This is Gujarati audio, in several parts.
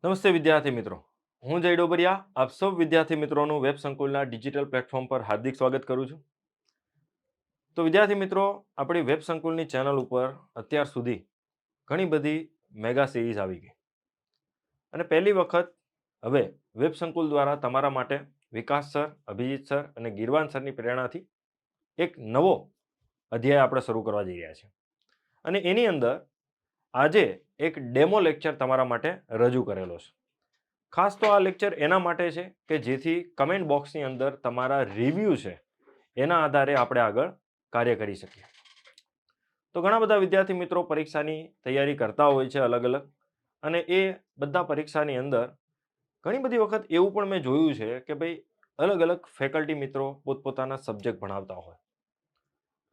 નમસ્તે વિદ્યાર્થી મિત્રો, હું જય ડોબરિયા આપ સૌ વિદ્યાર્થી મિત્રોનું વેબ સંકુલના ડિજિટલ પ્લેટફોર્મ પર હાર્દિક સ્વાગત કરું છું. તો વિદ્યાર્થી મિત્રો, આપણી વેબ સંકુલની ચેનલ ઉપર અત્યાર સુધી ઘણી બધી મેગા સિરીઝ આવી ગઈ અને પહેલી વખત હવે વેબ સંકુલ દ્વારા તમારા માટે વિકાસ સર, અભિજીત સર અને ગિરવાન સરની પ્રેરણાથી એક નવો અધ્યાય આપણે શરૂ કરવા જઈ રહ્યા છીએ અને એની અંદર આજે એક ડેમો લેક્ચર તમારા માટે રજૂ કરેલો છે. ખાસ તો આ લેક્ચર એના માટે છે કે જેથી કમેન્ટ બોક્સની અંદર તમારા રિવ્યૂ છે એના આધારે આપણે આગળ કાર્ય કરી શકીએ. તો ઘણા બધા વિદ્યાર્થી મિત્રો પરીક્ષાની તૈયારી કરતા હોય છે અલગ અલગ, અને એ બધા પરીક્ષાની અંદર ઘણી બધી વખત એવું પણ મેં જોયું છે કે ભાઈ અલગ અલગ ફેકલ્ટી મિત્રો પોતપોતાના સબ્જેક્ટ ભણાવતા હોય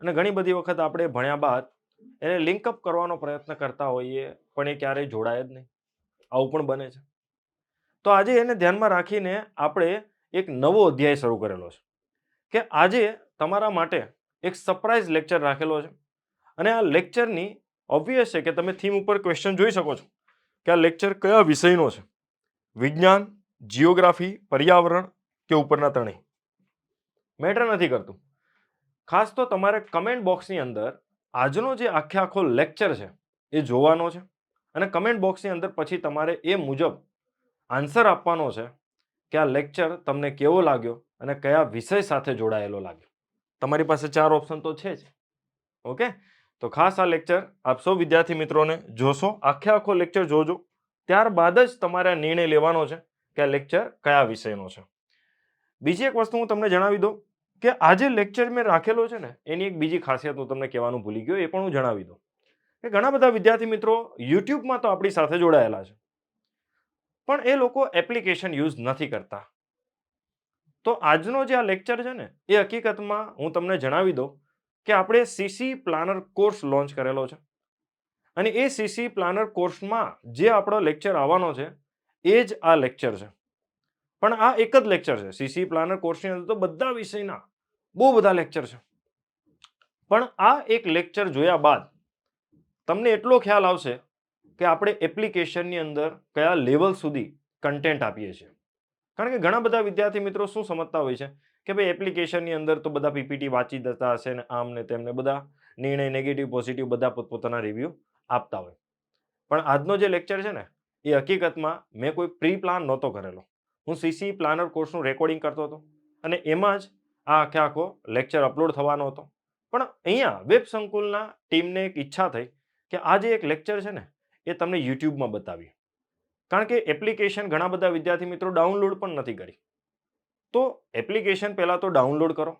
અને ઘણી બધી વખત આપણે ભણ્યા બાદ એને લિંકઅપ કરવાનો પ્રયત્ન કરતા હોઈએ પણ એ ક્યારેય જોડાય જ નહીં. આવું પણ બને છે. તો આજે એને ધ્યાનમાં રાખીને આપણે એક નવો અધ્યાય શરૂ કરેલો છે કે આજે તમારા માટે એક સરપ્રાઈઝ લેક્ચર રાખેલો છે અને આ લેક્ચરની ઓબ્વિયસ છે કે તમે થીમ ઉપર ક્વેશ્ચન જોઈ શકો છો કે આ લેક્ચર કયા વિષયનો છે. વિજ્ઞાન, જીઓગ્રાફી, પર્યાવરણ કે ઉપરના ત્રણેય મેટર નથી કરતું. ખાસ તો તમારે કમેન્ટ બોક્સની અંદર આજનો જે આખો લેક્ચર છે એ જોવાનો છે અને કમેન્ટ બોક્સની અંદર પછી તમારે એ મુજબ આન્સર આપવાનો છે કે આ લેક્ચર તમને કેવો લાગ્યો અને કયા વિષય સાથે જોડાયેલો લાગ્યો. તમારી પાસે 4 ઓપ્શન તો છે જ. ઓકે, તો ખાસ આ લેક્ચર આપ સૌ વિદ્યાર્થી મિત્રોને જોશો, આખો લેક્ચર જોજો, ત્યારબાદ જ તમારે આ નિર્ણય લેવાનો છે કે આ લેક્ચર કયા વિષયનો છે. બીજી એક વસ્તુ હું તમને જણાવી દઉં કે આ જે લેક્ચર મેં રાખેલો છે ને એની એક બીજી ખાસિયત હું તમને કહેવાનું ભૂલી ગયો, એ પણ હું જણાવી દઉં કે ઘણા બધા વિદ્યાર્થી મિત્રો યુટ્યુબમાં તો આપણી સાથે જોડાયેલા છે પણ એ લોકો એપ્લિકેશન યુઝ નથી કરતા. તો આજનો જે આ લેક્ચર છે ને એ હકીકતમાં હું તમને જણાવી દઉં કે આપણે સીસી પ્લાનર કોર્સ લોન્ચ કરેલો છે અને એ સીસી પ્લાનર કોર્સમાં જે આપણો લેક્ચર આવવાનો છે એ જ આ લેક્ચર છે. પણ આ એક જ લેક્ચર છે. સીસી પ્લાનર કોર્સની અંદર તો બધા વિષયના બહુ બધા લેક્ચર છે, પણ આ એક લેક્ચર જોયા બાદ તમને એટલો ખ્યાલ આવશે કે આપણે એપ્લિકેશનની અંદર કયા લેવલ સુધી કન્ટેન્ટ આપીએ છીએ. કારણ કે ઘણા બધા વિદ્યાર્થી મિત્રો શું સમજતા હોય છે કે ભાઈ એપ્લિકેશનની અંદર તો બધા પીપીટી વાંચી દેતા હશે ને આમ ને તેમને બધા નિર્ણય નેગેટિવ પોઝિટિવ બધા પોતપોતાના રિવ્યુ આપતા હોય. પણ આજનો જે લેક્ચર છે ને એ હકીકતમાં મેં કોઈ પ્રી પ્લાન નહોતો કરેલો. હું સીસી પ્લાનર કોર્સનું રેકોર્ડિંગ કરતો હતો અને એમાં જ આ આખો લેક્ચર અપલોડ થવાનો હતો. પણ અહીંયા વેબ સંકુલના ટીમને એક ઈચ્છા થઈ કે આ જે એક લેક્ચર છે ને એ તમને યુટ્યુબમાં બતાવીએ. કારણ કે એપ્લિકેશન ઘણા બધા વિદ્યાર્થી મિત્રો ડાઉનલોડ પણ નથી કરી. તો એપ્લિકેશન પહેલા તો ડાઉનલોડ કરો.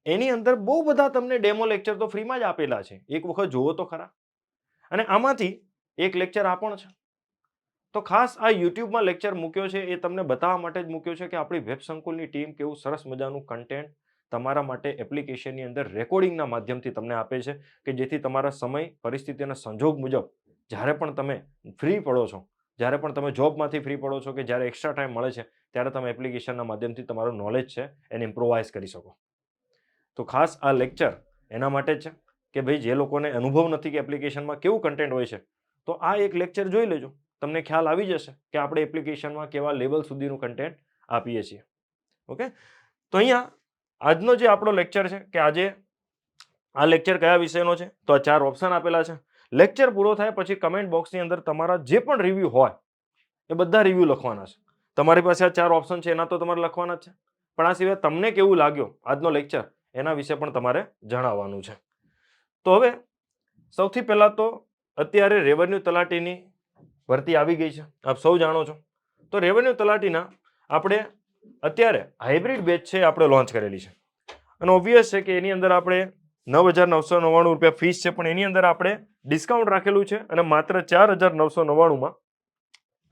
એની અંદર બહુ બધા તમને ડેમો લેક્ચર તો ફ્રીમાં જ આપેલા છે. એક વખત જુઓ તો ખરા. અને આમાંથી એક લેક્ચર આ પણ છે. તો ખાસ આ યુટ્યુબમાં લેક્ચર મૂક્યો છે એ તમને બતાવવા માટે જ મૂક્યો છે કે આપણી વેબ સંકુલની ટીમ કેવું સરસ મજાનું કન્ટેન્ટ તમારા માટે એપ્લિકેશનની અંદર રેકોર્ડિંગના માધ્યમથી તમને આપે છે કે જેથી તમારા સમય, પરિસ્થિતિ અને સંજોગ મુજબ જ્યારે પણ તમે ફ્રી પડો છો, જ્યારે પણ તમે જોબમાંથી ફ્રી પડો છો કે જ્યારે એક્સ્ટ્રા ટાઈમ મળે છે ત્યારે તમે એપ્લિકેશનના માધ્યમથી તમારું નોલેજ છે એને ઇમ્પ્રોવાઇઝ કરી શકો. તો ખાસ આ લેક્ચર એના માટે જ છે કે ભાઈ જે લોકોને અનુભવ નથી કે એપ્લિકેશનમાં કેવું કન્ટેન્ટ હોય છે તો આ એક લેક્ચર જોઈ લેજો, તમને ખ્યાલ આવી જશે કે આપણે એપ્લિકેશનમાં કેવા લેવલ સુધીનું કન્ટેન્ટ આપીએ છીએ. ઓકે, તો અહીંયા આજનો જે આપણો લેક્ચર છે કે આજે આ લેક્ચર કયા વિષયનો છે તો આ 4 ઓપ્શન આપેલા છે. લેક્ચર પૂરો થાય પછી કમેન્ટ બોક્સની અંદર તમારા જે પણ રિવ્યુ હોય એ બધા રિવ્યુ લખવાના છે. તમારી પાસે આ 4 ઓપ્શન છે એના તો તમારે લખવાના જ છે, પણ આ સિવાય તમને કેવું લાગ્યો આજનો લેક્ચર એના વિશે પણ તમારે જણાવવાનું છે. તો હવે સૌથી પહેલા તો અત્યારે રેવન્યુ તલાટીની ભરતી આવી ગઈ છે, આપ સૌ જાણો છો. તો રેવન્યુ તલાટીના આપણે અત્યારે હાઇબ્રિડ બેચ છે આપણે લોન્ચ કરેલી છે અને ઓબ્વિયસ છે કે એની અંદર આપણે 9,999 રૂપિયા ફીસ છે, પણ એની અંદર આપણે ડિસ્કાઉન્ટ રાખેલું છે અને માત્ર 4,999માં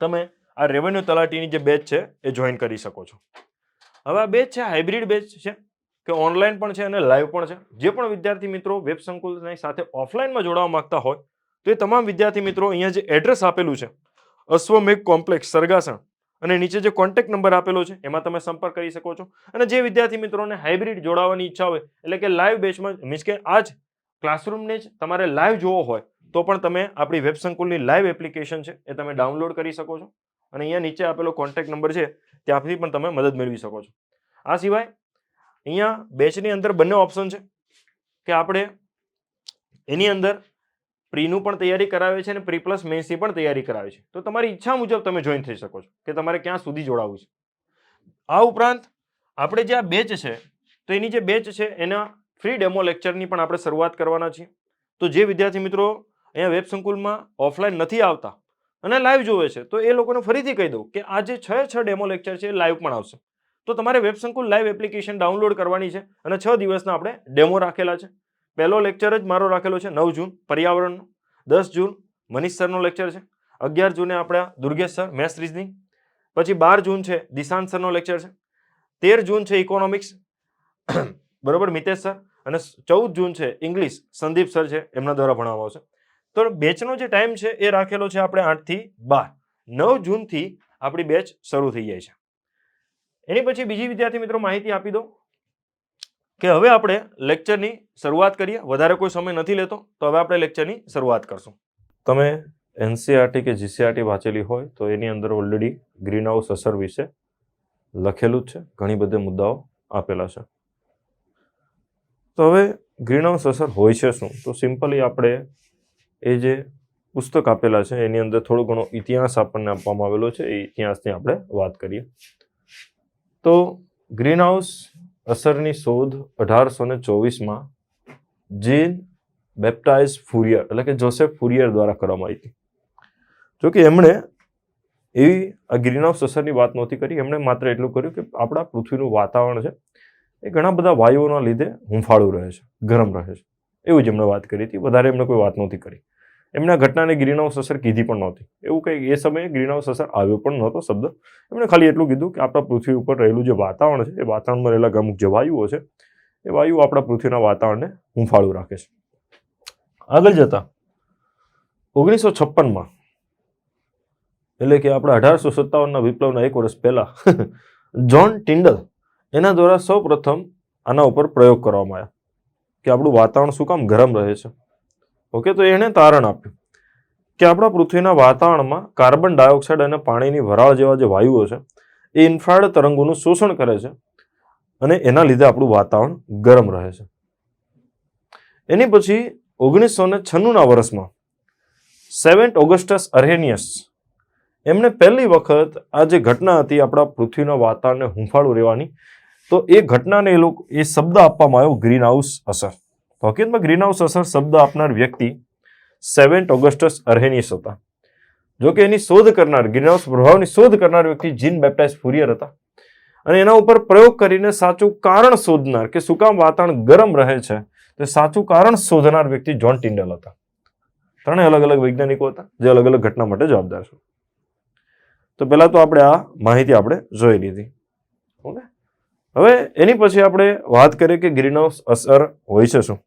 તમે આ રેવન્યુ તલાટીની જે બેચ છે એ જોઈન કરી શકો છો. હવે આ બેચ છે હાઇબ્રિડ બેચ છે કે ઓનલાઈન પણ છે અને લાઈવ પણ છે. જે પણ વિદ્યાર્થી મિત્રો વેબ સંકુલની સાથે ઓફલાઈનમાં જોડાવા માંગતા હોય તો એ તમામ વિદ્યાર્થી મિત્રો અહીંયા જે એડ્રેસ આપેલું છે અશ્વમેઘ કોમ્પ્લેક્સ સરગાસણ અને નીચે જે કોન્ટેક્ટ નંબર આપેલો છે એમાં તમે સંપર્ક કરી શકો છો. અને જે વિદ્યાર્થી મિત્રોને હાઇબ્રિડ જોડાવાની ઈચ્છા હોય એટલે કે લાઈવ બેચમાં મીન્સ કે આ જ ક્લાસરૂમને જ તમારે લાઈવ જોવો હોય તો પણ તમે આપણી વેબ સંકુલની લાઈવ એપ્લિકેશન છે એ તમે ડાઉનલોડ કરી શકો છો અને અહીંયા નીચે આપેલો કોન્ટેક્ટ નંબર છે ત્યાંથી પણ તમે મદદ મેળવી શકો છો. આ સિવાય અહીંયા બેચની અંદર બંને ઓપ્શન છે કે આપણે એની અંદર પ્રીનું પણ તૈયારી કરાવે છે અને પ્રી પ્લસ મેન્સની પણ તૈયારી કરાવે છે. તો તમારી ઈચ્છા મુજબ તમે જોઈન થઈ શકો છો કે તમારે ક્યાં સુધી જોડાવવું છે. આ ઉપરાંત આપણે જે આ બેચ છે તો એની જે બેચ છે એના ફ્રી ડેમો લેક્ચરની પણ આપણે શરૂઆત કરવાના છીએ. તો જે વિદ્યાર્થી મિત્રો અહીંયા વેબ સંકુલમાં ઓફલાઈન નથી આવતા અને લાઈવ જોવે છે તો એ લોકોને ફરીથી કહી દઉં કે આ જે 6 ડેમો લેક્ચર છે એ લાઈવ પણ આવશે. તો તમારે વેબ સંકુલ લાઈવ એપ્લિકેશન ડાઉનલોડ કરવાની છે અને 6 દિવસના આપણે ડેમો રાખેલા છે. પહેલો લેક્ચર જ મારો રાખેલો છે 9 જૂન પર્યાવરણનો, 10 જૂન મનીષ સરનો લેક્ચર છે, 11 જૂને આપણા દુર્ગેશ સર મેથ્સ રીઝનિંગ, પછી 12 જૂન છે દિશાંત સરનો લેક્ચર છે, 13 જૂન છે ઇકોનોમિક્સ બરોબર મિતેશ સર, અને 14 જૂન છે ઇંગ્લિશ સંદીપ સર છે એમના દ્વારા ભણાવવામાં આવશે. તો બેચનો જે ટાઈમ છે એ રાખેલો છે આપણે 8 થી 12. 9 જૂનથી આપણી બેચ શરૂ થઈ જાય છે. એની પછી બીજી વિદ્યાર્થી મિત્રો માહિતી આપી દો કે હવે આપણે લેક્ચરની શરૂઆત કરીએ. વધારે કોઈ સમય નથી લેતો તો હવે આપણે લેક્ચરની શરૂઆત કરશું. તમે એનસીઆરટી કે જીસીઆરટી વાંચેલી હોય તો એની અંદર ઓલરેડી ગ્રીન હાઉસ અસર વિશે લખેલું જ છે, ઘણી બધી મુદ્દાઓ આપેલા છે. તો હવે ગ્રીન હાઉસ અસર હોય છે શું? તો સિમ્પલી આપણે એ જે પુસ્તક આપેલા છે એની અંદર થોડો ઘણો ઇતિહાસ આપણને આપવામાં આવેલો છે, એ ઇતિહાસની આપણે વાત કરીએ. તો ગ્રીન હાઉસ અસરની શોધ 1824માં જીન બેપ્ટાઇઝ ફુરિયર એટલે કે જોસેફ ફુરિયર દ્વારા કરવામાં આવી હતી. જો કે એમણે એવી આ ગ્રીન હાઉસ અસરની વાત નહોતી કરી. એમણે માત્ર એટલું કર્યું કે આપણા પૃથ્વીનું વાતાવરણ છે એ ઘણા બધા વાયુઓના લીધે હુંફાળું રહે છે, ગરમ રહે છે, એવું જ એમણે વાત કરી હતી. વધારે એમણે કોઈ વાત નહોતી કરી. એમણે આ ઘટનાને ગ્રીન હાઉસ અસર કીધી પણ નહોતી. એવું કંઈ એ સમયે ગ્રીન હાઉસ અસર આવ્યો પણ નહોતો શબ્દ. એમણે ખાલી એટલું કીધું કે આપણા પૃથ્વી ઉપર રહેલું જે વાતાવરણ છે એ વાતાવરણમાં રહેલા અમુક જે વાયુઓ છે એ વાયુ આપણા પૃથ્વીના વાતાવરણને હુંફાળું રાખે છે. આગળ જતા 1956માં એટલે કે આપણા 1857ના વિપ્લવના 1 વર્ષ પહેલા જ્હોન ટિન્ડલ એના દ્વારા સૌ પ્રથમ આના ઉપર પ્રયોગ કરવામાં આવ્યા કે આપણું વાતાવરણ શું કામ ગરમ રહે છે. ઓકે, તો એણે તારણ આપ્યું કે આપણા પૃથ્વીના વાતાવરણમાં કાર્બન ડાયોક્સાઇડ અને પાણીની વરાળ જેવા જે વાયુઓ છે એ ઇન્ફ્રારેડ તરંગોનું શોષણ કરે છે અને એના લીધે આપણું વાતાવરણ ગરમ રહે છે. એની પછી 1996ના વર્ષમાં સેવેન્ટ ઓગસ્ટસ અર્હેનિયસ એમણે પહેલી વખત આ જે ઘટના હતી આપણા પૃથ્વીના વાતાવરણને હુંફાળું રહેવાની, તો એ ઘટનાને એ શબ્દ આપવામાં આવ્યો ગ્રીન હાઉસ અસર. હકીકતમાં ગ્રીન હાઉસ અસર શબ્દ આપનાર વ્યક્તિ સેવેન્ટ ઓગસ્ટસ અર્હેનિયસ હતા. જો કે એની શોધ કરનાર, ગ્રીન હાઉસ પ્રભાવની શોધ કરનાર વ્યક્તિ જીન બેપ્ટાઇઝ ફુરિયર હતા. અને એના ઉપર પ્રયોગ કરીને સાચું કારણ શોધનાર કે શું કામ વાતાવરણ ગરમ રહે છે તે સાચું કારણ શોધનાર વ્યક્તિ જ્હોન ટિન્ડલ હતા. ત્રણે અલગ અલગ વૈજ્ઞાનિકો હતા જે અલગ અલગ ઘટના માટે જવાબદાર છે. તો પહેલા તો આપણે આ માહિતી આપણે જોઈ લીધી. ઓકે, હવે એની પછી આપણે વાત કરીએ કે ગ્રીન હાઉસ અસર હોય છે શું.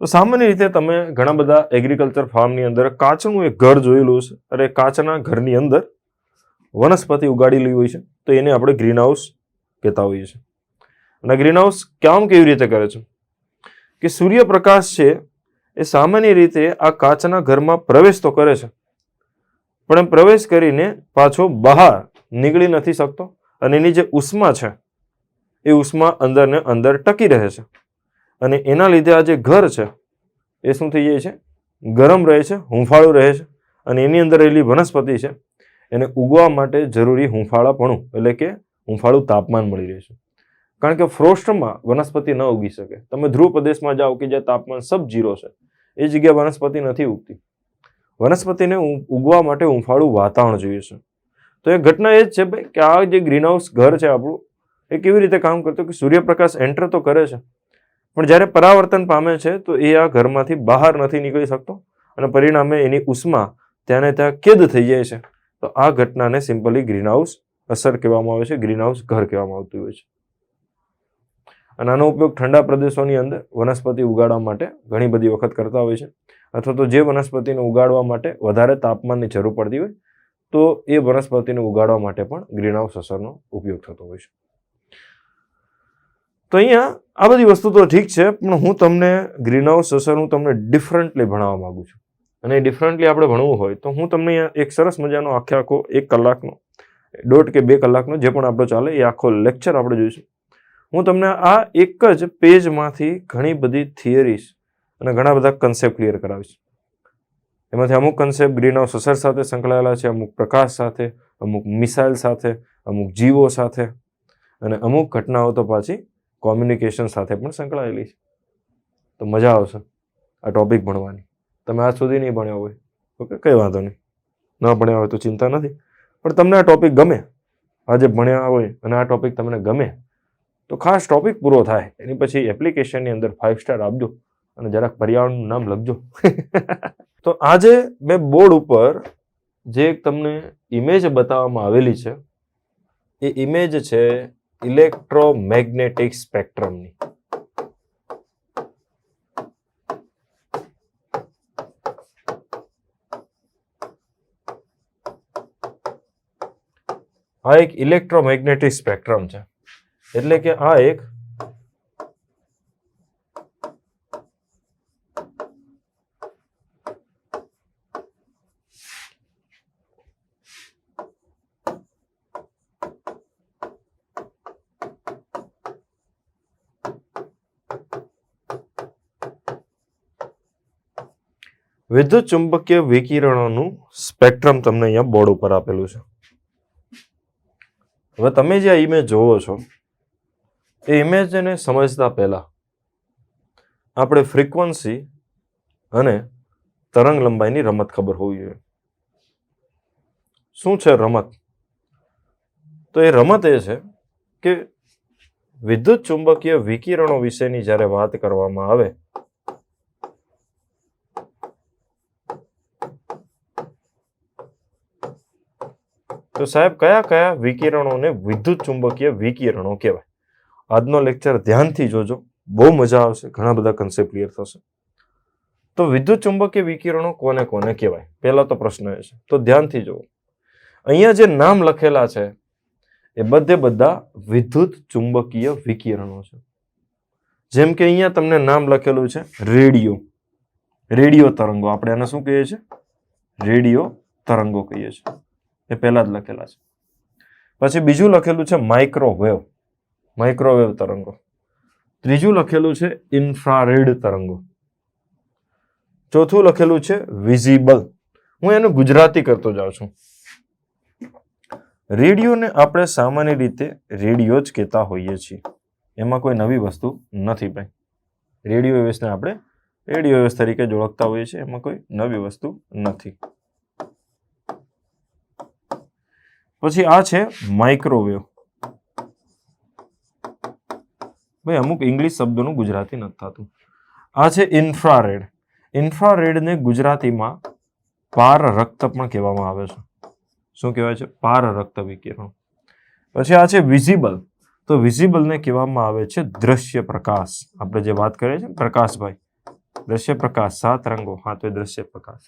તો સામાન્ય રીતે તમે ઘણા બધા એગ્રીકલ્ચર ફાર્મની અંદર કાચનું એક ઘર જોયેલું છે, અને કાચના ઘરની અંદર વનસ્પતિ ઉગાડેલી હોય છે, તો એને આપણે ગ્રીન હાઉસ કહેતા હોઈએ છીએ. અને ગ્રીન હાઉસ કામ કેવી રીતે કરે છે કે સૂર્યપ્રકાશ છે એ સામાન્ય રીતે આ કાચના ઘરમાં પ્રવેશ તો કરે છે, પણ એમ પ્રવેશ કરીને પાછો બહાર નીકળી નથી શકતો, અને એની જે ઉષ્મા છે એ ઉષ્મા અંદર ને અંદર ટકી રહે છે, અને એના લીધે આ જે ઘર છે એ શું થઈ જાય છે, ગરમ રહે છે, હુંફાળું રહે છે, અને એની અંદર રહેલી વનસ્પતિ છે એને ઉગવા માટે જરૂરી હુંફાળાપણું એટલે કે હુંફાળું તાપમાન મળી રહે છે. કારણ કે ફ્રોસ્ટમાં વનસ્પતિ ન ઉગી શકે. તમે ધ્રુવ પ્રદેશમાં જાઓ કે જ્યાં તાપમાન સબ-0 છે એ જગ્યાએ વનસ્પતિ નથી ઉગતી. વનસ્પતિને ઉગવા માટે હુંફાળું વાતાવરણ જોઈએ છે. તો એ ઘટના એ જ છે ભાઈ કે આ જે ગ્રીન હાઉસ ઘર છે આપણું એ કેવી રીતે કામ કરતું કે સૂર્યપ્રકાશ એન્ટર તો કરે છે, પણ જ્યારે પરાવર્તન પામે છે તો એ આ ઘરમાંથી બહાર નથી નીકળી શકતો, અને પરિણામે એની ઉષ્મા ત્યાં કેદ થઈ જાય છે. તો આ ઘટનાને સિમ્પલી ગ્રીન હાઉસ અસર કહેવામાં આવે છે, ગ્રીન હાઉસ ઘર કહેવામાં આવતું હોય છે. અને આનો ઉપયોગ ઠંડા પ્રદેશોની અંદર વનસ્પતિ ઉગાડવા માટે ઘણી બધી વખત કરતા હોય છે, અથવા તો જે વનસ્પતિને ઉગાડવા માટે વધારે તાપમાનની જરૂર પડતી હોય તો એ વનસ્પતિને ઉગાડવા માટે પણ ગ્રીન હાઉસ અસરનો ઉપયોગ થતો હોય છે. તો અહીંયા આ બધી વસ્તુ તો ઠીક છે, પણ હું તમને ગ્રીન હાઉસ અસર તમને ડિફરન્ટલી ભણાવવા માંગુ છું. અને ડિફરન્ટલી આપણે ભણવું હોય તો હું તમને એક સરસ મજાનો આખો 1 કલાકનો 1.5 કે 2 કલાકનો જે પણ આપણો ચાલે એ આખો લેક્ચર આપણે જોઈશું. હું તમને આ એક જ પેજમાંથી ઘણી બધી થિયરીઝ અને ઘણા બધા કન્સેપ્ટ ક્લિયર કરાવીશ. એમાંથી અમુક કન્સેપ્ટ ગ્રીન હાઉસ અસર સાથે સંકળાયેલા છે, અમુક પ્રકાશ સાથે, અમુક મિસાઇલ સાથે, અમુક જીવો સાથે અને અમુક ઘટનાઓ તો પાછી કોમ્યુનિકેશન સાથે પણ સંકળાયેલી છે. તો મજા આવશે આ ટોપિક ભણવાની. તમે આજ સુધી નહીં ભણ્યા હોય ઓકે, કંઈ વાંધો નહીં, ન ભણ્યા હોય તો ચિંતા નથી, પણ તમને આ ટોપિક ગમે, આજે ભણ્યા હોય અને આ ટોપિક તમને ગમે તો ખાસ ટોપિક પૂરો થાય એની પછી એપ્લિકેશનની અંદર 5 સ્ટાર આપજો અને જરાક પર્યાવરણનું નામ લખજો. તો આજે મેં બોર્ડ ઉપર જે તમને ઇમેજ બતાવવામાં આવેલી છે એ ઇમેજ છે ઇલેક્ટ્રોમેગ્નેટિક સ્પેક્ટ્રમની. આ એક ઇલેક્ટ્રોમેગ્નેટિક સ્પેક્ટ્રમ છે, એટલે કે આ એક વિદ્યુત ચુંબકીય વિકિરણોનું સ્પેક્ટ્રમ તમને અહીંયા બોર્ડ ઉપર આપેલું છે. હવે તમે જે આ ઇમેજ જોવો છો એ ઇમેજને સમજતા પહેલા આપણે ફ્રીક્વન્સી અને તરંગ લંબાઈની રમત ખબર હોવી જોઈએ. શું છે રમત? તો એ રમત એ છે કે વિદ્યુત ચુંબકીય વિકિરણો વિશેની જ્યારે વાત કરવામાં આવે તો સાહેબ કયા કયા વિકિરણોને વિદ્યુત ચુંબકીય વિકિરણો કહેવાય? આજનો લેક્ચર ધ્યાનથી જોજો, બહુ મજા આવશે, ઘણા બધા કન્સેપ્ટ ક્લિયર થશે. તો વિદ્યુત ચુંબકીય વિકિરણો કોને કોને કહેવાય? પહેલા તો પ્રશ્ન એ છે, તો ધ્યાનથી જુઓ. અહીંયા જે નામ લખેલા છે એ બધા વિદ્યુત ચુંબકીય વિકિરણો છે. જેમ કે અહીંયા તમને નામ લખેલું છે રેડિયો, રેડિયો તરંગો. આપણે આને શું કહીએ છીએ? રેડિયો તરંગો કહીએ છીએ. એ પહેલા જ લખેલા છે. પછી બીજું લખેલું છે માઇક્રોવેવ, માઇક્રોવેવ તરંગો. ત્રીજું લખેલું છે ઇન્ફ્રારેડ તરંગો. ચોથું લખેલું છે વિઝિબલ. હું એનું ગુજરાતી કરતો જાઉં છું. રેડિયોને આપણે સામાન્ય રીતે રેડિયો જ કહેતા હોઈએ છીએ, એમાં કોઈ નવી વસ્તુ નથી ભાઈ. રેડિયો વેવ્સને આપણે રેડિયો વેવ્સ તરીકે જ ઓળખતા હોઈએ છીએ, એમાં કોઈ નવી વસ્તુ નથી. પછી આ છે માઇક્રોવેવ. ભાઈ અમુક ઇંગ્લિશ શબ્દોનું ગુજરાતી નથી થતું. આ છે ઇન્ફ્રારેડ. ઇન્ફ્રારેડને ગુજરાતીમાં પારરક્ત પણ કહેવામાં આવે છે. શું કહેવાય છે? પારરક્ત વિકિરણ. પછી આ છે વિઝિબલ. તો વિઝિબલને કહેવામાં આવે છે દ્રશ્ય પ્રકાશ. આપણે જે વાત કરીએ છીએ પ્રકાશભાઈ, દ્રશ્ય પ્રકાશ, 7 રંગો, હા તો એ દ્રશ્ય પ્રકાશ.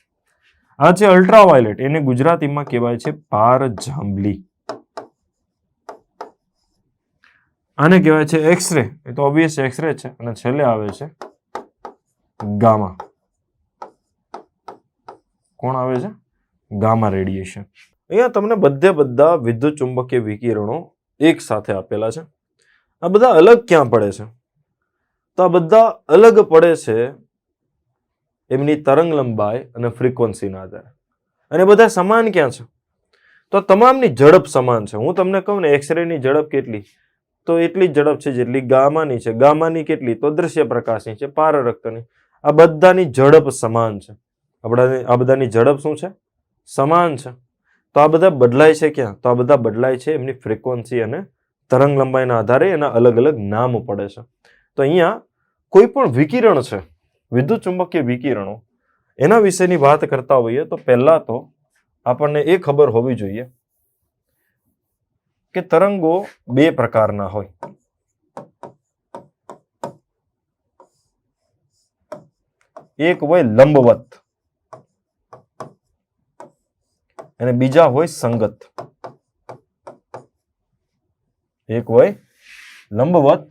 આ છે અલ્ટ્રાવાયોલેટ. એને ગુજરાતીમાં કહેવાય છે પારજાંબલી. આને કહેવાય છે એક્સરે. એ તો ઓબ્વિયસ એક્સરે છે. અને છેલ્લે આવે છે ગામા. કોણ આવે છે? Gamma radiation. અહીંયા તમને બધા વિદ્યુત ચુંબકીય વિકિરણો એક સાથે આપેલા છે. આ બધા અલગ ક્યાં પડે છે? તો આ બધા અલગ પડે છે એમની તરંગ લંબાઈ અને ફ્રીક્વન્સીના આધારે. અને બધા સમાન ક્યાં છે? તો તમામની ઝડપ સમાન છે. હું તમને કહું ને એક્સરેની ઝડપ કેટલી, તો એટલી જ ઝડપ છે જેટલી ગામાની છે. ગામાની કેટલી? તો દ્રશ્ય પ્રકાશની છે, પારરક્તની. આ બધાની ઝડપ સમાન છે. આ બધાની ઝડપ શું છે? સમાન છે. તો આ બધા બદલાય છે ક્યાં? તો આ બધા બદલાય છે એમની ફ્રીક્વન્સી અને તરંગ લંબાઈના આધારે એના અલગ અલગ નામ પડે છે. તો અહીંયા કોઈ પણ વિકિરણ છે, વિદ્યુત ચુંબકીય વિકિરણો, એના વિશેની વાત કરતા હોઈએ તો પહેલા તો આપણને એ ખબર હોવી જોઈએ કે તરંગો 2 પ્રકારના હોય. એક હોય લંબવત અને બીજા હોય સંગત. એક હોય લંબવત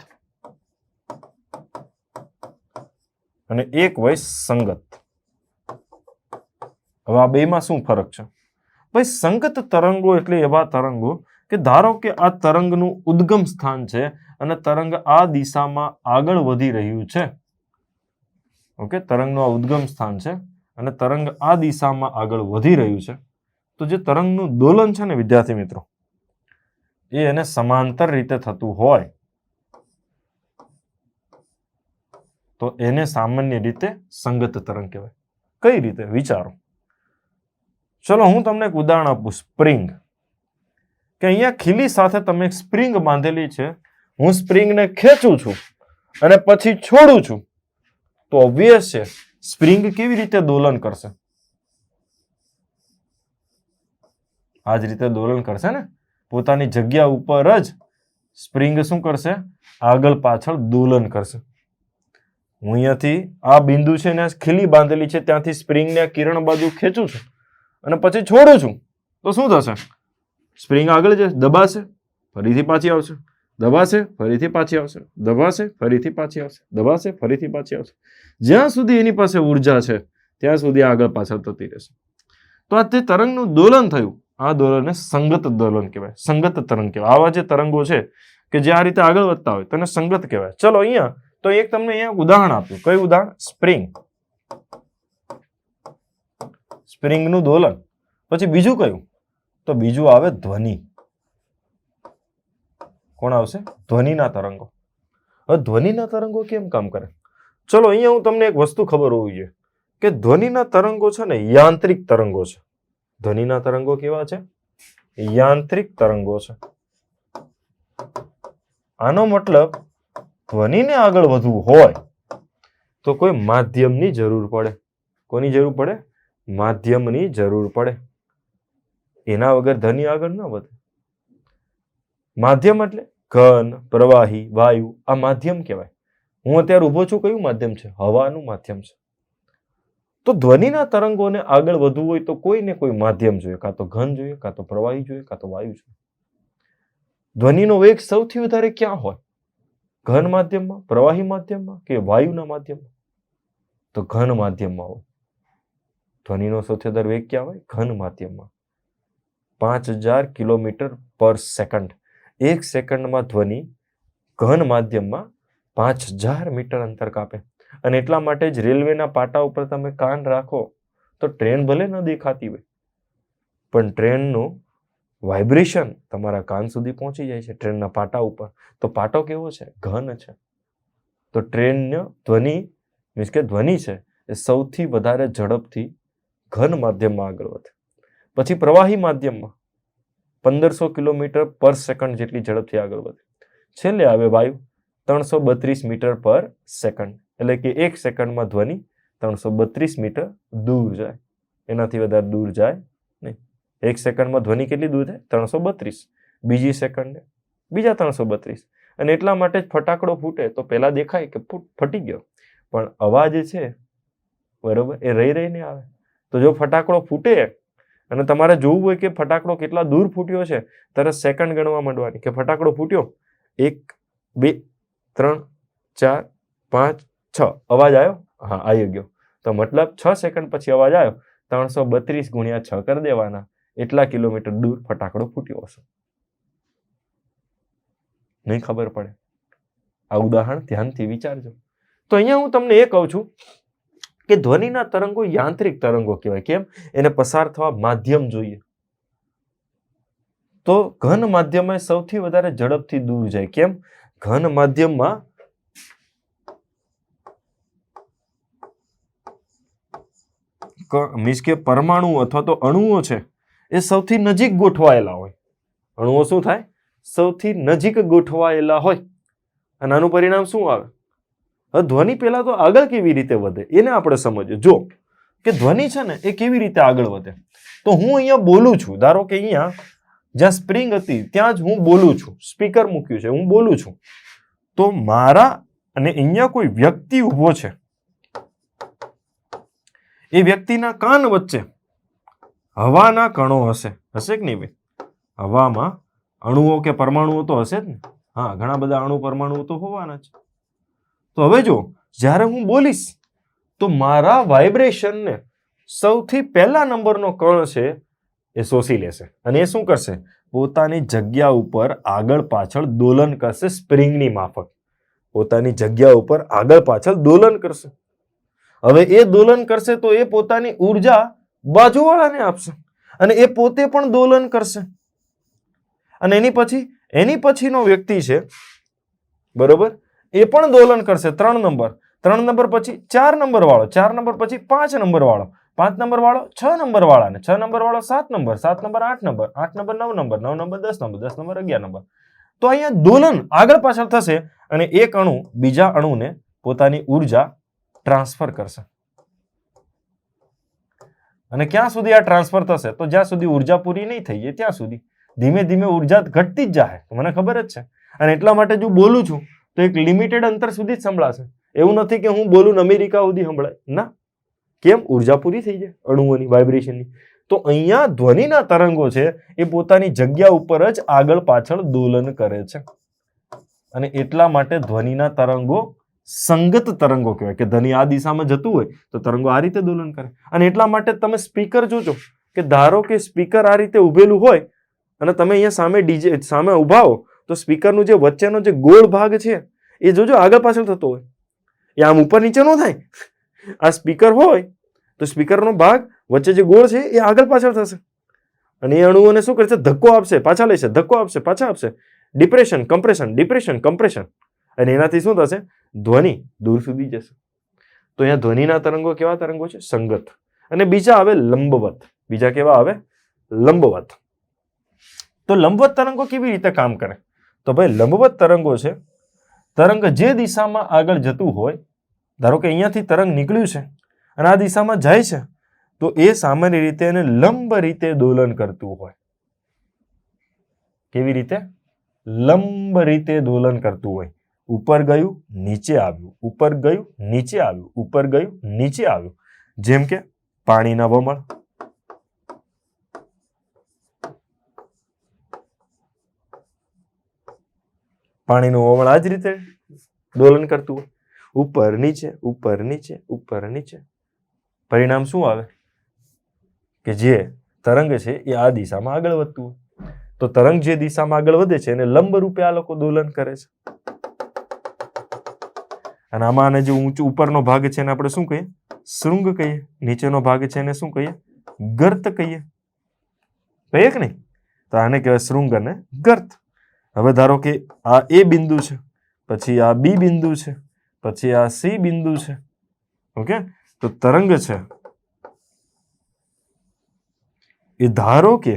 અને એક હોય સંગત. હવે આ બેમાં શું ફરક છે? ભાઈ સંગત તરંગો એટલે એવા તરંગો કે ધારો કે આ તરંગનું ઉદ્ગમ સ્થાન છે અને તરંગ આ દિશામાં આગળ વધી રહ્યું છે. ઓકે, તરંગનું આ ઉદ્ગમ સ્થાન છે અને તરંગ આ દિશામાં આગળ વધી રહ્યું છે. તો જે તરંગનું દોલન છે ને વિદ્યાર્થી મિત્રો, એને સમાંતર રીતે થતું હોય તો એને સામાન્ય રીતે સંગત તરંગ કહેવાય. કઈ રીતે? વિચારો. ચલો હું તમને એક ઉદાહરણ આપું. સ્પ્રિંગ, કે અહીંયા ખીલી સાથે તમે એક સ્પ્રિંગ બાંધેલી છે, હું સ્પ્રિંગને ખેંચું છું અને પછી છોડું છું, તો ઓબ્વિયસ છે સ્પ્રિંગ કેવી રીતે દોલન કરશે? આ જ રીતે દોલન કરશે ને. પોતાની જગ્યા ઉપર જ સ્પ્રિંગ શું કરશે? આગળ પાછળ દોલન કરશે. હું અહીંયાથી આ બિંદુ છે ને ખીલી બાંધેલી છે, ત્યાંથી સ્પ્રિંગને કિરણ બાજુ ખેંચું છું અને પછી છોડું છું, તો શું થશે? સ્પ્રિંગ આગળ જશે, દબાશે, ફરીથી પાછી આવશે, દબાશે, ફરીથી પાછી આવશે, દબાશે, ફરીથી પાછી આવશે, દબાશે, ફરીથી પાછી આવશે. જ્યાં સુધી એની પાસે ઉર્જા છે ત્યાં સુધી આગળ પાછળ થતી રહેશે. તો આ તે તરંગનું દોલન થયું, આ દોલનને સંગત દોલન કહેવાય, સંગત તરંગ કહેવાય. આવા જે તરંગો છે કે જે આ રીતે આગળ વધતા હોય તેને સંગત કહેવાય. ચલો અહીંયા તો એક તમને અહીંયા ઉદાહરણ આપ્યું. કયું ઉદાહરણ? સ્પ્રિંગ, સ્પ્રિંગનું દોલન. પછી બીજું કયું? તો બીજું આવે ધ્વનિ. કોણ આવશે? ધ્વનિના તરંગો. હવે ધ્વનિના તરંગો કેમ કામ કરે? ચલો અહીંયા હું તમને એક વસ્તુ ખબર હોવી જોઈએ કે ધ્વનિના તરંગો છે ને યાંત્રિક તરંગો છે. ધ્વનિના તરંગો કેવા છે? યાંત્રિક તરંગો છે. આનો મતલબ ધ્વનિને આગળ વધવું હોય તો કોઈ માધ્યમની જરૂર પડે. કોની જરૂર પડે? માધ્યમની જરૂર પડે. એના વગર ધ્વનિ આગળ ન વધે. માધ્યમ એટલે ઘન, પ્રવાહી, વાયુ, આ માધ્યમ કહેવાય. હું અત્યારે ઉભો છું, કયું માધ્યમ છે? હવાનું માધ્યમ છે. તો ધ્વનિના તરંગોને આગળ વધવું હોય તો કોઈ ને કોઈ માધ્યમ જોઈએ, કાં તો ઘન જોઈએ, કાં તો પ્રવાહી જોઈએ, કાં તો વાયુ જોઈએ. ધ્વનિનો વેગ સૌથી વધારે ક્યાં હોય? ઘન માધ્યમમાં, પ્રવાહી માધ્યમમાં કે વાયુના માધ્યમમાં? તો ઘન માધ્યમમાં હોય. ધ્વનિનો સૌથી વધારે વેગ ક્યાં હોય? ઘન માધ્યમમાં. 5000 કિલોમીટર પર સેકન્ડ. એક સેકન્ડમાં ધ્વનિ ઘન માધ્યમમાં 5000 મીટર અંતર કાપે. અને એટલા માટે જ રેલવેના પાટા ઉપર તમે કાન રાખો તો ટ્રેન ભલે ન દેખાતી હોય પણ ટ્રેનનું વાઇબ્રેશન તમારા કાન સુધી પહોંચી જાય છે, ટ્રેનના પાટા ઉપર. તો પાટો કેવો છે? ઘન છે. તો ટ્રેનનો ધ્વનિ મીન્સ કે ધ્વનિ છે એ સૌથી વધારે ઝડપથી ઘન માધ્યમમાં આગળ વધે. પછી પ્રવાહી માધ્યમમાં 1500 કિલોમીટર પર સેકન્ડ જેટલી ઝડપથી આગળ વધે. છેલ્લે આવે વાયુ, 332 મીટર પર સેકન્ડ. એટલે કે એક સેકન્ડમાં ધ્વનિ 332 મીટર દૂર જાય, એનાથી વધારે દૂર જાય નહીં. એક સેકન્ડમાં ધ્વનિ કેટલી દૂર થાય? 332. બીજી સેકન્ડે બીજા 332. અને એટલા માટે જ ફટાકડો ફૂટે તો પહેલા દેખાય કે ફટી ગયો, પણ અવાજ છે બરોબર એ રહીને આવે. તો જો ફટાકડો ફૂટે અને તમારે જોવું હોય કે ફટાકડો કેટલા દૂર ફૂટ્યો છે, ત્યારે સેકન્ડ ગણવા માંડવાની કે ફટાકડો ફૂટ્યો 1 2 3 4 5 6 અવાજ આવ્યો, હા આવી ગયો. તો મતલબ 6 સેકન્ડ પછી અવાજ આવ્યો, 332 ગુણ્યા 6 કરી દેવાના, એટલા કિલોમીટર દૂર ફટાકડો ફૂટ્યો હશે. નહીં ખબર પડે. આ ઉદાહરણ ધ્યાનથી વિચારજો. તો અહીંયા હું તમને એ કહું છું કે ધ્વનિના તરંગો યાંત્રિક તરંગો કહેવાય. કેમ? એને પસાર થવા માધ્યમ જોઈએ. તો ઘન માધ્યમમાં સૌથી વધારે ઝડપથી દૂર જાય. કેમ? ઘન માધ્યમમાં મીન્સ કે પરમાણુ અથવા તો અણુઓ છે એ સૌથી નજીક ગોઠવાયેલા હોય. અણુઓ શું થાય? સૌથી નજીક ગોઠવાયેલા હોય. અને આનું પરિણામ શું આવે? હવે ધ્વનિ પહેલા તો આગળ કેવી રીતે વધે એને આપણે સમજીએ. જો કે ધ્વનિ છે ને એ કેવી રીતે આગળ વધે. તો હું અહીંયા બોલું છું, ધારો કે અહીંયા જ્યાં સ્પ્રિંગ હતી ત્યાં જ હું બોલું છું, સ્પીકર મૂક્યું છે, હું બોલું છું. તો મારા અને અહીંયા કોઈ વ્યક્તિ ઊભો છે, એ વ્યક્તિના કાન વચ્ચે હવાના કણો હશે કે નહીં ભાઈ? હવામાં અણુઓ કે પરમાણુઓ તો હશે જ ને. હા, ઘણા બધા અણુ પરમાણુઓ તો હોવાના છે. તો હવે જો જ્યારે હું બોલીશ તો મારા વાઇબ્રેશનને સૌથી પહેલા નંબરનો કણ છે એ શોષી લેશે અને એ શું કરશે? પોતાની જગ્યા ઉપર આગળ પાછળ દોલન કરશે સ્પ્રિંગની માફક. પોતાની જગ્યા ઉપર આગળ પાછળ દોલન કરશે. હવે એ દોલન કરશે તો એ પોતાની ઉર્જા બાજુવાળાને આપશે અને એ પોતે પણ દોલન કરશે. અને એની પછીનો વ્યક્તિ છે, બરોબર, એ પણ દોલન કરશે. 3 નંબર, 3 નંબર પછી 4 નંબર વાળો, 4 નંબર પછી 5 નંબર વાળો, 5 નંબર વાળો 6 નંબર વાળાને, 6 નંબર વાળો 7 number, 7 number 8 number, 8 number 9 number, 9 number 10 number, 10 number 11 number. તો અહીંયા દોલન આગળ પાછળ થશે અને એક અણુ બીજા અણુને પોતાની ઉર્જા ટ્રાન્સફર કરશે. અને ક્યાં સુધી આ ટ્રાન્સફર થશે? તો જ્યાં સુધી ઉર્જા પૂરી નહીં થઈ જાય ત્યાં સુધી. ધીમે ધીમે ઉર્જા ઘટતી જ જાય, મને ખબર જ છે. અને એટલા માટે જો બોલું છું તો એક લિમિટેડ અંતર સુધી જ સંભળાશે. એવું નથી કે હું બોલું અમેરિકા સુધી સંભળાય ના. કેમ? ઉર્જા પૂરી થઈ જાય અણુઓની, વાઇબ્રેશનની. તો અહીંયા ધ્વનિના તરંગો છે એ પોતાની જગ્યા ઉપર જ આગળ પાછળ દોલન કરે છે. અને એટલા માટે ધ્વનિના તરંગો સંગત તરંગો કહેવાય કે ધ્વનિ આ દિશામાં જતું હોય તો તરંગો આ રીતે દોલન કરે. અને એટલા માટે તમે સ્પીકર જોજો કે ધારો કે સ્પીકર આ રીતે ઉભેલું હોય અને તમે અહીંયા સામે ઉભા હો તો સ્પીકરનું જે વચ્ચેનો જે ગોળ ભાગ છે એ જોજો આગળ પાછળ થતો હોય. એ આમ ઉપર નીચે ન થાય. આ સ્પીકર હોય તો સ્પીકરનો ભાગ વચ્ચે જે ગોળ છે એ આગળ પાછળ થશે અને એ અણુઓને શું કરશે? ધક્કો આપશે, પાછા લેશે, ધક્કો આપશે, પાછા આપશે. Depression, compression, depression, compression. અને એનાથી શું થશે? ધ્વનિ દૂર સુધી જશે. તો અહીંયા ધ્વનિના તરંગો કેવા તરંગો છે? સંગત. અને બીજા આવે લંબવત. બીજા કેવા આવે? લંબવત. તો લંબવત તરંગો કેવી રીતે કામ કરે? તો ભાઈ લંબવત તરંગો છે, તરંગ જે દિશામાં આગળ જતું હોય, ધારો કે અહીંયાથી તરંગ નીકળ્યું છે અને આ દિશામાં જાય છે તો એ સામાન્ય રીતે એને લંબ રીતે દોલન કરતું હોય. કેવી રીતે? લંબ રીતે દોલન કરતું હોય. ઉપર ગયું, નીચે આવ્યું, ઉપર ગયું, નીચે આવ્યું, ઉપર ગયું, નીચે આવ્યું. જેમ કે પાણીના વમળ. પાણીનું વમળ આ જ રીતે દોલન કરતું હોય. ઉપર નીચે, ઉપર નીચે, ઉપર નીચે. પરિણામ શું આવે? કે જે તરંગ છે એ આ દિશામાં આગળ વધતું હોય. તો તરંગ જે દિશામાં આગળ વધે છે એને લંબ રૂપે આ લોકો દોલન કરે છે. અને આમાં જે ઊંચું ઉપરનો ભાગ છે એને આપણે શું કહીએ? શૃંગ કહીએ. નીચેનો ભાગ છે એને શું કહીએ? ગર્ત કહીએ. કહીએ કે નહીં? તો આને કહેવાય શૃંગ અને ગર્ત. હવે ધારો કે આ એ બિંદુ છે, પછી આ બી બિંદુ છે, પછી આ સી બિંદુ છે. ઓકે, તો તરંગ છે એ ધારો કે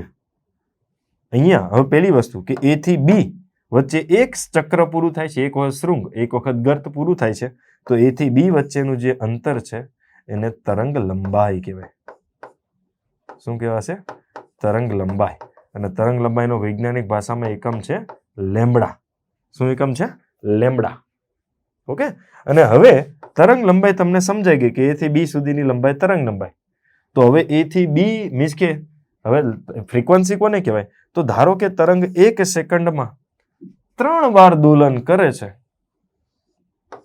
અહીંયા હવે પહેલી વસ્તુ કે એ થી બી વચ્ચે એક ચક્ર પૂરું થાય છે, એક વખત શૃંગ, એક વખત ગર્ત પૂરું થાય છે. તો એ થી બી વચ્ચેનું જે અંતર છે એને તરંગ લંબાઈ કહેવાય. શું કહેવાશે? તરંગ લંબાઈ. અને તરંગ લંબાઈનો વૈજ્ઞાનિક ભાષામાં એકમ છે લેમ્બડા. શું એકમ છે? લેમ્બડા. ઓકે. અને હવે તરંગ લંબાઈ તમને સમજાઈ ગઈ કે એ થી બી સુધીની લંબાઈ તરંગ લંબાઈ. તો હવે એ થી બી મીન્સ કે હવે ફ્રીક્વન્સી કોને કહેવાય? તો ધારો કે તરંગ 1 સેકન્ડમાં 3 વાર દોલન કરે છે.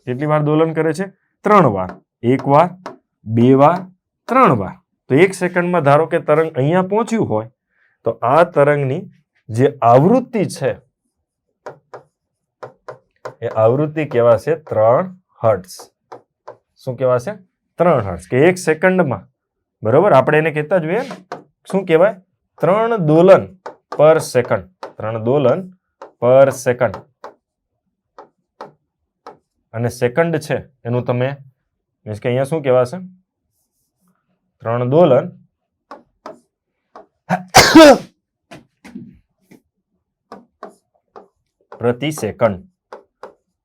કેટલી વાર દોલન કરે છે? 3 વાર. 1 વાર, 2 વાર, 3 વાર. તો 1 સેકન્ડમાં ધારો કે તરંગ અહીંયા પહોંચ્યું હોય તો આ તરંગની જે આવૃત્તિ છે એ આવૃત્તિ કહેવાશે 3 હર્ટ્ઝ. શું કહેવાશે? 3 હર્ટ્ઝ. કે 1 સેકન્ડમાં, બરોબર, આપણે એને કહેતા જોઈએ શું કહેવાય? 3 દોલન પર સેકન્ડ. 3 દોલન પર સેકન્ડ. અને સેકન્ડ છે એનું તમે મીન્સ કે અહીંયા શું કહેવાશે? 3 દોલન પ્રતિ સેકન્ડ.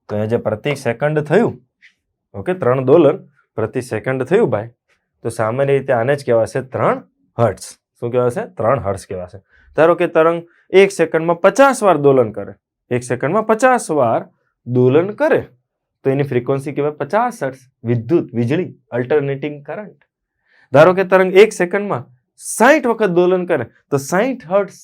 તો એ જે પ્રતિ સેકન્ડ થયું, ઓકે, 3 દોલન પ્રતિ સેકન્ડ થયું ભાઈ, તો સામાન્ય રીતે આને જ કહેવાશે 3 હર્ટ્ઝ. શું કહેવાશે? 3 હર્ટ્ઝ કહેવાશે. ધારો કે તરંગ 1 સેકન્ડમાં 50 વાર દોલન કરે, 1 સેકન્ડમાં 50 વાર દોલન કરે તો એની ફ્રીક્વન્સી કહેવાય 50 હર્ટ્ઝ. વિદ્યુત, વીજળી, અલ્ટરનેટિંગ કરંટ. ધારો કે તરંગ 1 સેકન્ડમાં 60 વખત દોલન કરે તો 60 હર્ટ્ઝ.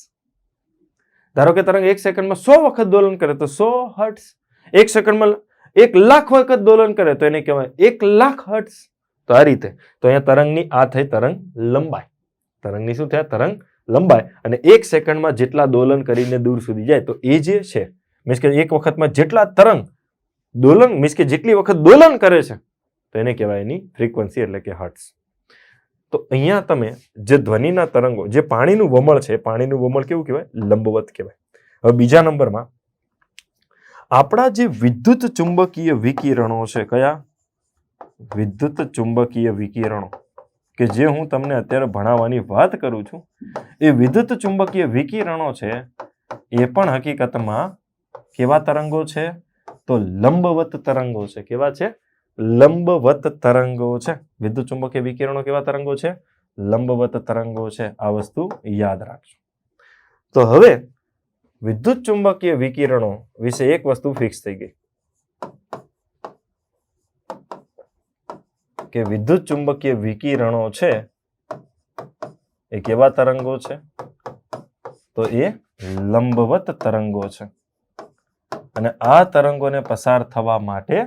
ધારો કે તરંગ 1 સેકન્ડમાં 100 વખત દોલન કરે તો 100 હર્ટ્ઝ. 1 સેકન્ડમાં 1 લાખ વખત દોલન કરે તો એને કહેવાય 1 લાખ હર્ટ્ઝ. તો આ રીતે. તો અહીંયા તરંગની આ થઈ તરંગ લંબાઈ. તરંગની શું થયા? તરંગ લંબાઈ. અને 1 સેકન્ડમાં જેટલા દોલન કરીને દૂર સુધી જાય તો એ જે છે મીન્સ કે એક વખતમાં જેટલા તરંગ દોલન મીન્સ કે જેટલી વખત દોલન કરે છે તો એને કહેવાય એની ફ્રીક્વન્સી એટલે કે હર્ટ્ઝ. તો અહીંયા તમે જે ધ્વનિના તરંગો, જે પાણીનું વમળ છે, પાણીનું વમળ કેવું કહેવાય? લંબવત કહેવાય. હવે બીજા નંબરમાં આપણા જે વિદ્યુત ચુંબકીય વિકિરણો છે, કયા? વિદ્યુત ચુંબકીય વિકિરણો કે જે હું તમને અત્યારે ભણાવવાની વાત કરું છું, એ વિદ્યુત ચુંબકીય વિકિરણો છે એ પણ હકીકતમાં કેવા તરંગો છે? તો લંબવત તરંગો છે. કેવા છે? લંબવત તરંગો છે. વિદ્યુત ચુંબકીય વિકિરણો કેવા તરંગો છે? લંબવત તરંગો છે. આ વસ્તુ યાદ રાખજો. તો હવે વિદ્યુત ચુંબકીય વિકિરણો વિશે એક વસ્તુ ફિક્સ થઈ ગઈ કે વિદ્યુત ચુંબકીય વિકિરણો છે એ કેવા તરંગો છે? તો એ લંબવત તરંગો છે. અને આ તરંગોને પસાર થવા માટે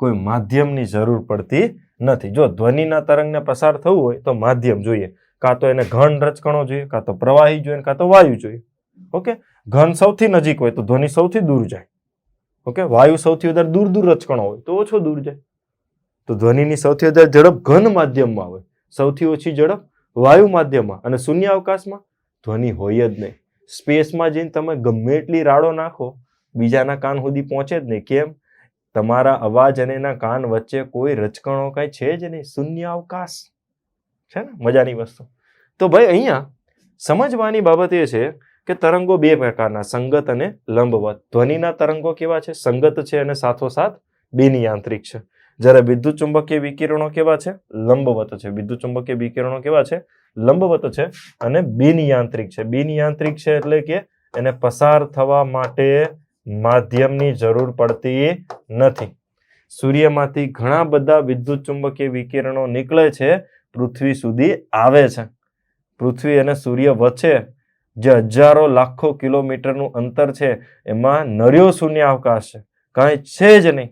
કોઈ માધ્યમની જરૂર પડતી નથી. જો ધ્વનિના તરંગને પસાર થવું હોય તો માધ્યમ જોઈએ. કાં તો એને ઘન રચકણો જોઈએ, કાં તો પ્રવાહી જોઈએ, કાં તો વાયુ જોઈએ. ઓકે, ઘન સૌથી નજીક હોય તો ધ્વનિ સૌથી દૂર જાય. ઓકે, વાયુ સૌથી વધારે દૂર દૂર રચકણો હોય તો ઓછો દૂર જાય. તો ધ્વનિની સૌથી વધારે ઝડપ ઘન માધ્યમમાં હોય, સૌથી ઓછી ઝડપ વાયુ માધ્યમમાં. અને શૂન્ય અવકાશમાં ધ્વનિ હોય જ નહીં. સ્પેસમાં જઈને તમે ગમે એટલી રાડો નાખો, બીજાના કાન સુધી પહોંચે જ નહીં. કેમ? તમારા અવાજ અને એના કાન વચ્ચે કોઈ રચકણો કઈ છે જ નહીં. શૂન્ય અવકાશ છે ને, મજાની વસ્તુ. તો ભાઈ અહીંયા સમજવાની બાબત એ છે કે તરંગો બે પ્રકારના, સંગત અને લંબવત. ધ્વનિના તરંગો કેવા છે? સંગત છે અને સાથોસાથ બિનયાંત્રિક છે. જ્યારે વિદ્યુત ચુંબકીય વિકિરણો કેવા છે? લંબવત છે. વિદ્યુત ચુંબકીય વિકિરણો કેવા છે? લંબવત છે અને બિનયાંત્રિક છે. બિનયાંત્રિક છે એટલે કે એને પસાર થવા માટે માધ્યમની જરૂર પડતી નથી. સૂર્યમાંથી ઘણા બધા વિદ્યુત ચુંબકીય વિકિરણો નીકળે છે, પૃથ્વી સુધી આવે છે. પૃથ્વી અને સૂર્ય વચ્ચે જે હજારો લાખો કિલોમીટરનું અંતર છે એમાં નર્યો શૂન્ય અવકાશ છે, કાંઈ છે જ નહીં.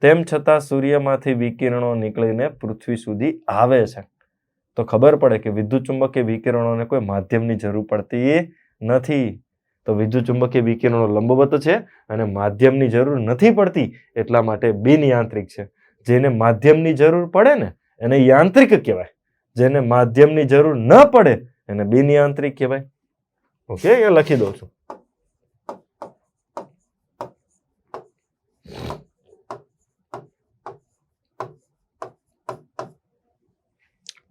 તેમ છતાં સૂર્યમાંથી વિકિરણો નીકળીને પૃથ્વી સુધી આવે છે. તો ખબર પડે કે વિદ્યુત ચુંબકીય વિકિરણોને કોઈ માધ્યમની જરૂર પડતી નથી. તો વિદ્યુત ચુંબકીય વિકિરણો લંબવત છે અને માધ્યમની જરૂર નથી પડતી, એટલા માટે બિનયાંત્રિક છે. જેને માધ્યમની જરૂર પડે ને એને યાંત્રિક કહેવાય. જેને માધ્યમની જરૂર ન પડે એને બિનયાંત્રિક કહેવાય. ઓકે, એ લખી દઉં છું.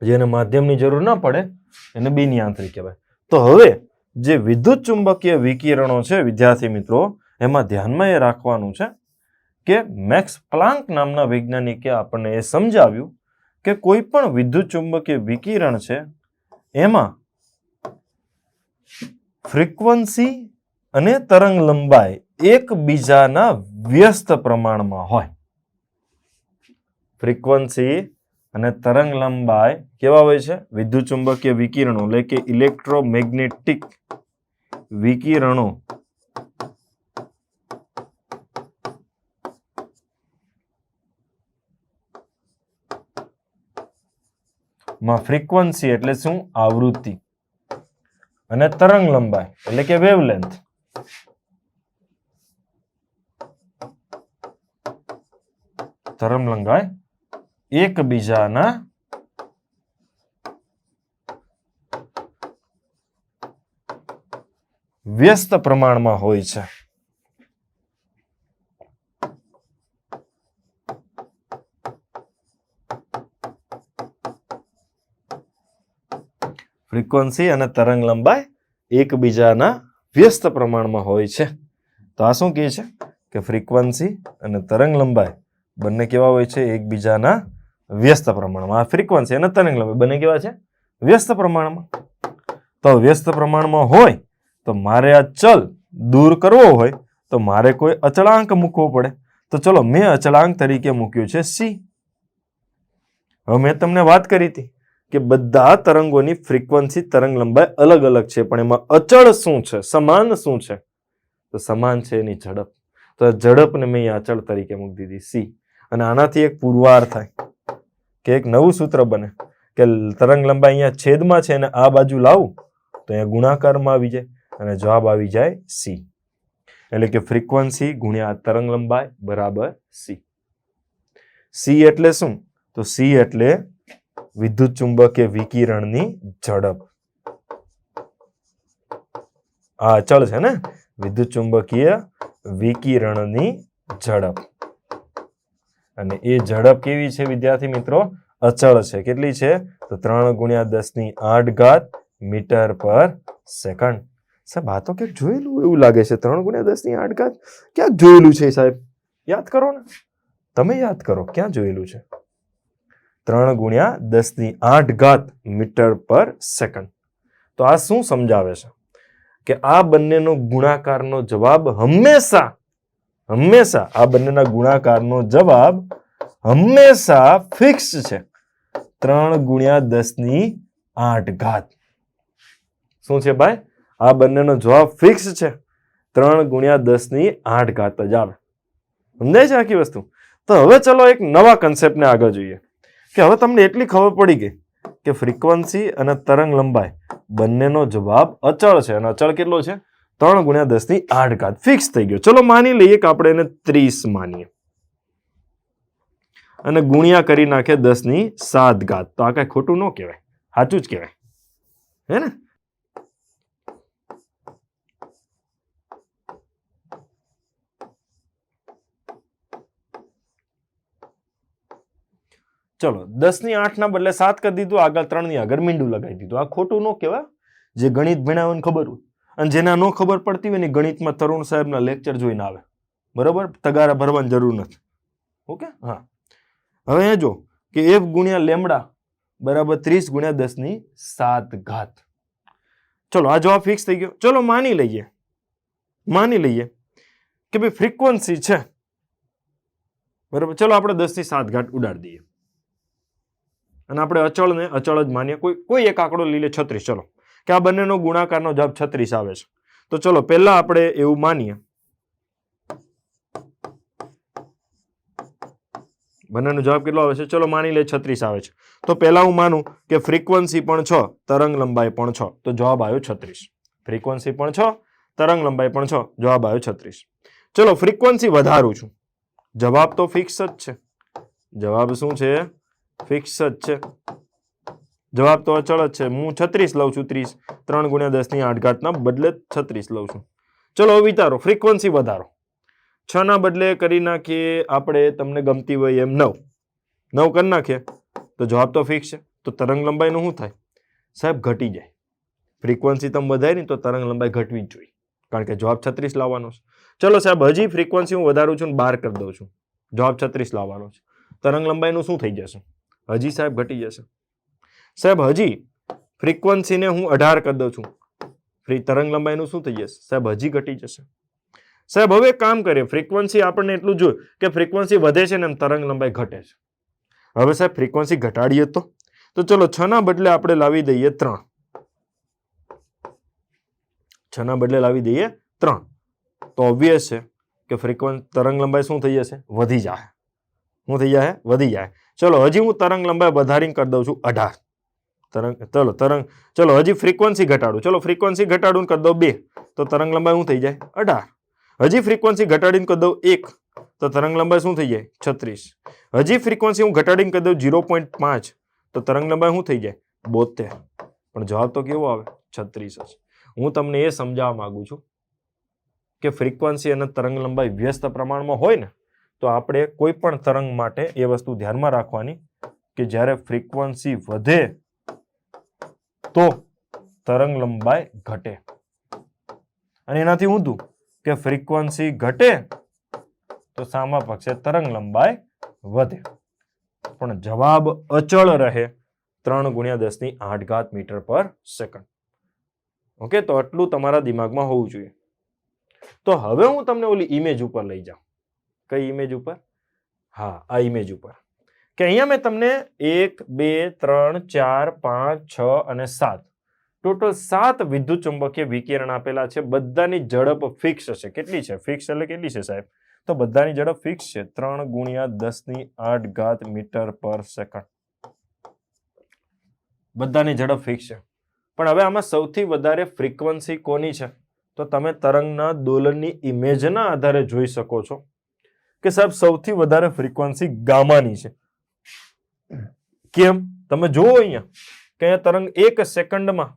જેને માધ્યમની જરૂર ન પડે એને બિનયાંત્રિક કહેવાય. તો હવે જે વિદ્યુત ચુંબકીય વિકિરણો છે વિદ્યાર્થી મિત્રો, એમાં ધ્યાનમાં એ રાખવાનું છે કે મેક્સ પ્લાન્ક નામના વૈજ્ઞાનિકે આપણને એ સમજાવ્યું કે કોઈ પણ વિદ્યુત ચુંબકીય વિકિરણ છે એમાં ફ્રીક્વન્સી અને તરંગ લંબાઈ એકબીજાના વ્યસ્ત પ્રમાણમાં હોય. ફ્રીક્વન્સી અને તરંગ લંબાઈ કેવા હોય છે? વિદ્યુત ચુંબકીય વિકિરણો એટલે કે ઇલેક્ટ્રોમેગ્નેટિક વિકિરણો માં ફ્રીક્વન્સી એટલે શું? આવૃત્તિ. અને તરંગ લંબાઈ એટલે કે વેવલેન્થ તરંગ લંબાઈ એકબીજાના વ્યસ્ત પ્રમાણમાં હોય છે. ફ્રીક્વન્સી અને તરંગ લંબાઈ એકબીજાના વ્યસ્ત પ્રમાણમાં હોય છે. તો આ શું કહે છે કે ફ્રીક્વન્સી અને તરંગ લંબાઈ બંને કેવા હોય છે? એકબીજાના વ્યસ્ત પ્રમાણમાં. આ ફ્રીક્વન્સી અને તરંગ લંબાઈ બંને કેવા છે? વ્યસ્ત પ્રમાણમાં. તો વ્યસ્ત પ્રમાણમાં હોય તો મારે આ ચલ દૂર કરવો હોય તો મારે કોઈ અચળાંક મૂકવો પડે. તો ચલો મેં અચળાંક તરીકે મૂક્યું છે સી. હવે મેં તમને વાત કરી હતી કે બધા તરંગોની ફ્રીક્વન્સી તરંગ લંબાઈ અલગ અલગ છે, પણ એમાં અચળ શું છે? સમાન શું છે? તો સમાન છે એની ઝડપ. તો ઝડપને મેં અચળ તરીકે મૂકી દીધી સી. અને આનાથી એક પુરવાર થાય કે એક નવું સૂત્ર બને કે તરંગ લંબાઈ અહીંયા છેદમાં છે અને આ બાજુ લાવું તો અહીંયા ગુણાકારમાં આવી જાય અને જવાબ આવી જાય સી. એટલે કે ફ્રીક્વન્સી ગુણ્યા તરંગ લંબાઈ બરાબર સી. સી એટલે શું? તો સી એટલે વિદ્યુત ચુંબકીય વિકિરણની ઝડપ. આ અચળ છે ને, વિદ્યુત ચુંબકીય વિકિરણની ઝડપ. અને એ ઝડપ કેવી છે વિદ્યાર્થી મિત્રો? અચળ છે. કેટલી છે? તો 3 ગુણ્યા 10⁸ મીટર પર સેકન્ડ. સાહેબ આ તો ક્યાંક જોયેલું એવું લાગે છે. 3 ગુણ્યા 10⁸ ક્યાંક જોયેલું છે સાહેબ? યાદ કરો ને, તમે યાદ કરો ક્યાં જોયેલું છે? 3 ગુણ્યા 10⁸ મીટર પર સેકન્ડ. તો આ શું સમજાવે છે? કે આ બંનેનો ગુણાકારનો જવાબ હંમેશા આ બંનેના ગુણાકારનો જવાબ હંમેશા ફિક્સ છે. 3 ગુણ્યા 10⁸. શું છે ભાઈ? આ બંનેનો જવાબ ફિક્સ છે. 3 ગુણ્યા 10⁸ જ આવે. સમજાય છે આખી વસ્તુ? તો હવે ચલો એક નવા કન્સેપ્ટને આગળ જોઈએ કે હવે તમને એટલી ખબર પડી ગઈ કે ફ્રીક્વન્સી અને તરંગ લંબાઈ બંનેનો જવાબ અચળ છે. અને અચળ કેટલો છે? 3 ગુણ્યા 10⁸ ફિક્સ થઈ ગયો. ચલો માની લઈએ કે આપણે એને 30 માનીએ અને ગુણ્યા કરી નાખે 10⁷. તો આ કઈ ખોટું ન કહેવાય, સાચું જ કહેવાય, હે ને? ચલો 10⁸ ના બદલે 7 કરી દીધું, આગળ 3 ની આગળ મીંડું લગાવી દીધું. આ ખોટું ન કહેવાય. જે ગણિત ભણ્યા હોય ખબર હોય, અને જેના ન ખબર પડતી હોય ને ગણિતમાં તરુણ સાહેબના લેક્ચર જોઈને આવે. બરોબર? તગારા ભરવાની જરૂર નથી. ઓકે? હા. હવે એ જો કે f ગુણ્યા લેમડા બરાબર 30 ગુણ્યા 10⁷. ચલો આ જવાબ ફિક્સ થઈ ગયો. ચલો માની લઈએ કે ભાઈ ફ્રીક્વન્સી છે, બરાબર? ચલો આપણે 10⁷ ઉડાડી દઈએ અને આપણે અચળને અચળ જ માનીએ. કોઈ એક આંકડો લઈ લે 36. ચલો કે આ બંનેનો ગુણાકારનો જવાબ 36 આવે છે. તો ચલો પહેલા આપણે એવું માનીએ, બંનેનો જવાબ કેટલો આવે છે? ચલો માની લે 36 આવે છે. તો પહેલા હું માનું કે ફ્રીક્વન્સી પણ 6, તરંગ લંબાઈ પણ 6. તો જવાબ આવ્યો 36. ફ્રીક્વન્સી પણ 6, તરંગ લંબાઈ પણ 6. જવાબ આવ્યો 36. ચલો ફ્રીક્વન્સી વધારું છું, જવાબ તો ફિક્સ જ છે. જવાબ શું છે? ફિક્સ જ છે. જવાબ તો અચળ જ છે. હું 36 લઉં છું. 30 3 ગુણ્યા 10⁸ ના બદલે 36 લઉં છું. ચલો વિચારો, ફ્રીક્વન્સી વધારો. 6 ના બદલે કરી નાખીએ આપણે, તમને ગમતી હોય એમ 9 કરી નાખીએ તો જવાબ તો ફિક્સ છે. તો તરંગ લંબાઈનું શું થાય? સાહેબ ઘટી જાય. ફ્રીક્વન્સી તમે વધારી ને તો તરંગ લંબાઈ ઘટવી જ જોઈએ, કારણ કે જવાબ 36 લાવવાનો છે. ચલો સાહેબ હજી ફ્રીક્વન્સી હું વધારું છું ને 12 કરી દઉં છું, જવાબ 36 લાવવાનો છે. તરંગ લંબાઈનું શું થઈ જશે? હજી સાહેબ ઘટી જશે. સાહેબ હજી ફ્રીક્વન્સીને હું 18 કરી દઉં છું, તરંગ લંબાઈનું શું થઈ જશે? સાહેબ હજી ઘટી જશે. સાહેબ હવે એક કામ કરીએ, ફ્રીક્વન્સી આપણને એટલું જોયું કે ફ્રીક્વન્સી વધે છે ને તરંગ લંબાઈ ઘટે છે. હવે સાહેબ ફ્રીક્વન્સી ઘટાડીએ તો ચલો 6 ના બદલે આપણે લાવી દઈએ 3. 6 ના બદલે લાવી દઈએ 3. તો ઓબ્વિયસ છે કે તરંગ લંબાઈ શું થઈ જશે? વધી જાય. શું થઈ જાય? વધી જાય. ચલો હજી હું તરંગ લંબાઈ વધારીને કરી દઉં છું 18. ચલો હજી ફ્રીક્વન્સી ઘટાડું. ચલો ફ્રીક્વન્સી ઘટાડું કરી દઉં 2. તો તરંગ લંબાઈ શું થઈ જાય? 18. હજી ફ્રીક્વન્સી ઘટાડીને કરી દઉં 1. તો તરંગ લંબાઈ શું થઈ જાય? 36. હજી ફ્રીક્વન્સી હું ઘટાડીને કરી દઉં 0.5. તો તરંગ લંબાઈ શું થઈ જાય? 72. પણ જવાબ તો કેવો આવે? 36 જ. હું તમને એ સમજાવવા માંગુ છું કે ફ્રીક્વન્સી અને તરંગ લંબાઈ વ્યસ્ત પ્રમાણમાં હોય ને તો આપણે કોઈ પણ તરંગ માટે એ વસ્તુ ધ્યાનમાં રાખવાની કે જ્યારે ફ્રીક્વન્સી વધે તો તરંગ લંબાઈ ઘટે, અને એનાથી ઊંધું કે ફ્રીક્વન્સી ઘટે તો સામા પક્ષે તરંગ લંબાઈ વધે. પણ જવાબ અચળ રહે 3 ગુણ્યા 10⁸ મીટર પર સેકન્ડ. ઓકે, તો આટલું તમારા દિમાગમાં હોવું જોઈએ. તો હવે હું તમને ઓલી ઇમેજ ઉપર લઈ જાઉં. કઈ ઇમેજ ઉપર? હા, આ ઇમેજ ઉપર. કે અહીંયા મેં તમને 1 2 3 4 5 6 અને 7 ટોટલ 7 વિદ્યુત ચુંબકીય વિકિરણ આપેલા છે. બધાની ઝડપ ફિક્સ છે. કેટલી છે? ફિક્સ એટલે કેટલી છે સાહેબ? તો બધાની ઝડપ ફિક્સ છે 3 ગુણ્યા 10⁸ મીટર પર સેકન્ડ. બધાની ઝડપ ફિક્સ છે, પણ હવે આમાં સૌથી વધારે ફ્રીક્વન્સી કોની છે? તો તમે તરંગના દોલનની ઇમેજના આધારે જોઈ શકો છો કે સાહેબ સૌથી વધારે ફ્રીક્વન્સી ગામાની છે. કેમ? તમે જુઓ અહીંયા કે અહીંયા તરંગ 1 સેકન્ડમાં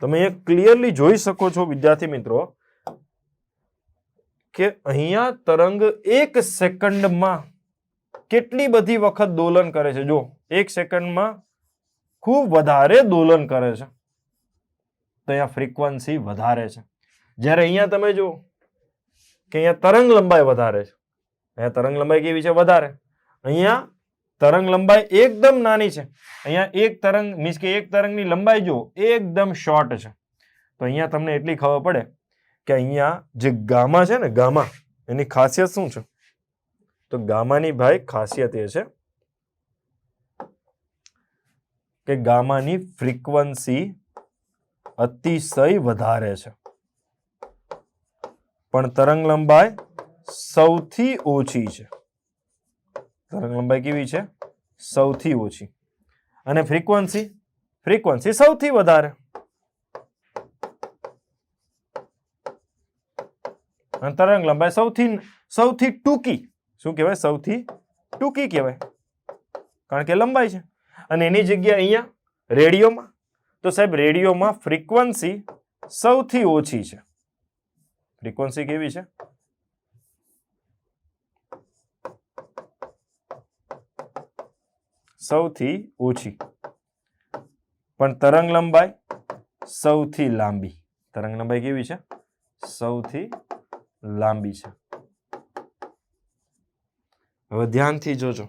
તમે એ ક્લિયરલી જોઈ શકો છો વિદ્યાર્થી મિત્રો કે અહીંયા તરંગ 1 સેકન્ડમાં કેટલી બધી વખત દોલન કરે છે. જો 1 સેકન્ડમાં ખૂબ વધારે દોલન કરે છે, તો અહીંયા ફ્રીક્વન્સી વધારે છે. જ્યારે અહીંયા તમે જુઓ કે અહીંયા તરંગ લંબાઈ વધારે છે, અહીંયા તરંગ લંબાઈ કેવી છે? વધારે. અહીંયા તરંગ લંબાઈ એકદમ નાની છે. અહીંયા એક તરંગ મીન્સ કે એક તરંગની લંબાઈ જો એકદમ શોર્ટ છે. તો અહીંયા તમને એટલી ખબર પડે કે અહીંયા જે ગામા છે ને, ગામા એની ખાસિયત શું છે? તો ગામાની ભાઈ ખાસિયત એ છે કે ગામાની ફ્રીક્વન્સી અતિશય વધારે છે, પણ તરંગ લંબાઈ સૌથી ઓછી છે. તરંગ લંબાઈ કેવી છે? સૌથી ઓછી. અને ફ્રીક્વન્સી સૌથી વધારે. અને તરંગ લંબાઈ સૌથી ટૂંકી. શું કહેવાય? સૌથી ટૂંકી કહેવાય, કારણ કે લંબાઈ છે. અને એની જગ્યાએ અહીંયા રેડિયોમાં, તો સાહેબ રેડિયોમાં ફ્રીક્વન્સી સૌથી ઓછી છે. ફ્રીક્વન્સી કેવી છે? સૌથી ઓછી, પણ તરંગ લંબાઈ સૌથી લાંબી. તરંગ લંબાઈ કેવી છે? સૌથી લાંબી છે. હવે ધ્યાનથી જોજો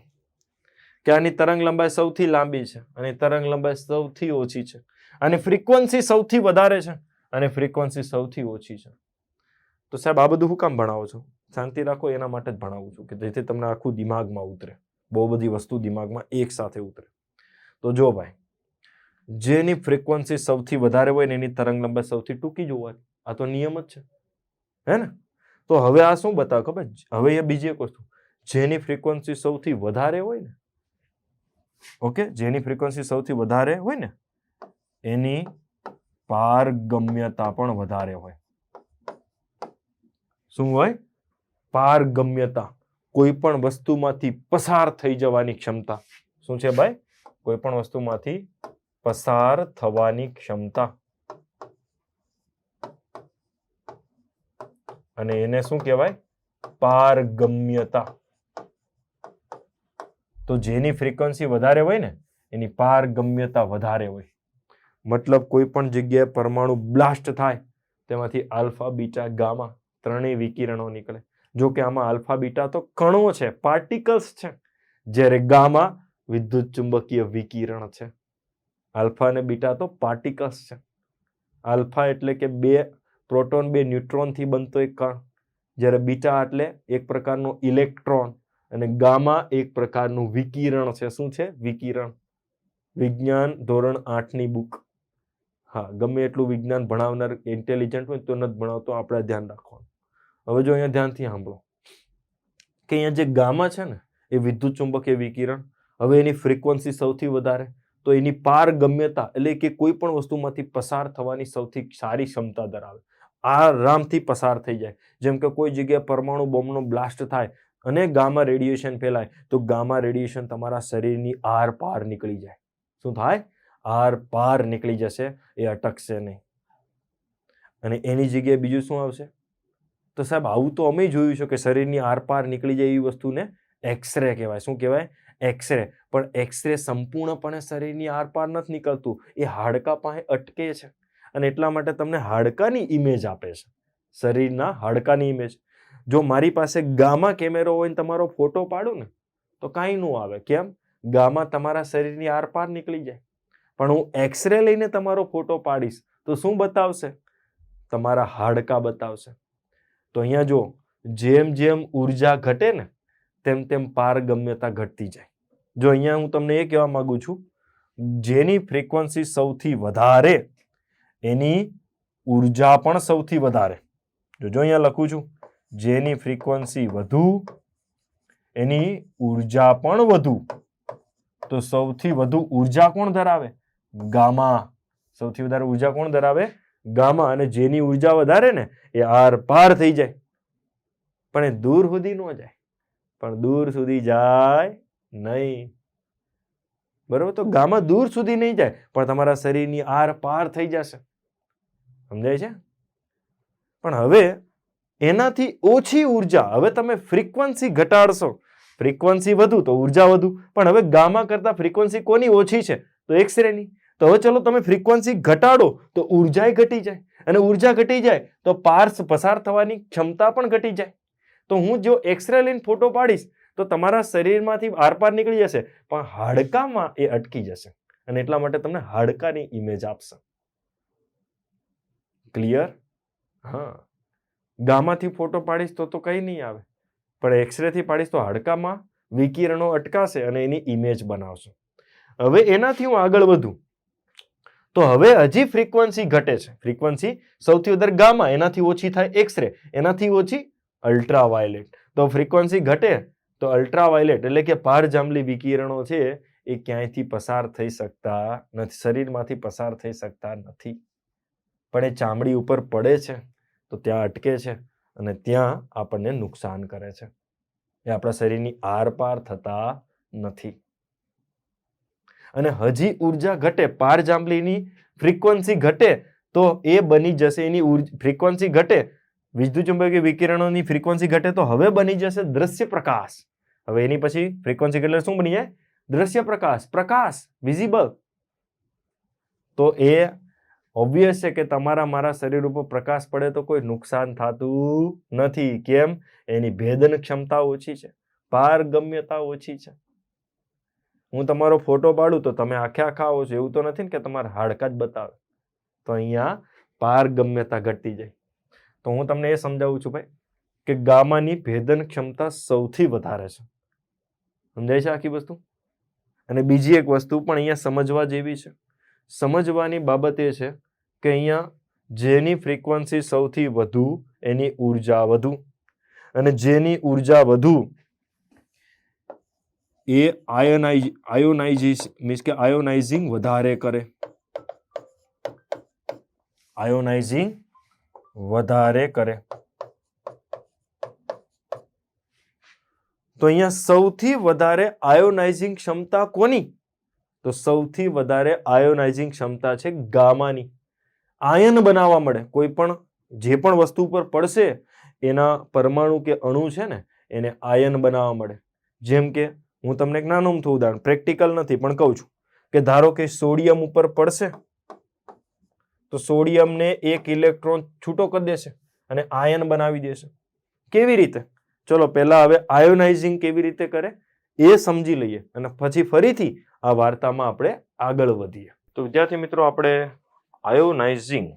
કે આની તરંગ લંબાઈ સૌથી લાંબી છે અને તરંગ લંબાઈ સૌથી ઓછી છે, અને ફ્રીક્વન્સી સૌથી વધારે છે અને ફ્રીક્વન્સી સૌથી ઓછી છે. તો સાહેબ આ બધું હું કામ ભણાવો છો? શાંતિ રાખો, એના માટે જ ભણાવું છું કે જેથી તમને આખું દિમાગમાં ઉતરે, બહુ બધી વસ્તુ દિમાગમાં એક સાથે ઉતરે. તો જો ભાઈ, જેની ફ્રીક્વન્સી સૌથી વધારે હોય ને એની તરંગ લંબાઈ સૌથી ટૂંકી જ હોવાની. આ તો નિયમ જ છે, હે ને? તો હવે આ શું બતાવે ખબર? હવે એ બીજી એક વસ્તુ, જેની ફ્રીક્વન્સી સૌથી વધારે હોય ને, ઓકે, જેની ફ્રીક્વન્સી સૌથી વધારે હોય ને એની પારગમ્યતા પણ વધારે હોય. શું હોય? પારગમ્યતા. કોઈ પણ વસ્તુમાંથી પસાર થઈ જવાની ક્ષમતા. શું છે ભાઈ? કોઈ પણ વસ્તુમાંથી પસાર થવાની ક્ષમતા. અને એને શું કહેવાય? પારગમ્યતા. તો જેની ફ્રીક્વન્સી વધારે હોય ને એની પારગમ્યતા વધારે હોય. મતલબ કોઈ પણ જગ્યાએ પરમાણુ બ્લાસ્ટ થાય તેમાંથી આલ્ફા, બીટા, ગામા ત્રણેય વિકિરણો નીકળે. જો કે આમાં આલ્ફા બીટા તો કણો છે, પાર્ટિકલ્સ છે, જ્યારે ગામા વિદ્યુત ચુંબકીય વિકિરણ છે. આલ્ફા અને બીટા તો પાર્ટિકલ્સ છે. આલ્ફા એટલે કે 2 પ્રોટોન 2 ન્યુટ્રોન થી બનતો એક કણ, જ્યારે બીટા એટલે એક પ્રકારનો ઇલેક્ટ્રોન, અને ગામા એક પ્રકારનું વિકિરણ છે. શું છે? વિકિરણ. વિજ્ઞાન ધોરણ 8 ની બુક. હા, ગમે એટલું વિજ્ઞાન ભણાવનાર ઇન્ટેલિજન્ટ હોય તો નથી ભણાવતો, આપણે ધ્યાન રાખવાનું. હવે જો અહીંયા ધ્યાનથી સાંભળો કે અહીંયા જે ગામા છે ને એ વિદ્યુત ચુંબકીય વિકિરણ. હવે એની ફ્રીક્વન્સી સૌથી વધારે, તો એની પારગમ્યતા એટલે કે કોઈ પણ વસ્તુમાંથી પસાર થવાની સૌથી સારી ક્ષમતા ધરાવે. આરામથી પસાર થઈ જાય. જેમ કે કોઈ જગ્યાએ પરમાણુ બોમ્બનો બ્લાસ્ટ થાય અને ગામા રેડિયેશન ફેલાય, તો ગામા રેડિયેશન તમારા શરીરની આર પાર નીકળી જાય. શું થાય? આર પાર નીકળી જશે, એ અટકશે નહીં. અને એની જગ્યાએ બીજું શું આવશે? તો સાહેબ આવું તો અમે જોયું છે કે શરીરની આર પાર નીકળી જાય એવી વસ્તુને એક્સરે કહેવાય. શું કહેવાય? એક્સરે. પણ એક્સરે સંપૂર્ણપણે શરીરની આર પાર નથી નીકળતું, એ હાડકા પાસે અટકે છે, અને એટલા માટે તમને હાડકાની ઇમેજ આપે છે, શરીરના હાડકાની ઇમેજ. જો મારી પાસે ગામા કેમેરો હોય ને તમારો ફોટો પાડું ને તો કાંઈ ન આવે. કેમ? ગામા તમારા શરીરની આર પાર નીકળી જાય. પણ હું એક્સરે લઈને તમારો ફોટો પાડીશ તો શું બતાવશે? તમારા હાડકા બતાવશે. તો અહીંયા જો જેમ જેમ ઉર્જા ઘટે ને તેમ તેમ પારગમ્યતા ઘટતી જાય. જો અહીંયા હું તમને એ કહેવા માંગુ છું, જેની ફ્રીક્વન્સી સૌથી વધારે એની ઉર્જા પણ સૌથી વધારે. જો અહીંયા લખું છું, જેની ફ્રીક્વન્સી વધુ એની ઉર્જા પણ વધુ. તો સૌથી વધુ ઉર્જા કોણ ધરાવે? ગામા. સૌથી વધારે ઉર્જા કોણ ધરાવે? ગામા. અને જેની ઉર્જા વધારે ને એ આર પાર થઈ જાય, પણ એ દૂર સુધી ન જાય, પણ દૂર સુધી જાય નહીં. બરોબર? તો ગામા દૂર સુધી નહીં જાય, પણ તમારા શરીરની આર પાર થઈ જશે. સમજાય છે? પણ હવે એનાથી ઓછી ઉર્જા, હવે તમે ફ્રીક્વન્સી ઘટાડશો, ફ્રીક્વન્સી વધુ તો ઉર્જા વધુ, પણ હવે ગામા કરતા ફ્રીક્વન્સી કોની ઓછી છે? તો એક્સરેની. તો હવે ચલો તમે ફ્રીક્વન્સી ઘટાડો તો ઉર્જા ઘટી જાય, અને ઉર્જા ઘટી જાય તો પાર્સ પસાર થવાની ક્ષમતા પણ ઘટી જાય. તો હું જો એક્સરે લઈને ફોટો પાડીશ તો તમારા શરીરમાંથી આરપાર નીકળી જશે, પણ હાડકામાં એ અટકી જશે, અને એટલા માટે તમને હાડકાની ઇમેજ આપશે. ક્લિયર? હા. ગામાથી ફોટો પાડીશ તો કઈ નહીં આવે, પણ એક્સરે થી પાડીશ તો હાડકામાં વિકિરણો અટકાશે અને એની ઇમેજ બનાવશે. હવે એનાથી હું આગળ વધું તો હવે હજી ફ્રીક્વન્સી ઘટે છે. ફ્રીક્વન્સી સૌથી વધારે ગામા, એનાથી ઓછી થાય એક્સરે, એનાથી ઓછી અલ્ટ્રાવાયોલેટ. તો ફ્રીક્વન્સી ઘટે તો અલ્ટ્રાવાયોલેટ એટલે કે પારજાંબલી વિકિરણો છે એ ક્યાંયથી પસાર થઈ શકતા નથી, શરીરમાંથી પસાર થઈ શકતા નથી, પણ એ ચામડી ઉપર પડે છે તો ત્યાં અટકે છે અને ત્યાં આપણને નુકસાન કરે છે. એ આપણા શરીરની આરપાર થતા નથી. અને હજી ઉર્જા ઘટે, પારજાંબલીની ફ્રીક્વન્સી ઘટે તો એ બની જશે, એની ફ્રીક્વન્સી ઘટે, વિદ્યુતચુંબકીય વિકિરણોની ફ્રીક્વન્સી ઘટે તો હવે બની જશે દ્રશ્ય પ્રકાશ. હવે એની પછી ફ્રીક્વન્સી ઘટે શું બની જાય? દ્રશ્ય પ્રકાશ, પ્રકાશ, વિઝિબલ. તો એ ઓબ્વિયસ છે કે તમારા મારા શરીર ઉપર પ્રકાશ પડે તો કોઈ નુકસાન થતું નથી. કેમ? એની ભેદન ક્ષમતા ઓછી છે, પારગમ્યતા ઓછી છે. હું તમારો ફોટો પાડું તો તમે આખે આખા આવો છો એવું તો નથી ને કે તમારા હાડકા જ બતાવે. તો અહીંયા પારગમ્યતા ઘટતી જાય. તો હું તમને એ સમજાવું છું ભાઈ કે ગામાની ભેદન ક્ષમતા સૌથી વધારે છે. સમજાય છે આખી વસ્તુ? અને બીજી એક વસ્તુ પણ અહીંયા સમજવા જેવી છે. સમજવાની બાબત એ છે કે અહીંયા જેની ફ્રીક્વન્સી સૌથી વધુ એની ઉર્જા વધુ, અને જેની ઉર્જા વધુ એ આયોનાઇઝિંગ વધારે કરે. આયોનાઇઝિંગ વધારે કરે. તો અહીંયા સૌથી વધારે આયોનાઇઝિંગ ક્ષમતા કોની? તો સૌથી વધારે આયોનાઇઝિંગ ક્ષમતા છે ગામાની. આયન બનાવવા મળે, કોઈ પણ જે પણ વસ્તુ પર પડશે એના પરમાણુ કે અણુ છે ને એને આયન બનાવવા મળે. જેમ કે હું તમને એક નાનું અમથું ઉદાહરણ, પ્રેક્ટિકલ નથી પણ કહું છું કે ધારો કે સોડિયમ ઉપર પડશે તો સોડિયમને એક ઇલેક્ટ્રોન છૂટો કરી દેશે અને આયન બનાવી દેશે. કેવી રીતે? ચલો પહેલા હવે આયોનાઇઝિંગ કેવી રીતે કરે એ સમજી લઈએ અને પછી ફરીથી આ વાર્તામાં આપણે આગળ વધીએ. તો વિદ્યાર્થી મિત્રો, આપણે આયોનાઇઝિંગ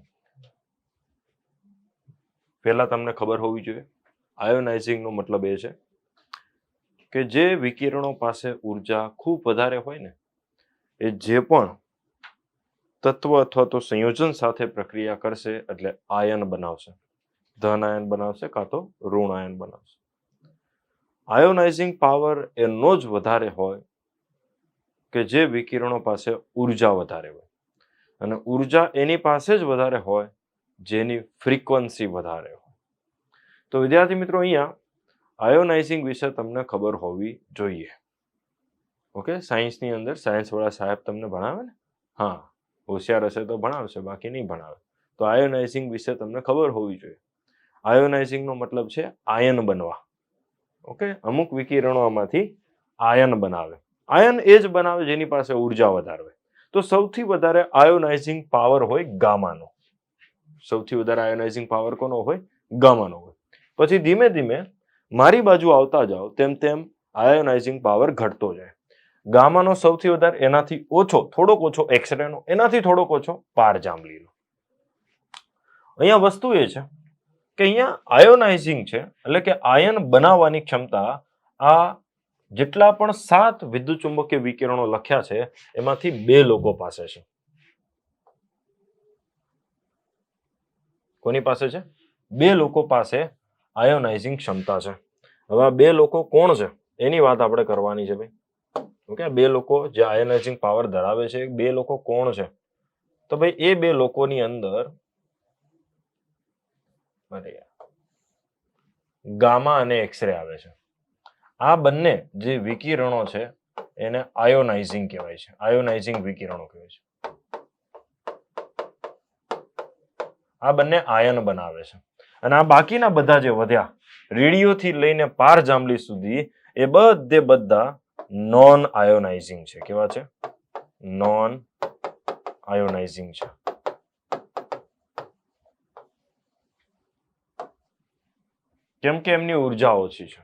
પહેલા તમને ખબર હોવી જોઈએ. આયોનાઇઝિંગ નો મતલબ એ છે કે જે વિકિરણો પાસે ઉર્જા ખૂબ વધારે હોય ને એ જે પણ તત્વ અથવા તો સંયોજન સાથે પ્રક્રિયા કરશે એટલે આયન બનાવશે. ધન આયન બનાવશે કાં તો ઋણ આયન બનાવશે. આયોનાઇઝિંગ પાવર એનો જ વધારે હોય કે જે વિકિરણો પાસે ઉર્જા વધારે હોય, અને ઉર્જા એની પાસે જ વધારે હોય જેની ફ્રીક્વન્સી વધારે હોય. તો વિદ્યાર્થી મિત્રો, અહીંયા આયોનાઇઝિંગ વિશે તમને ખબર હોવી જોઈએ. ઓકે, સાયન્સની અંદર સાયન્સવાળા સાહેબ તમને ભણાવે ને, હા, હોશિયાર હશે તો ભણાવશે, બાકી નહીં ભણાવે. તો આયોનાઇઝિંગ વિશે તમને ખબર હોવી જોઈએ. આયોનાઇઝિંગનો મતલબ છે આયન બનવા. ઓકે, અમુક વિકિરણોમાંથી આયન બનાવે. આયન એ જ બનાવે જેની પાસે ઉર્જા વધારે હોય. તો સૌથી વધારે આયોનાઇઝિંગ પાવર હોય ગામાનો. સૌથી વધારે આયોનાઇઝિંગ પાવર કોનો હોય? ગામાનો હોય. પછી ધીમે ધીમે મારી બાજુ આવતા જાઓ તેમ તેમ આયોનાઇઝિંગ પાવર ઘટતો જાય. ગામાનો સૌથી વધારે, એનાથી ઓછો, થોડોક ઓછો એક્સરેનો, એનાથી થોડોક ઓછો પારજાંબલીનો. અહીંયા વસ્તુ એ છે કે અહીંયા આયોનાઇઝિંગ છે એટલે કે આયન બનાવવાની ક્ષમતા આ જેટલા પણ 7 વિદ્યુતચુંબકીય વિકિરણો લખ્યા છે એમાંથી 2 લોકો પાસે છે. કોની પાસે છે? 2 લોકો પાસે આયોનાઇઝિંગ ક્ષમતા છે. હવે આ 2 લોકો કોણ છે એની વાત આપણે કરવાની છે ભાઈ. ઓકે, બે લોકો જે આયોનાઇઝિંગ પાવર ધરાવે છે, બે લોકો કોણ છે? તો ભાઈ એ બે લોકોની અંદર ગામા અને એક્સરે આવે છે. આ બંને જે વિકિરણો છે એને આયોનાઇઝિંગ કહેવાય છે. આયોનાઇઝિંગ વિકિરણો કહેવાય છે. આ બંને આયન બનાવે છે. અને આ બાકીના બધા જે વધ્યા રેડિયોથી લઈને પારજાંબલી સુધી એ બધા નોન આયોનાઇઝિંગ છે. કેવા છે? નોન આયોનાઇઝિંગ છે. કેમ કે એમની ઉર્જા ઓછી છે.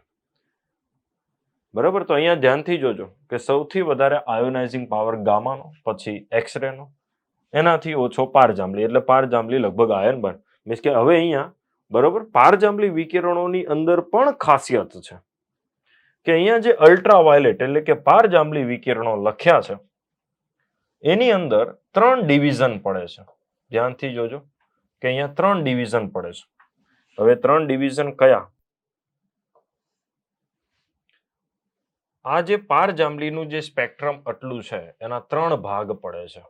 બરાબર, તો અહીંયા ધ્યાનથી જોજો કે સૌથી વધારે આયોનાઇઝિંગ પાવર ગામાનો, પછી એક્સરેનો, એનાથી ઓછો પારજાંબલી. એટલે પારજાંબલી લગભગ આયન બન. મીન્સ કે હવે અહીંયા બરોબર પારજાંબલી વિકિરણોની અંદર પણ ખાસિયત છે કે અહીંયા જે અલ્ટ્રાવાયોલેટ એટલે કે પારજાંબલી વિકિરણો લખ્યા છે એની અંદર 3 ડિવિઝન પડે છે. ધ્યાનથી જોજો કે અહીંયા 3 ડિવિઝન પડે છે. હવે 3 ડિવિઝન કયા? આ જે પારજાંબલીનું જે સ્પેક્ટ્રમ આટલું છે એના 3 ભાગ પડે છે.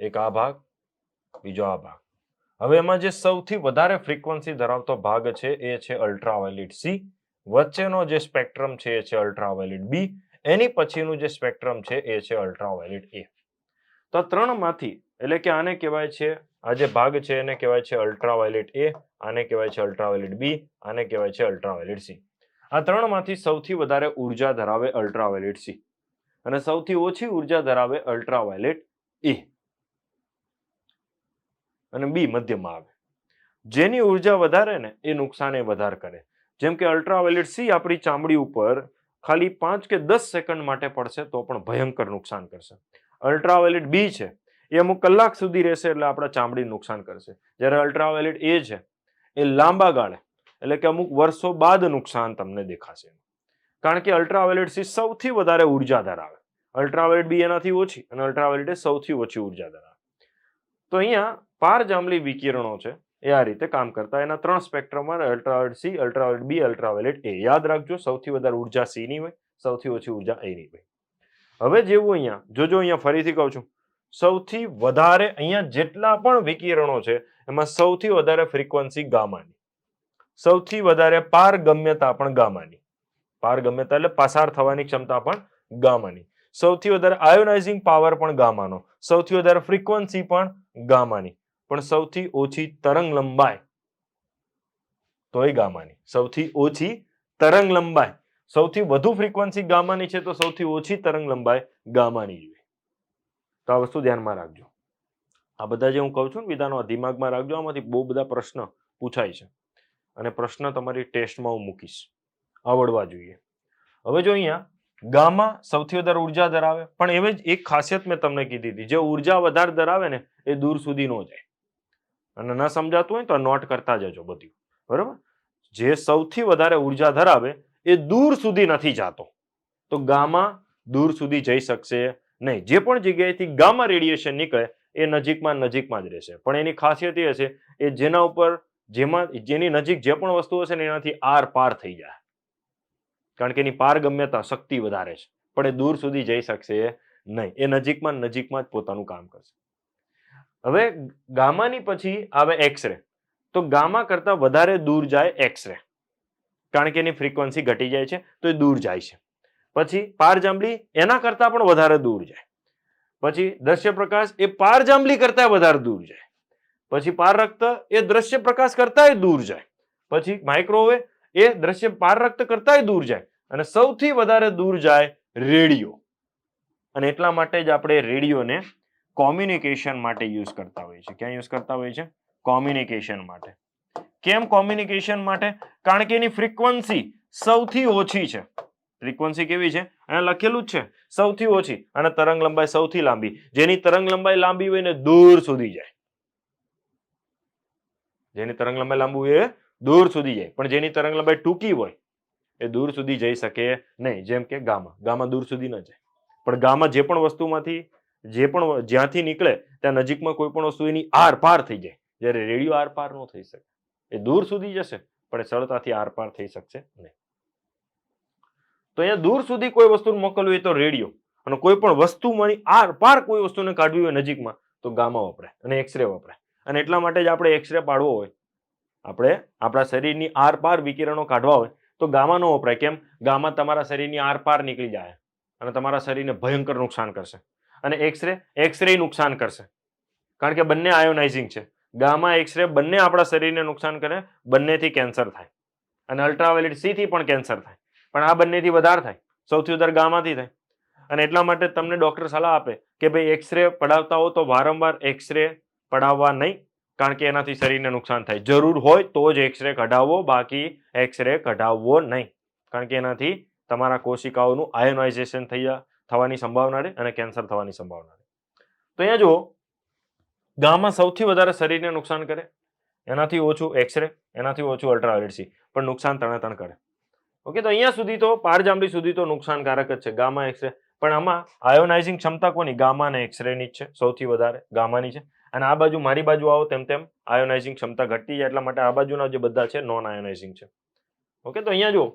એક આ ભાગ, બીજો આ ભાગ. હવે એમાં જે સૌથી વધારે ફ્રીક્વન્સી ધરાવતો ભાગ છે એ છે અલ્ટ્રાવાયોલેટ સી. વચ્ચેનો જે સ્પેક્ટ્રમ છે એ છે અલ્ટ્રાવાયોલેટ બી. એની પછીનું જે સ્પેક્ટ્રમ છે એ છે અલ્ટ્રાવાયોલેટ એ. તો 3 માંથી એટલે કે આને કહેવાય છે, આ જે ભાગ છે એને કહેવાય છે અલ્ટ્રાવાયોલેટ એ, આને કહેવાય છે અલ્ટ્રાવાયોલેટ બી, આને કહેવાય છે અલ્ટ્રાવાયોલેટ સી. આ 3 માંથી સૌથી વધારે ઉર્જા ધરાવે અલ્ટ્રાવાયોલેટ સી અને સૌથી ઓછી ઉર્જા ધરાવે અલ્ટ્રાવાયોલેટ એ અને બી મધ્યમાં આવે. જેની ઉર્જા વધારે ને એ નુકસાન એ વધારે કરે. જેમ કે અલ્ટ્રાવાયોલેટ સી આપણી ચામડી ઉપર ખાલી 5 કે 10 સેકન્ડ માટે પડશે તો પણ ભયંકર નુકસાન કરશે. અલ્ટ્રાવાયોલેટ બી છે એ અમુક કલાક સુધી રહેશે એટલે આપણા ચામડીને નુકસાન કરશે. જ્યારે અલ્ટ્રાવાયોલેટ એ છે એ લાંબા ગાળે એટલે કે અમુક વર્ષો બાદ નુકસાન તમને દેખાશે. કારણ કે અલ્ટ્રાવાયોલેટ સી સૌથી વધારે ઉર્જા ધરાવે, અલ્ટ્રાવાયોલેટ બી એનાથી ઓછી અને અલ્ટ્રાવાયોલેટ એ સૌથી ઓછી ઉર્જા ધરાવે. તો અહીંયા પારજાંબલી વિકિરણો છે એ આ રીતે કામ કરતા. એના 3 સ્પેક્ટ્રમમાં અલ્ટ્રાવાયોલેટ સી, અલ્ટ્રાવાયોલેટ બી, અલ્ટ્રાવાયોલેટ એ. યાદ રાખજો, સૌથી વધારે ઉર્જા સી ની હોય, સૌથી ઓછી ઉર્જા એ ની હોય. હવે જેવું અહીંયા જોજો, અહીંયા ફરીથી કહું છું, સૌથી વધારે અહીંયા જેટલા પણ વિકિરણો છે એમાં સૌથી વધારે ફ્રીક્વન્સી ગામાની, સૌથી વધારે પારગમ્યતા પણ ગામાની. પારગમ્યતા એટલે પસાર થવાની ક્ષમતા પણ ગામાની. સૌથી વધારે આયોનાઇઝિંગ પાવર પણ ગામાનો, સૌથી વધારે ફ્રીક્વન્સી પણ ગામાની, પણ સૌથી ઓછી તરંગ લંબાઈ તોય ગામાની. સૌથી ઓછી તરંગ લંબાઈ, સૌથી વધુ ફ્રીક્વન્સી ગામાની છે તો સૌથી ઓછી તરંગ લંબાઈ ગામાની જોઈએ. તો આ વસ્તુ ધ્યાનમાં રાખજો. આ બધા જે હું કહું છું ને વિધાનો દિમાગમાં રાખજો. આમાંથી બહુ બધા પ્રશ્ન પૂછાય છે અને પ્રશ્ન તમારી ટેસ્ટમાં હું મૂકીશ, આવડવા જોઈએ. હવે જો અહીંયા ગામા સૌથી વધારે ઉર્જા ધરાવે, પણ એવી જ એક ખાસિયત મેં તમને કીધી હતી, જે ઉર્જા વધારે ધરાવે ને એ દૂર સુધી ન જાય. અને ન સમજાતું હોય તો નોટ કરતા જજો બધું, બરાબર? જે સૌથી વધારે ઉર્જા ધરાવે એ દૂર સુધી નથી જતો, તો ગામા દૂર સુધી જઈ શકશે નહીં. જે પણ જગ્યાએથી ગામા રેડિયેશન નીકળે એ નજીકમાં જ રહેશે. પણ એની ખાસિયત એ હશે એ જેના ઉપર જેની નજીક જે પણ વસ્તુ હશે ને એનાથી આર પાર થઈ જાય. કારણ કે એની પારગમ્યતા શક્તિ વધારે છે, પણ એ દૂર સુધી જઈ શકશે નહીં. એ નજીકમાં જ પોતાનું કામ કરશે. હવે ગામાની પછી આવે એક્સરે. તો ગામા કરતા વધારે દૂર જાય એક્સરે, કારણ કે એની ફ્રીક્વન્સી ઘટી જાય છે તો એ દૂર જાય છે. પછી પારજાંબલી એના કરતા પણ વધારે દૂર જાય. પછી દ્રશ્ય પ્રકાશ એ પારજાંબલી કરતા વધારે દૂર જાય. પછી પારરક્ત એ દ્રશ્ય પ્રકાશ કરતાય દૂર જાય. પછી માઇક્રોવેવ એ દ્રશ્ય પારરક્ત કરતાય દૂર જાય. અને સૌથી વધારે દૂર જાય રેડિયો. અને એટલા માટે જ આપણે રેડિયોને કોમ્યુનિકેશન માટે યુઝ કરતા હોઈએ છીએ. ક્યાં યુઝ કરતા હોઈએ છીએ? કોમ્યુનિકેશન માટે. કેમ કોમ્યુનિકેશન માટે? કારણ કે એની ફ્રીક્વન્સી સૌથી ઓછી છે. ફ્રીક્વન્સી કેવી છે? અહીંયા લખેલું જ છે સૌથી ઓછી, અને તરંગ લંબાઈ સૌથી લાંબી. જેની તરંગ લંબાઈ લાંબી હોય ને દૂર સુધી જાય. જેની તરંગ લંબાઈ લાંબી હોય દૂર સુધી જાય, પણ જેની તરંગ લંબાઈ ટૂંકી હોય એ દૂર સુધી જઈ શકે નહીં. જેમ કે ગામા દૂર સુધી ન જાય. પણ ગામા જે પણ વસ્તુમાંથી જ્યાંથી નીકળે ત્યાં નજીકમાં કોઈ પણ વસ્તુ એની આર પાર થઈ જાય. જ્યારે રેડિયો આર પાર ન થઈ શકે. એ દૂર સુધી જશે પણ એ સરળતાથી આર પાર થઈ શકશે નહીં. તો અહીંયા દૂર સુધી કોઈ વસ્તુને મોકલવી હોય તો રેડિયો, અને કોઈ પણ વસ્તુમાંની આર પાર કોઈ વસ્તુને કાઢવી હોય નજીકમાં તો ગામા વપરાય અને એક્સરે વપરાય. અને એટલા માટે જ આપણે એક્સરે પાડવો હોય, આપણે આપણા શરીરની આર પાર વિકિરણો કાઢવા હોય તો ગામા નો વપરાય. કેમ? ગામા તમારા શરીરની આર પાર નીકળી જાય અને તમારા શરીરને ભયંકર નુકસાન કરશે. અને એક્સરે નુકસાન કરશે, કારણ કે બંને આયોનાઇઝિંગ છે. ગામા એક્સરે બંને આપણા શરીરને નુકસાન કરે, બંનેથી કેન્સર થાય. અને અલ્ટ્રાવાયોલેટ સી થી પણ કેન્સર થાય, પણ આ બંનેથી વધારે થાય, સૌથી વધારે ગામાથી થાય. અને એટલા માટે તમને ડોક્ટર સલાહ આપે કે ભાઈ એક્સરે પડાવતા હો તો વારંવાર એક્સરે પડાવવા નહીં, કારણ કે એનાથી શરીરને નુકસાન થાય. જરૂર હોય તો જ એક્સરે કઢાવવો, બાકી એક્સરે કઢાવવો નહીં, કારણ કે એનાથી તમારા કોશિકાઓનું આયોનાઇઝેશન થવાની સંભાવના રહે અને કેન્સર થવાની સંભાવના રહે. તો અહીંયા જુઓ, ગામા સૌથી વધારે શરીરને નુકસાન કરે, એનાથી ઓછું એક્સરે, એનાથી ઓછું અલ્ટ્રાવાયોલેટ સી, પણ નુકસાન ત્રણે કરે. ઓકે, તો અહીંયા સુધી તો પારજાંબલી સુધી તો નુકસાનકારક જ છે ગામા એક્સરે. પણ આમાં આયોનાઇઝિંગ ક્ષમતા કોની? ગામા અને એક્સરેની જ છે, સૌથી વધારે ગામાની છે. અને આ બાજુ મારી બાજુ આવો તેમ તેમ આયોનાઇઝિંગ ક્ષમતા ઘટતી જાય, એટલા માટે આ બાજુના જે બધા છે નોન આયોનાઇઝિંગ છે. ઓકે, તો અહીંયા જુઓ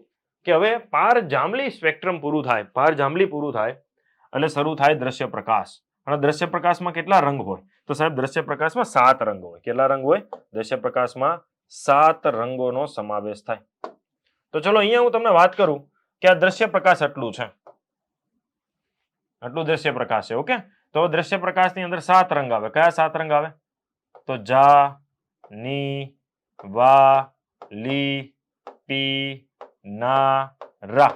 કે હવે પારજાંબલી સ્પેક્ટ્રમ પૂરું થાય, પારજાંબલી પૂરું થાય એટલે શરૂ થાય દ્રશ્ય પ્રકાશ. અને દ્રશ્ય પ્રકાશમાં કેટલા રંગ હોય? તો સાહેબ દ્રશ્ય પ્રકાશમાં 7 રંગ હોય. કેટલા રંગ હોય? દ્રશ્ય પ્રકાશમાં 7 રંગોનો સમાવેશ થાય. તો ચલો અહીંયા હું તમને વાત કરું કે આ દ્રશ્ય પ્રકાશ આટલું છે, આટલું દ્રશ્ય પ્રકાશ છે. ઓકે, તો દ્રશ્ય પ્રકાશની અંદર 7 રંગ આવે. કયા 7 રંગ આવે? તો જા, ની, વા, લી, પી, ના, રા.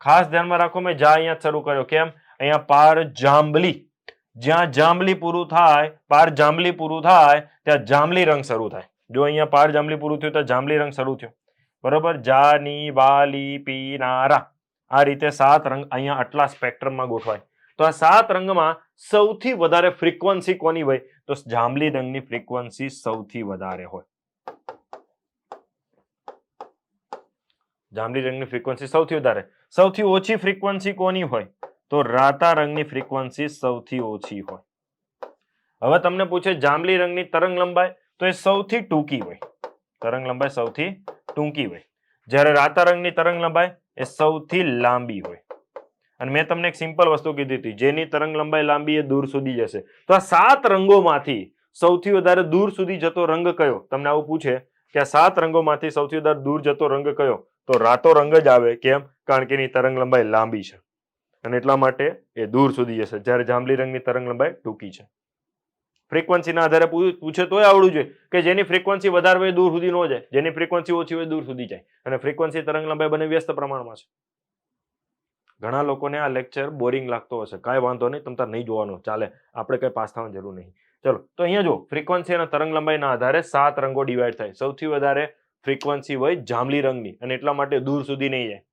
ખાસ ધ્યાનમાં રાખો, મેં જા અહીંયા શરૂ કર્યો. કેમ? અહીંયા પારજાંબલી, જ્યાં જાંબલી પૂરું થાય, પારજાંબલી પૂરું થાય ત્યાં જાંબલી રંગ શરૂ થાય. જો અહીંયા પારજાંબલી પૂરું થયું તો જાંબલી રંગ શરૂ થયો. બરોબર? જા, ની, વા, લી, પી, ના, રા. આ રીતે 7 રંગ અહીંયા આટલા સ્પેક્ટ્રમમાં ગોઠવાય. તો આ 7 રંગમાં સૌથી વધારે ફ્રીક્વન્સી કોની હોય? તો જાંબલી રંગની ફ્રીક્વન્સી સૌથી વધારે હોય. જાંબલી રંગની ફ્રીક્વન્સી સૌથી વધારે. સૌથી ઓછી ફ્રીક્વન્સી કોની હોય? તો રાતા રંગની ફ્રીક્વન્સી સૌથી ઓછી હોય. હવે તમને પૂછે જાંબલી રંગની તરંગ લંબાઈ, તો એ સૌથી ટૂંકી હોય. તરંગ લંબાઈ સૌથી ટૂંકી હોય, જ્યારે રાતા રંગની તરંગ લંબાઈ એ સૌથી લાંબી હોય. અને મેં તમને એક સિમ્પલ વસ્તુ કીધી હતી, જેની તરંગ લંબાઈ લાંબી એ દૂર સુધી જશે. તો આ 7 રંગોમાંથી સૌથી વધારે દૂર સુધી જતો રંગ કયો? તમને આવું પૂછે કે આ 7 રંગોમાંથી સૌથી વધારે દૂર જતો રંગ કયો? તો રાતો રંગ જ આવે. કેમ? કારણ કે એની તરંગ લંબાઈ લાંબી છે અને એટલા માટે એ દૂર સુધી જશે, જ્યારે જાંબલી રંગની તરંગ લંબાઈ ટૂંકી છે. ફ્રીક્વન્સીના આધારે પૂછે તોય આવડવું જોઈએ કે જેની ફ્રીક્વન્સી વધારે હોય દૂર સુધી ન જાય, જેની ફ્રીક્વન્સી ઓછી હોય દૂર સુધી જાય. અને ફ્રીક્વન્સી તરંગ લંબાઈ બંને વ્યસ્ત પ્રમાણમાં છે. ઘણા લોકોને આ લેક્ચર બોરિંગ લાગતો હશે, કાંઈ વાંધો નહીં, તમ તાર નહીં જોવાનો, ચાલે, આપણે કઈ પાસ થવાની જરૂર નહીં. ચલો, તો અહીંયા જો ફ્રીક્વન્સી અને તરંગ લંબાઈના આધારે 7 રંગો ડિવાઈડ થાય. સૌથી વધારે ફ્રીક્વન્સી હોય જાંબલી રંગની અને એટલા માટે દૂર સુધી નહીં જાય,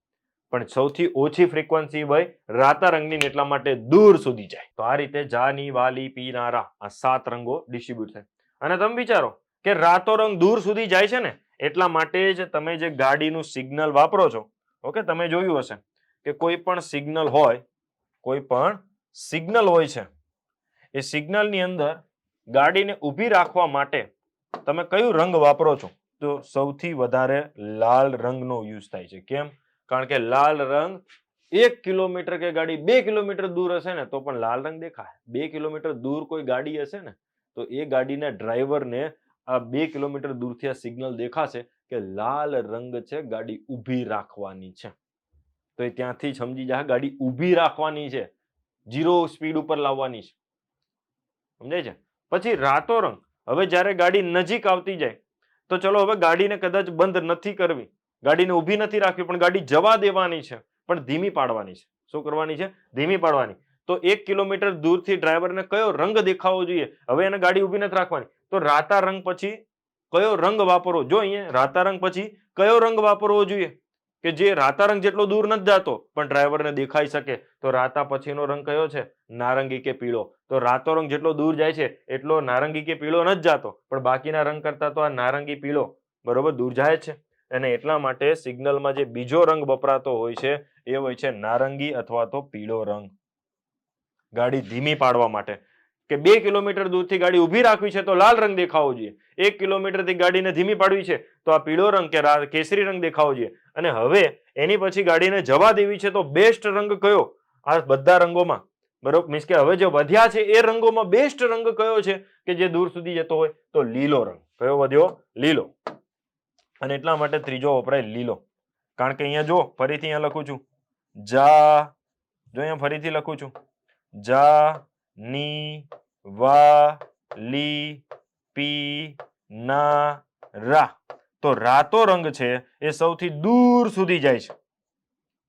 પણ સૌથી ઓછી ફ્રીક્વન્સી હોય રાતા રંગની એટલા માટે દૂર સુધી જાય. તો આ રીતે જા, ની, વા, લી, પી, ના, રા, આ 7 રંગો ડિસ્ટ્રીબ્યુટ થાય. અને તમે વિચારો કે રાતો રંગ દૂર સુધી જાય છે ને, એટલા માટે જ તમે જે ગાડીનું સિગ્નલ વાપરો છો, ઓકે, તમે જોયું હશે કે કોઈ પણ સિગ્નલ હોય, કોઈ પણ સિગ્નલ હોય છે, એ સિગ્નલની અંદર ગાડીને ઊભી રાખવા માટે તમે કયું રંગ વાપરો છો? તો સૌથી વધારે લાલ રંગનો યુઝ થાય છે. કેમ? કારણ કે લાલ રંગ 1 કિલોમીટર કે ગાડી 2 કિલોમીટર દૂર હશે ને તો પણ લાલ રંગ દેખાય. 2 કિલોમીટર દૂર કોઈ ગાડી હશે ને તો એ ગાડીના ડ્રાઈવરને આ 2 કિલોમીટર દૂરથી આ સિગ્નલ દેખાશે કે લાલ રંગ છે, ગાડી ઊભી રાખવાની છે. તો એ ત્યાંથી સમજી જાય ગાડી ઊભી રાખવાની છે, 0 સ્પીડ ઉપર લાવવાની છે. સમજાય છે? પછી રાતો રંગ, હવે જ્યારે ગાડી નજીક આવતી જાય તો ચલો હવે ગાડીને કદાચ બંધ નથી કરવી, ગાડીને ઊભી નથી રાખવી, પણ ગાડી જવા દેવાની છે, પણ ધીમી પાડવાની છે. શું કરવાની છે? ધીમી પાડવાની. તો 1 કિલોમીટર દૂરથી ડ્રાઈવરને કયો રંગ દેખાવો જોઈએ? હવે એને ગાડી ઊભી નથી રાખવાની, તો રાતા રંગ પછી કયો રંગ વાપરવો? જો અહીંયા રાતા રંગ પછી કયો રંગ વાપરવો જોઈએ કે જે રાતા રંગ જેટલો દૂર નથી જતો પણ ડ્રાઈવરને દેખાઈ શકે? તો રાતા પછીનો રંગ કયો છે? નારંગી કે પીળો. તો રાતો રંગ જેટલો દૂર જાય છે એટલો નારંગી કે પીળો નથી જતો, પણ બાકીના રંગ કરતા તો આ નારંગી પીળો બરોબર દૂર જાય છે. અને એટલા માટે સિગ્નલમાં જે બીજો રંગ વપરાતો હોય છે એ હોય છે નારંગી અથવા તો પીળો રંગ, ગાડી ધીમી પાડવા માટે. કે 2 કિલોમીટર દૂરથી ગાડી ઊભી રાખવી છે તો લાલ રંગ દેખાવો જોઈએ, 1 કિલોમીટરથી ગાડીને ધીમી પાડવી છે તો આ પીળો રંગ કે કેસરી રંગ દેખાવો જોઈએ. અને હવે એની પછી ગાડીને જવા દેવી છે તો બેસ્ટ રંગ કયો આ બધા રંગોમાં, બરોબર, મીન્સ કે હવે જે વધ્યા છે એ રંગોમાં બેસ્ટ રંગ કયો છે કે જે દૂર સુધી જતો હોય? તો લીલો રંગ. કયો વધ્યો? લીલો. અને એટલા માટે ત્રીજો વપરાય લીલો. કારણ કે અહીંયા જો ફરીથી અહીંયા લખું છું જા, જો અહીંયા ફરીથી લખું છું જા ની વા લી પી ના રા, તો રાતો રંગ છે એ સૌથી દૂર સુધી જાય છે.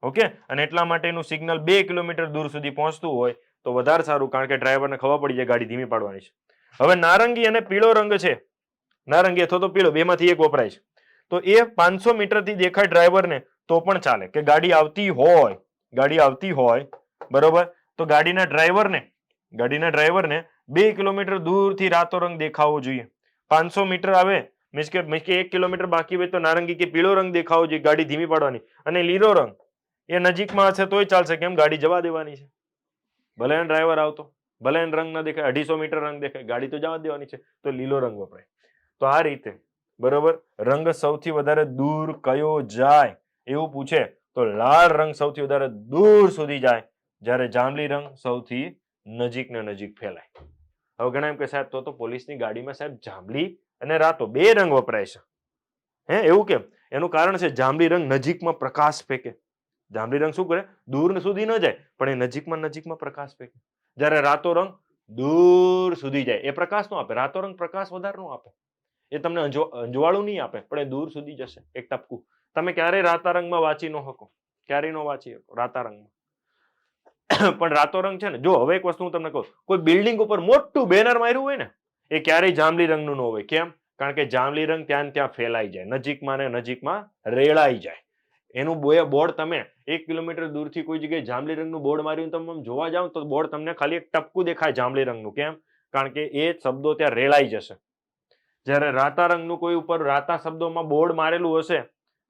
ઓકે, અને એટલા માટેનું સિગ્નલ 2 કિલોમીટર દૂર સુધી પહોંચતું હોય તો વધારે સારું, કારણ કે ડ્રાઈવરને ખબર પડી જાય ગાડી ધીમી પાડવાની છે. હવે નારંગી અને પીળો રંગ છે, નારંગી અથવા તો પીળો બેમાંથી એક વપરાય છે. તો એ 500 મીટરથી દેખાય ડ્રાઈવરને તો પણ ચાલે કે ગાડી આવતી હોય, બરોબર, તો ગાડીના ડ્રાઈવરને 2 કિલોમીટર દૂરથી રાતો રંગ દેખાવો જોઈએ. 500 મીટર આવે મીન્સ કે 1 કિલોમીટર બાકી હોય તો નારંગી કે પીળો રંગ દેખાવો જોઈએ ગાડી ધીમી પાડવાની. અને લીલો રંગ એ નજીકમાં હશે તોય ચાલશે, કેમ? ગાડી જવા દેવાની છે. ભલે ડ્રાઈવર આવતો, ભલે રંગ ન દેખાય, 250 મીટર રંગ દેખાય, ગાડી તો જવા દેવાની છે, તો લીલો રંગ વપરાય. તો આ રીતે, બરોબર, રંગ સૌથી વધારે દૂર કયો જાય એવું પૂછે તો લાલ રંગ સૌથી વધારે દૂર સુધી જાય, જ્યારે જાંબલી રંગ સૌથી નજીક ને નજીક ફેલાય. હવે ઘણા એમ કે સાહેબ તો પોલીસની ગાડીમાં સાહેબ જાંબલી અને રાતો 2 રંગ વપરાય છે. એવું કેમ? એનું કારણ છે જાંબલી રંગ નજીકમાં પ્રકાશ ફેંકે. જાંબલી રંગ શું કરે? દૂર સુધી ન જાય પણ એ નજીકમાં પ્રકાશ ફેંકે. જ્યારે રાતો રંગ દૂર સુધી જાય, એ પ્રકાશ નો આપે. રાતો રંગ પ્રકાશ વધારે નો આપે, એ તમને અંજવાળું નહીં આપે, પણ એ દૂર સુધી જશે એક ટપકું. તમે ક્યારેય રાતા રંગમાં વાંચી ન શકો, ક્યારેય ન વાંચી શકો રાતા રંગમાં. પણ રાતો રંગ છે ને, જો હવે એક વસ્તુ હું તમને કહું, કોઈ બિલ્ડિંગ ઉપર મોટું બેનર માર્યું હોય ને એ ક્યારેય જાંબલી રંગનું ન હોય. કેમ? કારણ કે જાંબલી રંગ ત્યાં ત્યાં ફેલાઈ જાય, નજીકમાં ને નજીકમાં રેળાઈ જાય. એનું બોર્ડ તમે 1 કિલોમીટર દૂરથી કોઈ જગ્યાએ જાંબલી રંગનું બોર્ડ માર્યું તમે જોવા જાવ તો બોર્ડ તમને ખાલી એક ટપકું દેખાય જાંબલી રંગનું. કેમ? કારણ કે એ શબ્દો ત્યાં રેળાઈ જશે. જ્યારે રાતા રંગનું કોઈ ઉપર રાતા શબ્દોમાં બોર્ડ મારેલું હશે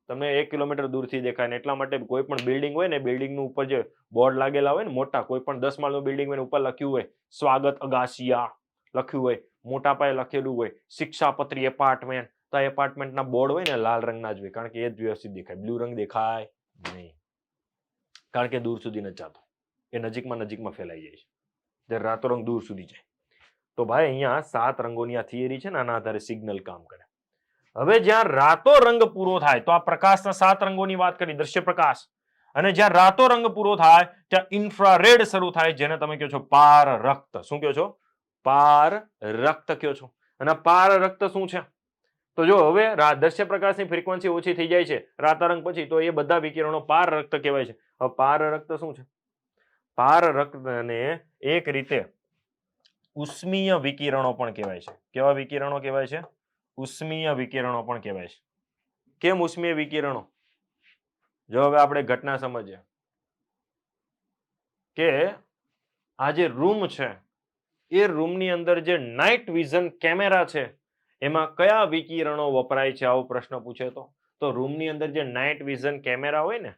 તમને 1 કિલોમીટર દૂરથી દેખાય. ને એટલા માટે કોઈ પણ બિલ્ડિંગ હોય ને, બિલ્ડિંગનું ઉપર જે બોર્ડ લાગેલા હોય ને મોટા, કોઈ પણ 10 માળનું બિલ્ડિંગ હોય ઉપર લખ્યું હોય સ્વાગત અગાસિયા લખ્યું હોય, મોટા પાયે લખેલું હોય શિક્ષાપત્રી એપાર્ટમેન્ટ, તો આ એપાર્ટમેન્ટના બોર્ડ હોય ને લાલ રંગના જ હોય, કારણ કે એ જ વ્યવસ્થિત દેખાય. બ્લુ રંગ દેખાય નહીં, કારણ કે દૂર સુધી નથી જતો, એ નજીકમાં ફેલાઈ જાય છે. જ્યારે રાતો રંગ દૂર સુધી જાય. તો ભાઈ અહીંયા 7 રંગોની આ થિયરી છે ને, આના આધારે સિગ્નલ કામ કરે. હવે જ્યાં રાતો રંગ પૂરો થાય તો આ પ્રકાશના 7 રંગોની વાત કરી, દ્રશ્ય પ્રકાશ. અને જ્યાં રાતો રંગ પૂરો થાય ત્યાં ઇન્ફ્રારેડ શરૂ થાય, જેને તમે કહો છો પાર રક્ત. શું કહો છો? પાર રક્ત કહો છો. અને પાર રક્ત શું છે? તો જો હવે દ્રશ્ય પ્રકાશની ફ્રીક્વન્સી ઓછી થઈ જાય છે રાતા રંગ પછી, તો એ બધા વિકિરણો પાર રક્ત કહેવાય છે. હવે પાર રક્ત શું છે? પાર રક્તને એક રીતે ઉષ્મીય વિકિરણો પણ કહેવાય છે. કેવા વિકિરણો કહેવાય છે? ઉષ્મીય વિકિરણો પણ કહેવાય છે. કેમ ઉષ્મીય વિકિરણો? જો હવે આપણે ઘટના સમજીએ કે આ જે રૂમ છે એ રૂમની અંદર જે નાઇટ વિઝન કેમેરા છે એમાં કયા વિકિરણો વપરાય છે? આવો પ્રશ્ન પૂછે તો રૂમની અંદર જે નાઇટ વિઝન કેમેરા હોય ને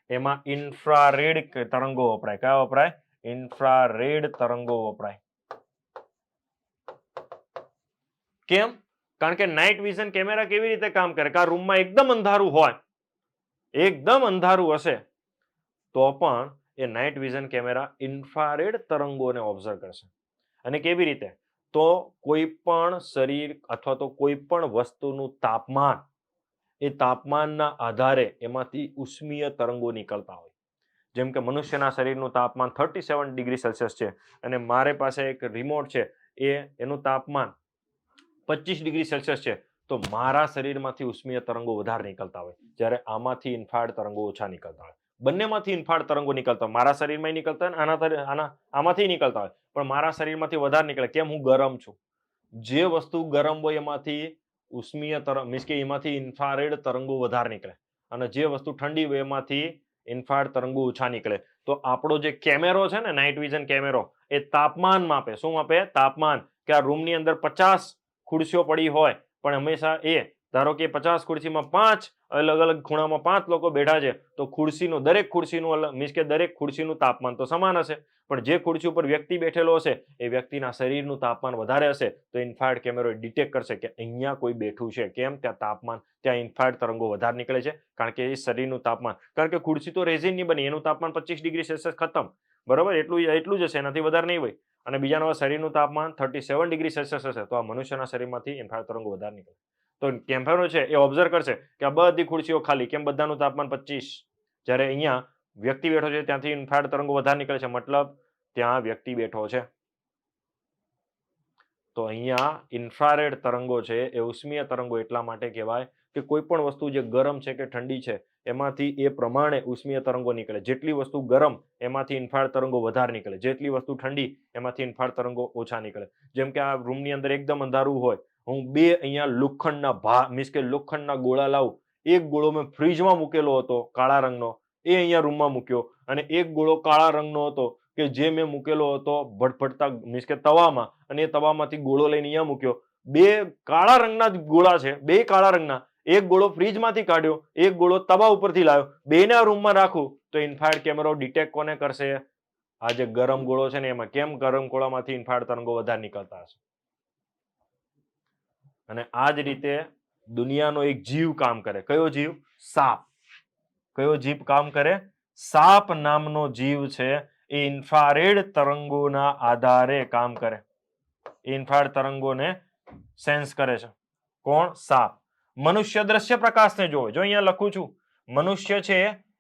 એમાં ઇન્ફ્રારેડ તરંગો વપરાય. કયા વપરાય? ઇન્ફ્રારેડ તરંગો વપરાય. કેમ? કારણ કે નાઇટ વિઝન કેમેરા કેવી રીતે કામ કરે કે આ રૂમમાં એકદમ અંધારું હોય, એકદમ અંધારું હશે તો પણ એ નાઇટ વિઝન કેમેરા ઇન્ફ્રારેડ તરંગોને ઓબ્ઝર્વ કરશે. અને કેવી રીતે? તો કોઈ પણ શરીર અથવા તો કોઈ પણ વસ્તુનું તાપમાન, એ તાપમાનના આધારે એમાંથી ઉષ્મીય તરંગો નીકળતા હોય. જેમ કે મનુષ્યના શરીરનું તાપમાન 37 ડિગ્રી સેલ્સિયસ છે અને મારી પાસે એક રિમોટ છે, એનું તાપમાન 25 ડિગ્રી સેલ્સિયસ છે, તો મારા શરીરમાંથી ઉષ્મીય તરંગો વધારે નીકળતા હોય, જ્યારે આમાંથી ઇન્ફ્રારેડ તરંગો ઓછા નીકળતા હોય. બંનેમાંથી ઇન્ફ્રારેડ તરંગો નીકળતા હોય, મારા શરીરમાં નીકળતા હોય, આમાંથી નીકળતા હોય, પણ મારા શરીરમાંથી વધારે નીકળે. કેમ? હું ગરમ છું. જે વસ્તુ ગરમ હોય એમાંથી ઉષ્મીય તરંગ મીન્સ કે એમાંથી ઇન્ફ્રારેડ તરંગો વધારે નીકળે, અને જે વસ્તુ ઠંડી હોય એમાંથી ઇન્ફ્રારેડ તરંગો ઓછા નીકળે. તો આપણો જે કેમેરો છે ને, નાઇટ વિઝન કેમેરો, એ તાપમાન માપે. શું માપે? તાપમાન. કે આ રૂમની અંદર 50 ખુરશીઓ પડી હોય પણ હંમેશા એ ધારો કે 50 ખુરશીમાં 5 અલગ અલગ ખૂણામાં 5 લોકો બેઠા છે, તો ખુરશીનું દરેક ખુરશીનું મીન્સ કે દરેક ખુરશીનું તાપમાન તો સમાન હશે, પણ જે ખુરશી ઉપર વ્યક્તિ બેઠેલો હશે એ વ્યક્તિના શરીરનું તાપમાન વધારે હશે, તો ઇન્ફ્રારેડ કેમેરો ડિટેક્ટ કરશે કે અહીંયા કોઈ બેઠું છે. કેમ? ત્યાં તાપમાન, ત્યાં ઇન્ફ્રારેડ તરંગો વધારે નીકળે છે, કારણ કે એ શરીરનું તાપમાન, કારણ કે ખુરશી તો રેઝિનની બની, એનું તાપમાન 25 ડિગ્રી સેલ્સિયસ ખતમ, બરોબર, એટલું જ હશે, એનાથી વધારે નહીં હોય. અને બીજાનું શરીરનું તાપમાન 37 ડિગ્રી સેલ્સિયસ હશે, તો આ મનુષ્યના શરીરમાંથી ઇન્ફ્રારેડ તરંગો વધારે નીકળે. તો કેમેરો છે એ ઓબ્ઝર્વ કરશે કે આ બધી ખુરશીઓ ખાલી, કેમ? બધાનું તાપમાન 25, જ્યારે અહીંયા વ્યક્તિ બેઠો છે ત્યાંથી ઇન્ફ્રારેડ તરંગો વધારે નીકળે છે, મતલબ ત્યાં વ્યક્તિ બેઠો છે. તો અહીંયા ઇન્ફ્રારેડ તરંગો છે એ ઉષ્મીય તરંગો એટલા માટે કહેવાય કે કોઈ પણ વસ્તુ જે ગરમ છે કે ઠંડી છે એમાંથી એ પ્રમાણે ઉષ્મીય તરંગો નીકળે. જેટલી વસ્તુ ગરમ એમાંથી ઇન્ફ્રારેડ તરંગો વધારે નીકળે, જેટલી વસ્તુ ઠંડી એમાંથી ઇન્ફ્રારેડ તરંગો ઓછા નીકળે. જેમ કે આ રૂમની અંદર એકદમ અંધારું હોય, હું બે અહીંયા લોખંડના મીન્સ કે લોખંડના ગોળા લાવું, એક ગોળો મેં ફ્રીજમાં મૂકેલો હતો કાળા રંગનો, એ અહીંયા રૂમમાં મૂક્યો, અને એક ગોળો કાળા રંગનો હતો કે જે મેં મૂકેલો હતો ભટભટતા મીન્સ કે તવામાં, અને એ તવામાંથી ગોળો લઈને અહીંયા મૂક્યો. બે કાળા રંગના ગોળા છે, બે કાળા રંગના, એક ગોળો ફ્રીજમાંથી કાઢ્યો, એક ગોળો તવા ઉપરથી લાવ્યો, બેને આ રૂમમાં રાખું તો ઇન્ફ્રારેડ કેમેરો ડિટેક્ટ કોને કરશે? આ જે ગરમ ગોળો છે ને એમાં. કેમ? ગરમ ગોળામાંથી ઇન્ફ્રારેડ તરંગો વધારે નીકળતા હશે. અને આ જ રીતે દુનિયાનો એક જીવ કામ કરે. કયો જીવ? સાપ. કયો જીવ કામ કરે? સાપ નામનો જીવ છે એ ઇન્ફ્રારેડ તરંગોના આધારે કામ કરે. ઇન્ફ્રારેડ તરંગોને સેન્સ કરે છે. કોણ? સાપ. મનુષ્ય દ્રશ્ય પ્રકાશને જોવે. જો અહીંયા લખું છું, મનુષ્ય છે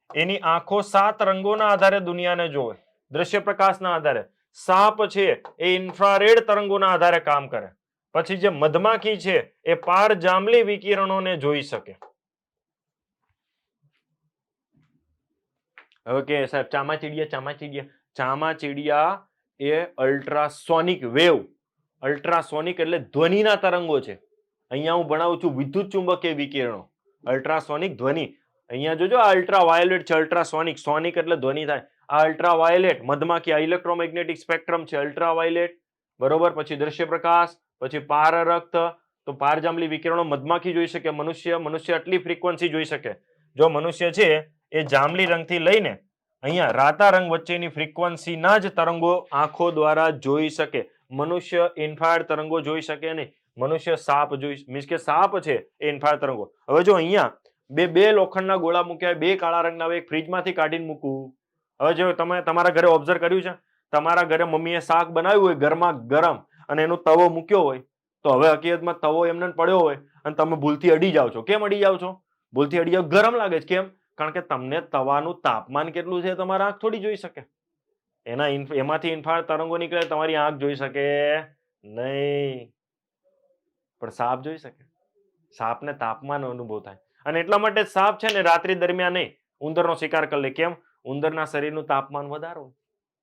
એની આંખો 7 રંગોના આધારે દુનિયાને જોવે, દ્રશ્ય પ્રકાશના આધારે. સાપ છે એ ઇન્ફ્રારેડ તરંગોના આધારે કામ કરે. પછી જે મધમાખી છે એ પારજાંબલી વિકિરણોને જોઈ શકે. હવે કે સાહેબ ચામાચીડિયા એ અલ્ટ્રાસોનિક વેવ, અલ્ટ્રાસોનિક એટલે ધ્વનિના તરંગો છે. અહીંયા હું ભણાવું છું વિદ્યુત ચુંબકીય વિકિરણો, અલ્ટ્રાસોનિક ધ્વનિ. અહીંયા જોજો આ અલ્ટ્રાવાયોલેટ છે, અલ્ટ્રાસોનિક, સોનિક એટલે ધ્વનિ થાય. આ અલ્ટ્રાવાયોલેટ મધમાખી, આ ઇલેક્ટ્રોમેગ્નેટિક સ્પેક્ટ્રમ છે, અલ્ટ્રાવાયોલેટ, બરોબર. પછી દ્રશ્ય પ્રકાશ, પછી પારરક્ત, તો પારજાંબલી વિકિરણો મધમાખી જોઈ શકે, મનુષ્ય આટલી ફ્રીક્વન્સી જોઈ શકે. જો મનુષ્ય છે એ જાંબલી રંગથી લઈને અહીંયા રાતા રંગ વચ્ચેની ફ્રીક્વન્સીના જ તરંગો આંખો દ્વારા જોઈ શકે. મનુષ્ય ઇન્ફ્રારેડ તરંગો જોઈ શકે નહીં. મનુષ્ય સાપ જોઈ, મીન્સ કે સાપ છે એ ઇન્ફ્રારેડ તરંગો. હવે જો અહીંયા બે લોખંડના ગોળા મૂક્યા, બે કાળા રંગના, એક ફ્રીજમાંથી કાઢીને મૂકું. હવે જો તમે તમારા ઘરે ઓબ્ઝર્વ કર્યું છે, તમારા ઘરે મમ્મીએ શાક બનાવ્યું હોય ગરમા ગરમ અને એનો તવો મૂક્યો હોય, તો હવે હકીકતમાં તવો એમને પડ્યો હોય અને તમે ભૂલથી અડી જાવ છો. કેમ અડી જાવ છો? ભૂલથી અડી જાવ, ગરમ લાગે છે. કેમ? કારણ કે તમને તવાનું તાપમાન કેટલું છે તમારા આંખ થોડી જોઈ શકે. એમાંથી ઇન્ફ્રારેડ તરંગો નીકળે, તમારી આંખ જોઈ શકે નહીં, પણ સાપ જોઈ શકે. સાપને તાપમાન અનુભવ થાય, અને એટલા માટે સાપ છે ને રાત્રિ દરમિયાન નહીં ઉંદરનો શિકાર કરી લે. કેમ? ઉંદરના શરીરનું તાપમાન વધારે હોય,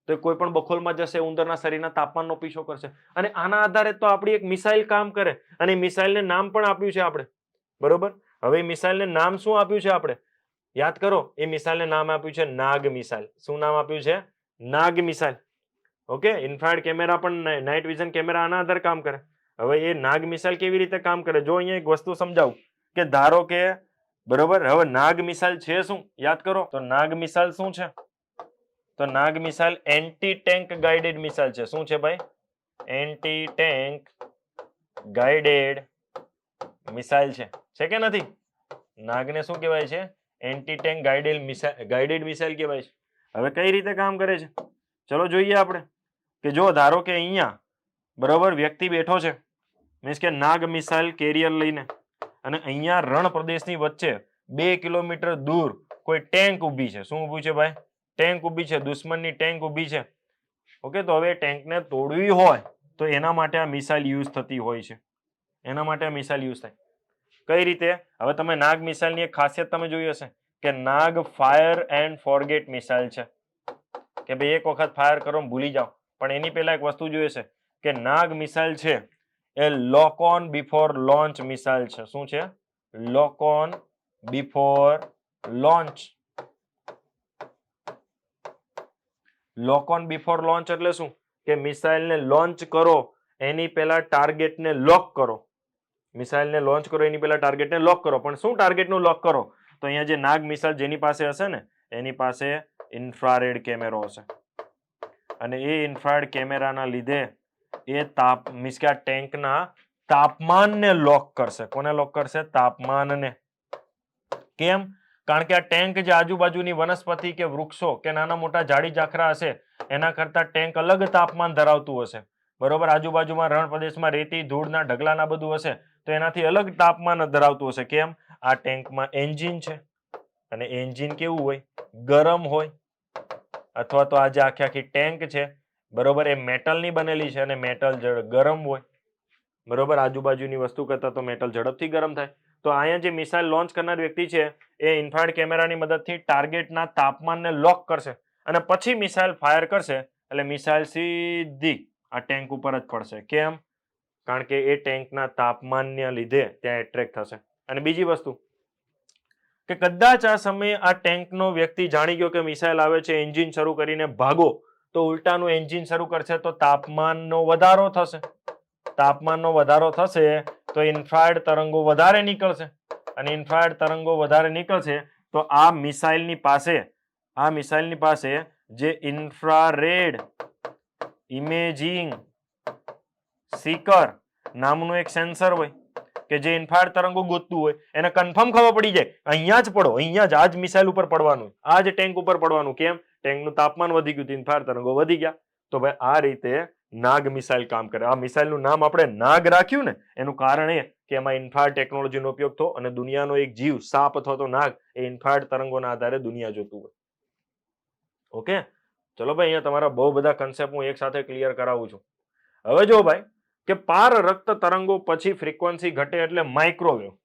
તો કોઈ પણ બખોલમાં જશે, ઉંદરના શરીરના તાપમાનનો પીછો કરશે. અને આના આધારે તો આપણી એક મિસાઇલ કામ કરે, અને મિસાઇલને નામ પણ આપ્યું છે આપણે, બરોબર. હવે મિસાઇલને નામ શું આપ્યું છે આપણે? યાદ કરો. એ મિસાઇલને નામ આપ્યું છે નાગ મિસાઇલ. શું નામ આપ્યું છે? નાગ મિસાઇલ. ઓકે. ઇન્ફ્રારેડ કેમેરા પણ, નાઇટ વિઝન કેમેરા આના આધારે કામ કરે. હવે એ નાગ મિસાઇલ કેવી રીતે કામ કરે? જો અહીંયા એક વસ્તુ સમજાવું કે ધારો કે, બરોબર, હવે નાગ મિસાઇલ છે શું? યાદ કરો. તો નાગ મિસાઇલ શું છે? તો Nag missile anti tank guided missile છે. શું છે ભાઈ? એન્ટી ટેન્ક ગાઇડેડ મિસાઇલ છે કે નથી? નાગને શું કહેવાય છે? એન્ટી ટેન્ક ગાઇડેડ મિસાઇલ કહેવાય છે. હવે કઈ રીતે કામ કરે છે ચલો જોઈએ આપણે. કે જો ધારો કે અહીંયા, બરોબર, વ્યક્તિ બેઠો છે, મીન્સ કે નાગ મિસાઇલ કેરિયર લઈને, અને અહીંયા રણ પ્રદેશની વચ્ચે 2 કિલોમીટર દૂર કોઈ ટેન્ક ઊભી છે. શું ઊભી છે ભાઈ? ટેન્ક ઊભી છે, દુશ્મનની ટેન્ક ઊભી છે. ઓકે. તો હવે ટેન્કને તોડવી હોય તો એના માટે આ મિસાઇલ યુઝ થતી હોય છે. એના માટે આ મિસાઇલ યુઝ થાય. કઈ રીતે? હવે તમે નાગ મિસાઇલની એક ખાસિયત તમે જોઈ હશે કે નાગ ફાયર એન્ડ ફોરગેટ મિસાઇલ છે, કે ભાઈ એક વખત ફાયર કરો ભૂલી જાઓ. પણ એની પહેલા એક વસ્તુ જોઈએ છે કે નાગ મિસાઇલ છે એ lock on before launch missile છે. શું છે? Lock on before launch. Lock on before launch એટલે શું? કે મિસાઇલને લોન્ચ કરો એની પહેલા ટાર્ગેટને લોક કરો. મિસાઇલને લોન્ચ કરો એની પહેલા ટાર્ગેટને લોક કરો. પણ શું ટાર્ગેટનું લોક કરો? તો અહીંયા જે નાગ મિસાઇલ જેની પાસે હશે ને એની પાસે ઇન્ફ્રારેડ કેમેરો હશે અને એ ઇન્ફ્રારેડ કેમેરાના લીધે એ મીન્સ કે આ ટેન્કના તાપમાનને લોક કરશે. કોને લોક કરશે? તાપમાનને. કેમ? કારણ કે આ ટેન્ક જે આજુબાજુની વનસ્પતિ કે વૃક્ષો કે નાના મોટા ઝાડી ઝાખરા હશે એના કરતા ટેન્ક અલગ તાપમાન ધરાવતું હશે. બરોબર, આજુબાજુમાં રણ પ્રદેશમાં રેતી ધૂળના ઢગલાના બધું હશે તો એનાથી અલગ તાપમાન ધરાવતું હશે. કેમ? આ ટેન્કમાં એન્જિન છે અને એન્જિન કેવું હોય? ગરમ હોય. અથવા તો આ જે આખી ટેન્ક છે બરોબર એ મેટલની બનેલી છે અને મેટલ ગરમ હોય. બરોબર, આજુબાજુની વસ્તુ કરતા તો મેટલ ઝડપથી ગરમ થાય. તો અહીંયા જે મિસાઇલ લોન્ચ કરનાર વ્યક્તિ છે એ ઇન્ફ્રારેડ કેમેરાની મદદથી ટાર્ગેટના તાપમાનને લોક કરશે અને પછી મિસાઇલ ફાયર કરશે એટલે મિસાઇલ સીધી આ ટેન્ક ઉપર જ પડશે. કેમ? કારણ કે એ ટેન્કના તાપમાનને લીધે ત્યાં એટ્રેક્ટ થશે. અને બીજી વસ્તુ કે કદાચ આ સમયે આ ટેન્કનો વ્યક્તિ જાણી ગયો કે મિસાઇલ આવે છે, એન્જિન શરૂ કરીને ભાગો, તો ઉલટાનું એન્જિન શરૂ કરશે તો તાપમાનનો વધારો થશે. તાપમાનનો વધારો થશે તો ઇન્ફ્રારેડ તરંગો વધારે નીકળશે અને ઇન્ફ્રારેડ તરંગો વધારે નીકળશે તો આ મિસાઇલની પાસે જે ઇન્ફ્રારેડ ઇમેજિંગ સીકર નામનું એક સેન્સર હોય કે જે ઇન્ફ્રારેડ તરંગો ગોતતું હોય એને કન્ફર્મ ખબર પડી જાય અહીંયા જ પડો, અહીંયા જ આ જ મિસાઇલ ઉપર પડવાનું, આ જ ટેન્ક ઉપર પડવાનું. કેમ? ટેન્કનું તાપમાન વધી ગયું, ઇન્ફ્રારેડ તરંગો વધી ગયા. તો ભાઈ આ રીતે નાગ મિસાઇલ કામ કરે. આ મિસાઇલનું નામ આપણે નાગ રાખ્યું ને એનું કારણ એ કે એમાં ઇન્ફ્રારેડ ટેકનોલોજીનો ઉપયોગ થયો અને દુનિયાનો એક જીવ સાપ અથવા તો નાગ એ ઇન્ફ્રારેડ તરંગોના આધારે દુનિયા જોતું હોય. ઓકે, ચલો ભાઈ, અહીંયા તમારા બહુ બધા કન્સેપ્ટ હું એક સાથે ક્લિયર કરાવું છું. હવે જો ભાઈ કે પાર રક્ત તરંગો પછી ફ્રીક્વન્સી ઘટે એટલે માઇક્રોવેવ.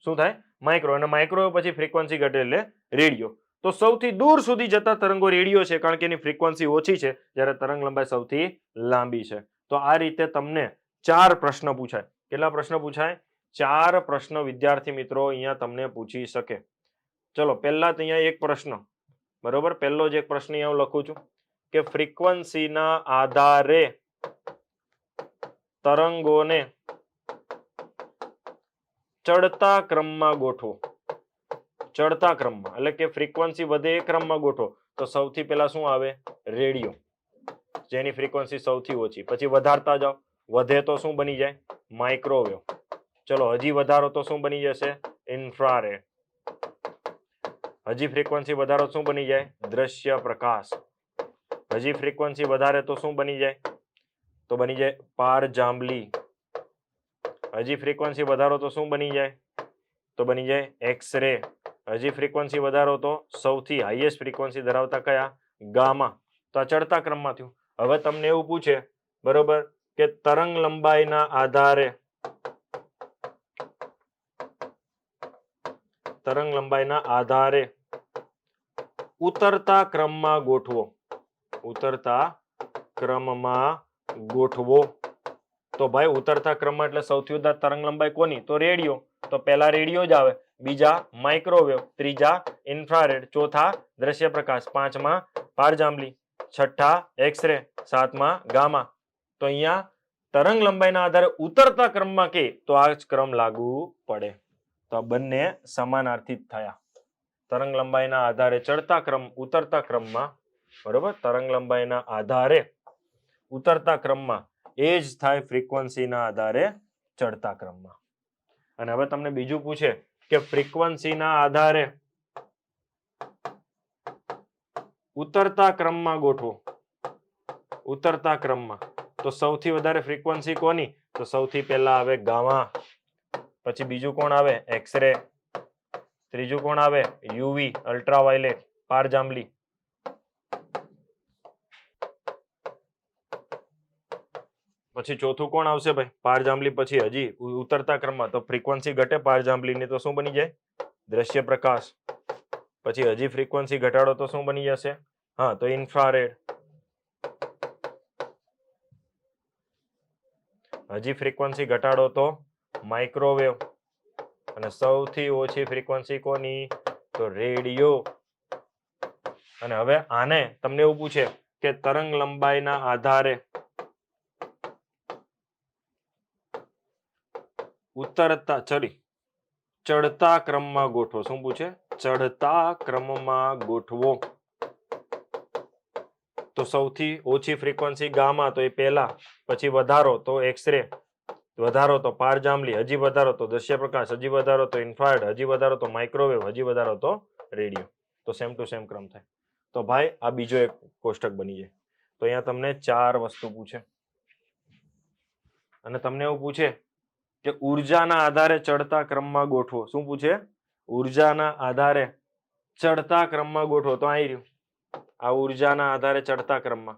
શું થાય? માઇક્રો. અને માઇક્રોવેવ પછી ફ્રીક્વન્સી ઘટે એટલે રેડિયો. તો સૌથી દૂર સુધી જતા તરંગો રેડિયો છે કારણ કે એની ફ્રીક્વન્સી ઓછી છે જ્યારે તરંગ લંબાઈ સૌથી લાંબી છે. તો આ રીતે તમને 4 પ્રશ્ન પૂછાય. કેટલા પ્રશ્ન પૂછાય? 4 પ્રશ્ન વિદ્યાર્થી મિત્રો અહીંયા તમને પૂછી શકે. ચલો, પહેલા તો અહીંયા એક પ્રશ્ન. બરોબર, પહેલો જ એક પ્રશ્ન અહીંયા હું લખું છું કે ફ્રીક્વન્સીના આધારે તરંગોને ચડતા ક્રમમાં ગોઠવો. ચડતા ક્રમમાં એટલે કે ફ્રીક્વન્સી વધે એ ક્રમમાં ગોઠવો. તો સૌથી પહેલા શું આવે? રેડિયો, જેની ફ્રીક્વન્સી સૌથી ઓછી. પછી વધારતા જાઓ, વધે તો શું બની જાય? માઇક્રોવેવ. ચલો, હજી વધારો તો શું બની જશે? ઇન્ફ્રારેડ. હજી ફ્રીક્વન્સી વધારો શું બની જાય? દ્રશ્ય પ્રકાશ. હજી ફ્રીક્વન્સી વધારે તો શું બની જાય? તો બની જાય પારજાંબલી. હજી ફ્રીક્વન્સી વધારો તો શું બની જાય? તો બની જાય એક્સ-રે. હજી ફ્રીક્વન્સી વધારો તો સૌથી હાઈએસ્ટ ફ્રીક્વન્સી ધરાવતા કયા? ગામા. તો આ ચડતા ક્રમમાં થયું. હવે તમને એવું પૂછે બરોબર કે તરંગ લંબાઈના આધારે ઉતરતા ક્રમમાં ગોઠવો. ઉતરતા ક્રમમાં ગોઠવો. તો ભાઈ ઉતરતા ક્રમમાં એટલે સૌથી વધારે તરંગ લંબાઈ કોની? તો રેડિયો. તો પહેલા રેડિયો જ આવે, બીજા માઇક્રોવેવ, ત્રીજા ઇન્ફ્રારેડ, ચોથા દ્રશ્ય પ્રકાશ, પાંચમા પારજાંબલી, છઠ્ઠા એક્સ-રે, સાતમા ગામા. તો અહીંયા તરંગ લંબાઈના આધારે ઉતરતા ક્રમમાં કે તો આ જ ક્રમ લાગુ પડે. તો બંને સમાનાર્થી થયા. તરંગ લંબાઈના આધારે ચડતા ક્રમ, ઉતરતા ક્રમમાં. બરોબર, તરંગ લંબાઈના આધારે ઉતરતા ક્રમમાં એ જ થાય ફ્રીક્વન્સીના આધારે ચડતા ક્રમમાં. અને હવે તમને બીજું પૂછે કે ફ્રીક્વન્સીના આધારે ઉતરતા ક્રમમાં ગોઠવો. ઉતરતા ક્રમમાં તો સૌથી વધારે ફ્રીક્વન્સી કોની? તો સૌથી પહેલા આવે ગામા. પછી બીજું કોણ આવે? એક્સ-રે. ત્રીજું કોણ આવે? યુવી, અલ્ટ્રાવાયોલેટ, પારજાંબલી. પછી ચોથું કોણ આવશે ભાઈ? પારજાંબલી. પછી હજી ઉતરતા ક્રમમાં તો ફ્રીક્વન્સી ઘટે પારજાંબલીની તો શું બની જાય? દ્રશ્ય પ્રકાશ. પછી હજી ફ્રીક્વન્સી ઘટાડો તો શું બની જશે? હા, તો ઇન્ફ્રારેડ. હજી ફ્રીક્વન્સી ઘટાડો તો માઇક્રોવેવ. અને સૌથી ઓછી ફ્રીક્વન્સી કોની? તો રેડિયો. અને હવે આને તમને એવું પૂછે કે તરંગ લંબાઈના આધારે ઉતરતા ચડતા ક્રમમાં ગોઠવો. શું પૂછે? ચડતા ક્રમમાં ગોઠવો. તો સૌથી ઓછી ફ્રીક્વન્સી ગામા તો એ પહેલા, પછી વધારો તો એક્સરે, વધારો તો પારજાંબલી, હજી વધારો તો દ્રશ્ય પ્રકાશ, હજી વધારો તો ઇન્ફ્રારેડ, હજી વધારો તો માઇક્રોવેવ, હજી વધારો તો રેડિયો. તો સેમ ટુ સેમ ક્રમ થાય. તો ભાઈ આ બીજો એક કોષ્ટક બની જાય. તો અહીંયા તમને 4 વસ્તુ પૂછે અને તમને એવું પૂછે કે ઉર્જાના આધારે ચડતા ક્રમમાં ગોઠવો. શું પૂછે? ઉર્જાના આધારે ચડતા ક્રમમાં ગોઠવો. તો અહીં રહ્યું, આ ઉર્જાના આધારે ચડતા ક્રમમાં.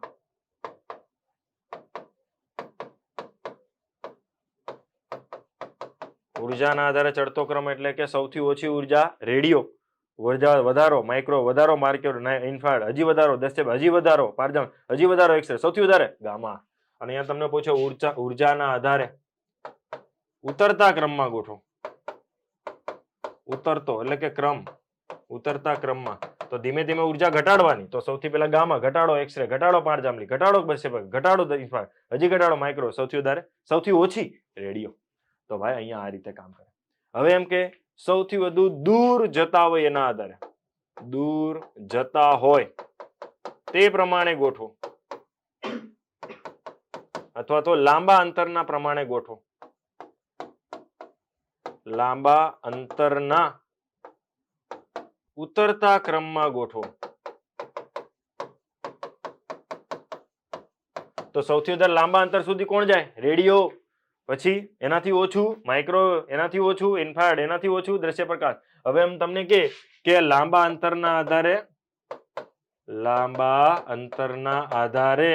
ઉર્જાના આધારે ચડતો ક્રમ એટલે કે સૌથી ઓછી ઉર્જા રેડિયો, વધારો માઇક્રો, વધારો માર્ક્યુર, ઇન્ફ્રારેડ, હજી વધારો દસ્તેબ, હજી વધારો પારજામ, હજી વધારો એક્સરે, સૌથી વધારે ગામા. અને અહીંયા તમને પૂછે ઉર્જાના આધારે ઉતરતા ક્રમમાં ગોઠવો. ઉતરતો એટલે કે ક્રમ, ઉતરતા ક્રમમાં. તો ધીમે ધીમે ઉર્જા ઘટાડવાની. તો સૌથી પહેલા ગામા, ઘટાડો એક્સરે, ઘટાડો પારજાંબલી, ઘટાડો દસ્તેબ, ઘટાડો ઇન્ફ્રારેડ, હજી ઘટાડો માઇક્રો, સૌથી વધારે સૌથી ઓછી રેડિયો. તો ભાઈ અહીંયા આ રીતે કામ કરે. હવે એમ કે સૌથી વધુ દૂર જતા હોય એના આધારે, દૂર જતા હોય તે પ્રમાણે ગોઠવો, અથવા તો લાંબા અંતરના પ્રમાણે ગોઠવો. લાંબા અંતરના ઉતરતા ક્રમમાં ગોઠવો. તો સૌથી વધારે લાંબા અંતર સુધી કોણ જાય? રેડિયો. પછી એનાથી ઓછું માઇક્રો, એનાથી ઓછું ઇન્ફ્રારેડ, એનાથી ઓછું દ્રશ્ય પ્રકાશ. હવે એમ તમને કે લાંબા અંતરના આધારે, લાંબા અંતરના આધારે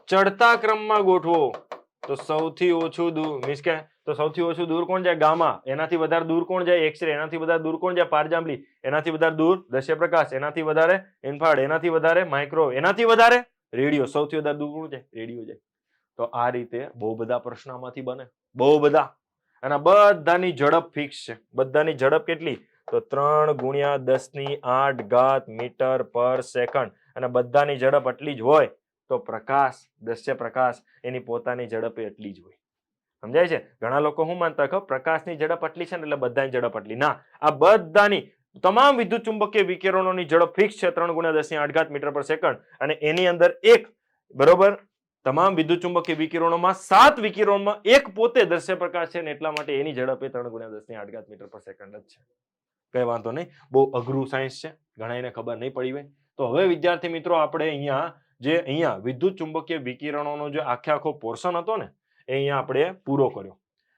ચડતા ક્રમમાં ગોઠવો. તો સૌથી ઓછું દૂર મીન્સ કે તો સૌથી ઓછું દૂર કોણ જાય? ગામા. એનાથી વધારે દૂર કોણ જાય? એક્સરે. એનાથી વધારે દૂર કોણ જાય? પારજાંબલી. એનાથી વધારે દૂર દ્રશ્ય પ્રકાશ. એનાથી વધારે ઇન્ફ્રારેડ. એનાથી વધારે માઇક્રો. એનાથી વધારે રેડિયો. સૌથી વધારે દૂર કોણ જાય? રેડિયો જાય. તો આ રીતે બહુ બધા પ્રશ્નોમાંથી બને, બહુ બધા. અને બધાની ઝડપ ફિક્સ છે. બધાની ઝડપ કેટલી? તો 3 × 10⁸ મીટર પર સેકન્ડ. અને બધાની ઝડપ આટલી જ હોય તો પ્રકાશ, દ્રશ્ય પ્રકાશ એની પોતાની ઝડપ એટલી જ હોય. સમજાય છે? ઘણા લોકો શું માનતા કે પ્રકાશની ઝડપ આટલી છે ને એટલે બધાની ઝડપ આટલી. ના, આ બધાની તમામ વિદ્યુત ચુંબકીય વિકિરણોની ઝડપ ફિક્સ છે 3 × 10⁸ મીટર પર સેકન્ડ. અને એની અંદર એક બરોબર તમામ વિદ્યુત ચુંબકીય વિકિરણોમાં 7 વિકિરણોમાં એક પોતે દ્રશ્ય પ્રકાશ છે ને એટલા માટે એની ઝડપ એ 3 × 10⁸ મીટર પર સેકન્ડ જ છે. કઈ વાંધો નહીં, બહુ અઘરું સાયન્સ છે, ઘણાને ખબર નહીં પડી હોય. તો હવે વિદ્યાર્થી મિત્રો આપણે અહીંયા વિદ્યુત ચુંબકીય વિકિરણોનો જે આખો પોર્શન હતો ને એ અહીંયા આપણે પૂરો કર્યો.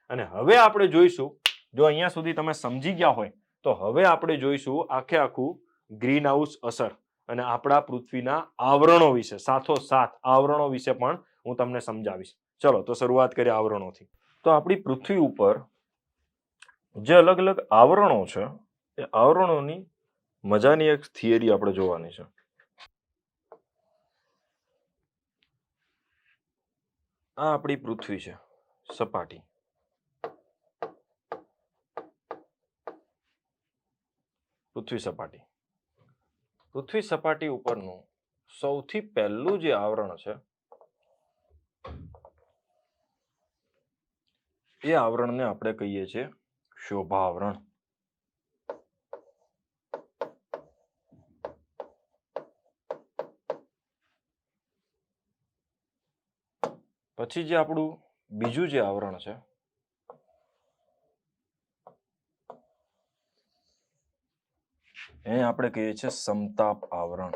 અને હવે આપણે જોઈશું, જો અહીંયા સુધી તમે સમજી ગયા હોય તો હવે આપણે જોઈશું આખું ગ્રીન હાઉસ અસર અને આપણા પૃથ્વીના આવરણો વિશે, સાથોસાથ આવરણો વિશે પણ હું તમને સમજાવીશ. ચલો તો શરૂઆત કરીએ આવરણોથી. તો આપણી પૃથ્વી ઉપર જે અલગ અલગ આવરણો છે એ આવરણોની મજાની એક થિયરી આપણે જોવાની છે. આ આપણી પૃથ્વી છે, સપાટી. પૃથ્વી સપાટી. પૃથ્વી સપાટી ઉપરનું સૌથી પહેલું જે આવરણ છે એ આવરણને આપણે કહીએ છીએ શોભા આવરણ. પછી જે આપણું બીજું જે આવરણ છે એ આપણે કહીએ છીએ સમતાપ આવરણ.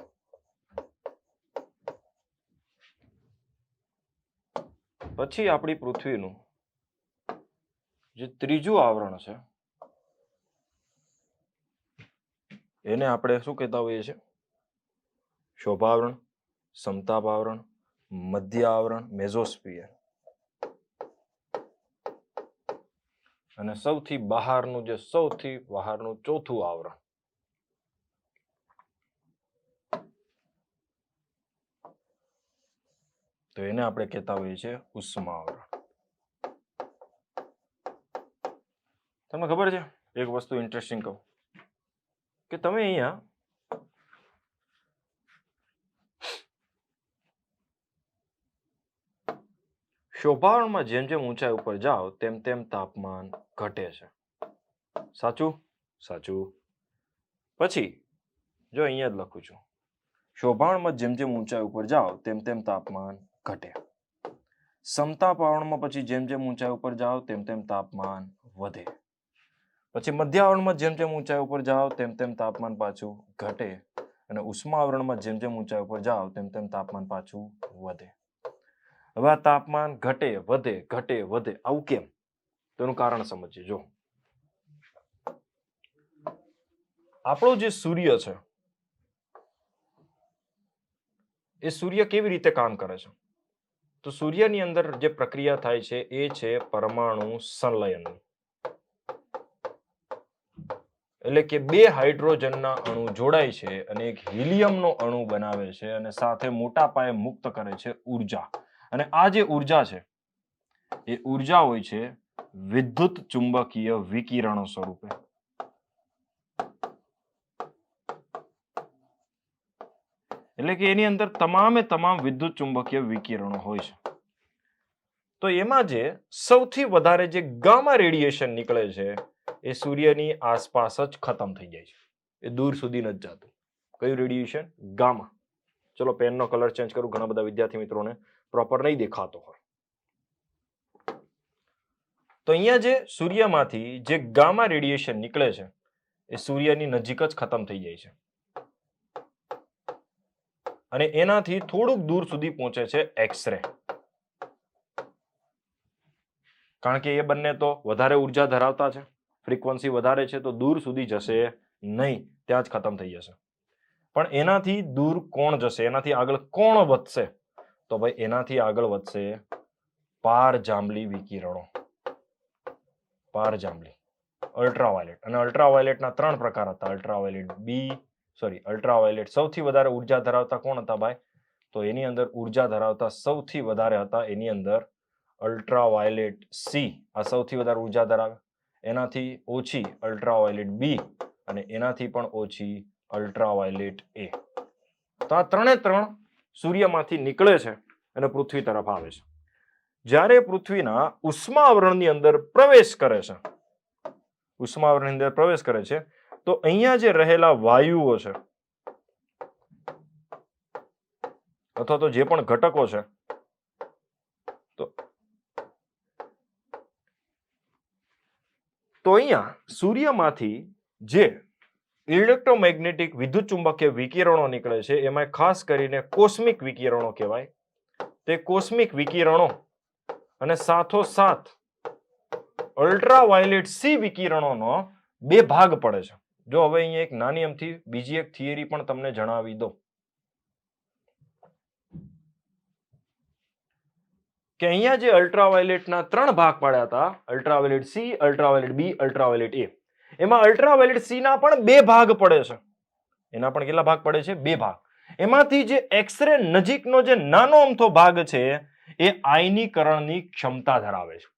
પછી આપણી પૃથ્વીનું જે ત્રીજું આવરણ છે એને આપણે શું કહેતા હોઈએ છીએ? શોભા આવરણ, સમતાપ આવરણ, મધ્ય આવરણ, મેઝોસ્ફિયર. અને સૌથી બહારનું ચોથું આવરણ તો એને આપણે કહેતા હોઈએ છીએ ઉષ્મા આવરણ. તમને ખબર છે એક વસ્તુ ઇન્ટરેસ્ટિંગ કહું કે તમે અહીંયા શોભાવરણમાં જેમ જેમ ઊંચાઈ ઉપર જાઓ તેમ તેમ તાપમાન ઘટે છે. સાચું? સાચું. પછી જો અહીંયા જ લખું છું. શોભાવરણમાં જેમ જેમ ઊંચાઈ ઉપર જાઓ તેમ તેમ તાપમાન ઘટે. સમતાપાવરણમાં પછી જેમ જેમ ઊંચાઈ ઉપર જાઓ તેમ તેમ તાપમાન વધે. પછી મધ્યાવરણમાં જેમ જેમ ઊંચાઈ ઉપર જાઓ તેમ તેમ તાપમાન પાછું ઘટે. અને ઉષ્માવરણમાં જેમ જેમ ઊંચાઈ ઉપર જાઓ તેમ તેમ તાપમાન પાછું વધે. હવે આ તાપમાન ઘટે વધે આવું કેમ? તેનું કારણ સમજીએ. જો આપણો જે સૂર્ય છે એ સૂર્ય કેવી રીતે કામ કરે છે? તો સૂર્યની અંદર જે પ્રક્રિયા થાય છે એ છે પરમાણુ સંલયનની. એટલે કે બે હાઇડ્રોજનના અણુ જોડાય છે અને એક હિલિયમનો અણુ બનાવે છે અને સાથે મોટા પાયે મુક્ત કરે છે ઉર્જા. અને આ જે ઉર્જા છે એ ઉર્જા હોય છે વિદ્યુત ચુંબકીય વિકિરણો સ્વરૂપે. એટલે કે એની અંદર તમામે તમામ વિદ્યુત ચુંબકીય વિકિરણો હોય છે. તો એમાં જે સૌથી વધારે જે ગામા રેડિયેશન નીકળે છે એ સૂર્યની આસપાસ જ ખતમ થઈ જાય છે. એ દૂર સુધી નથી જતું. કયું રેડિયેશન? ગામા. ચલો પેનનો કલર ચેન્જ કરું, ઘણા બધા વિદ્યાર્થી મિત્રોને પ્રોપર નહીં દેખાતો હોય. તો અહીંયા જે સૂર્યમાંથી જે ગામા રેડિયેશન નીકળે છે એ સૂર્યની નજીક જ ખતમ થઈ જાય છે અને એનાથી થોડુંક દૂર સુધી પહોંચે છે એક્સ-રે. કારણ કે એ બંને તો વધારે ઉર્જા ધરાવતા છે, ફ્રીક્વન્સી વધારે છે, તો દૂર સુધી જશે નહીં, ત્યાં જ ખતમ થઈ જશે. પણ એનાથી દૂર કોણ જશે? એનાથી આગળ કોણ વધશે? તો ભાઈ એનાથી આગળ વધશે પારજાંબલી વિકિરણો. પારજાંબલી, અલ્ટ્રાવાયોલેટ. અને અલ્ટ્રાવાયોલેટના 3 પ્રકાર હતા. અલ્ટ્રાવાયોલેટ સૌથી વધારે ઉર્જા ધરાવતા કોણ હતા ભાઈ? તો એની અંદર ઉર્જા ધરાવતા સૌથી વધારે હતા એની અંદર અલ્ટ્રાવાયોલેટ સી. આ સૌથી વધારે ઉર્જા ધરાવે. એનાથી ઓછી અલ્ટ્રાવાયોલેટ બી અને એનાથી પણ ઓછી અલ્ટ્રાવાયોલેટ એ. તો આ 3 સૂર્યમાંથી નીકળે છે અને પૃથ્વી તરફ આવે છે. જ્યારે પૃથ્વીના ઉષ્માવરણની અંદર પ્રવેશ કરે છે, ઉષ્માવરણની અંદર પ્રવેશ કરે છે તો અહીંયા જે રહેલા વાયુઓ છે અથવા તો જે પણ ઘટકો છે તો અહીંયા સૂર્યમાંથી જે ઇલેક્ટ્રોમેગ્નેટિક વિદ્યુત ચુંબકીય વિકિરણો નીકળે છે એમાં ખાસ કરીને કોસ્મિક વિકિરણો કહેવાય. તે કોસ્મિક વિકિરણો અને સાથોસાથ અલ્ટ્રાવાયોલેટ સી વિકિરણોનો 2 ભાગ પડે છે. જો હવે અહીંયા એક નાની અમથી બીજી એક થિયરી પણ તમને જણાવી દો કે અહીંયા જે અલ્ટ્રાવાયોલેટના 3 ભાગ પાડ્યા હતા, અલ્ટ્રાવાયોલેટ સી, અલ્ટ્રાવાયોલેટ બી, અલ્ટ્રાવાયોલેટ એ, એમાં અલ્ટ્રાવાયોલેટ સી ના પણ 2 ભાગ પડે છે. એના પણ કેટલા ભાગ પડે છે? 2 ભાગ. એમાંથી જે એક્સ-રે નજીકનો જે નાનો અમથો ભાગ છે એ આયનીકરણની ક્ષમતા ધરાવે છે.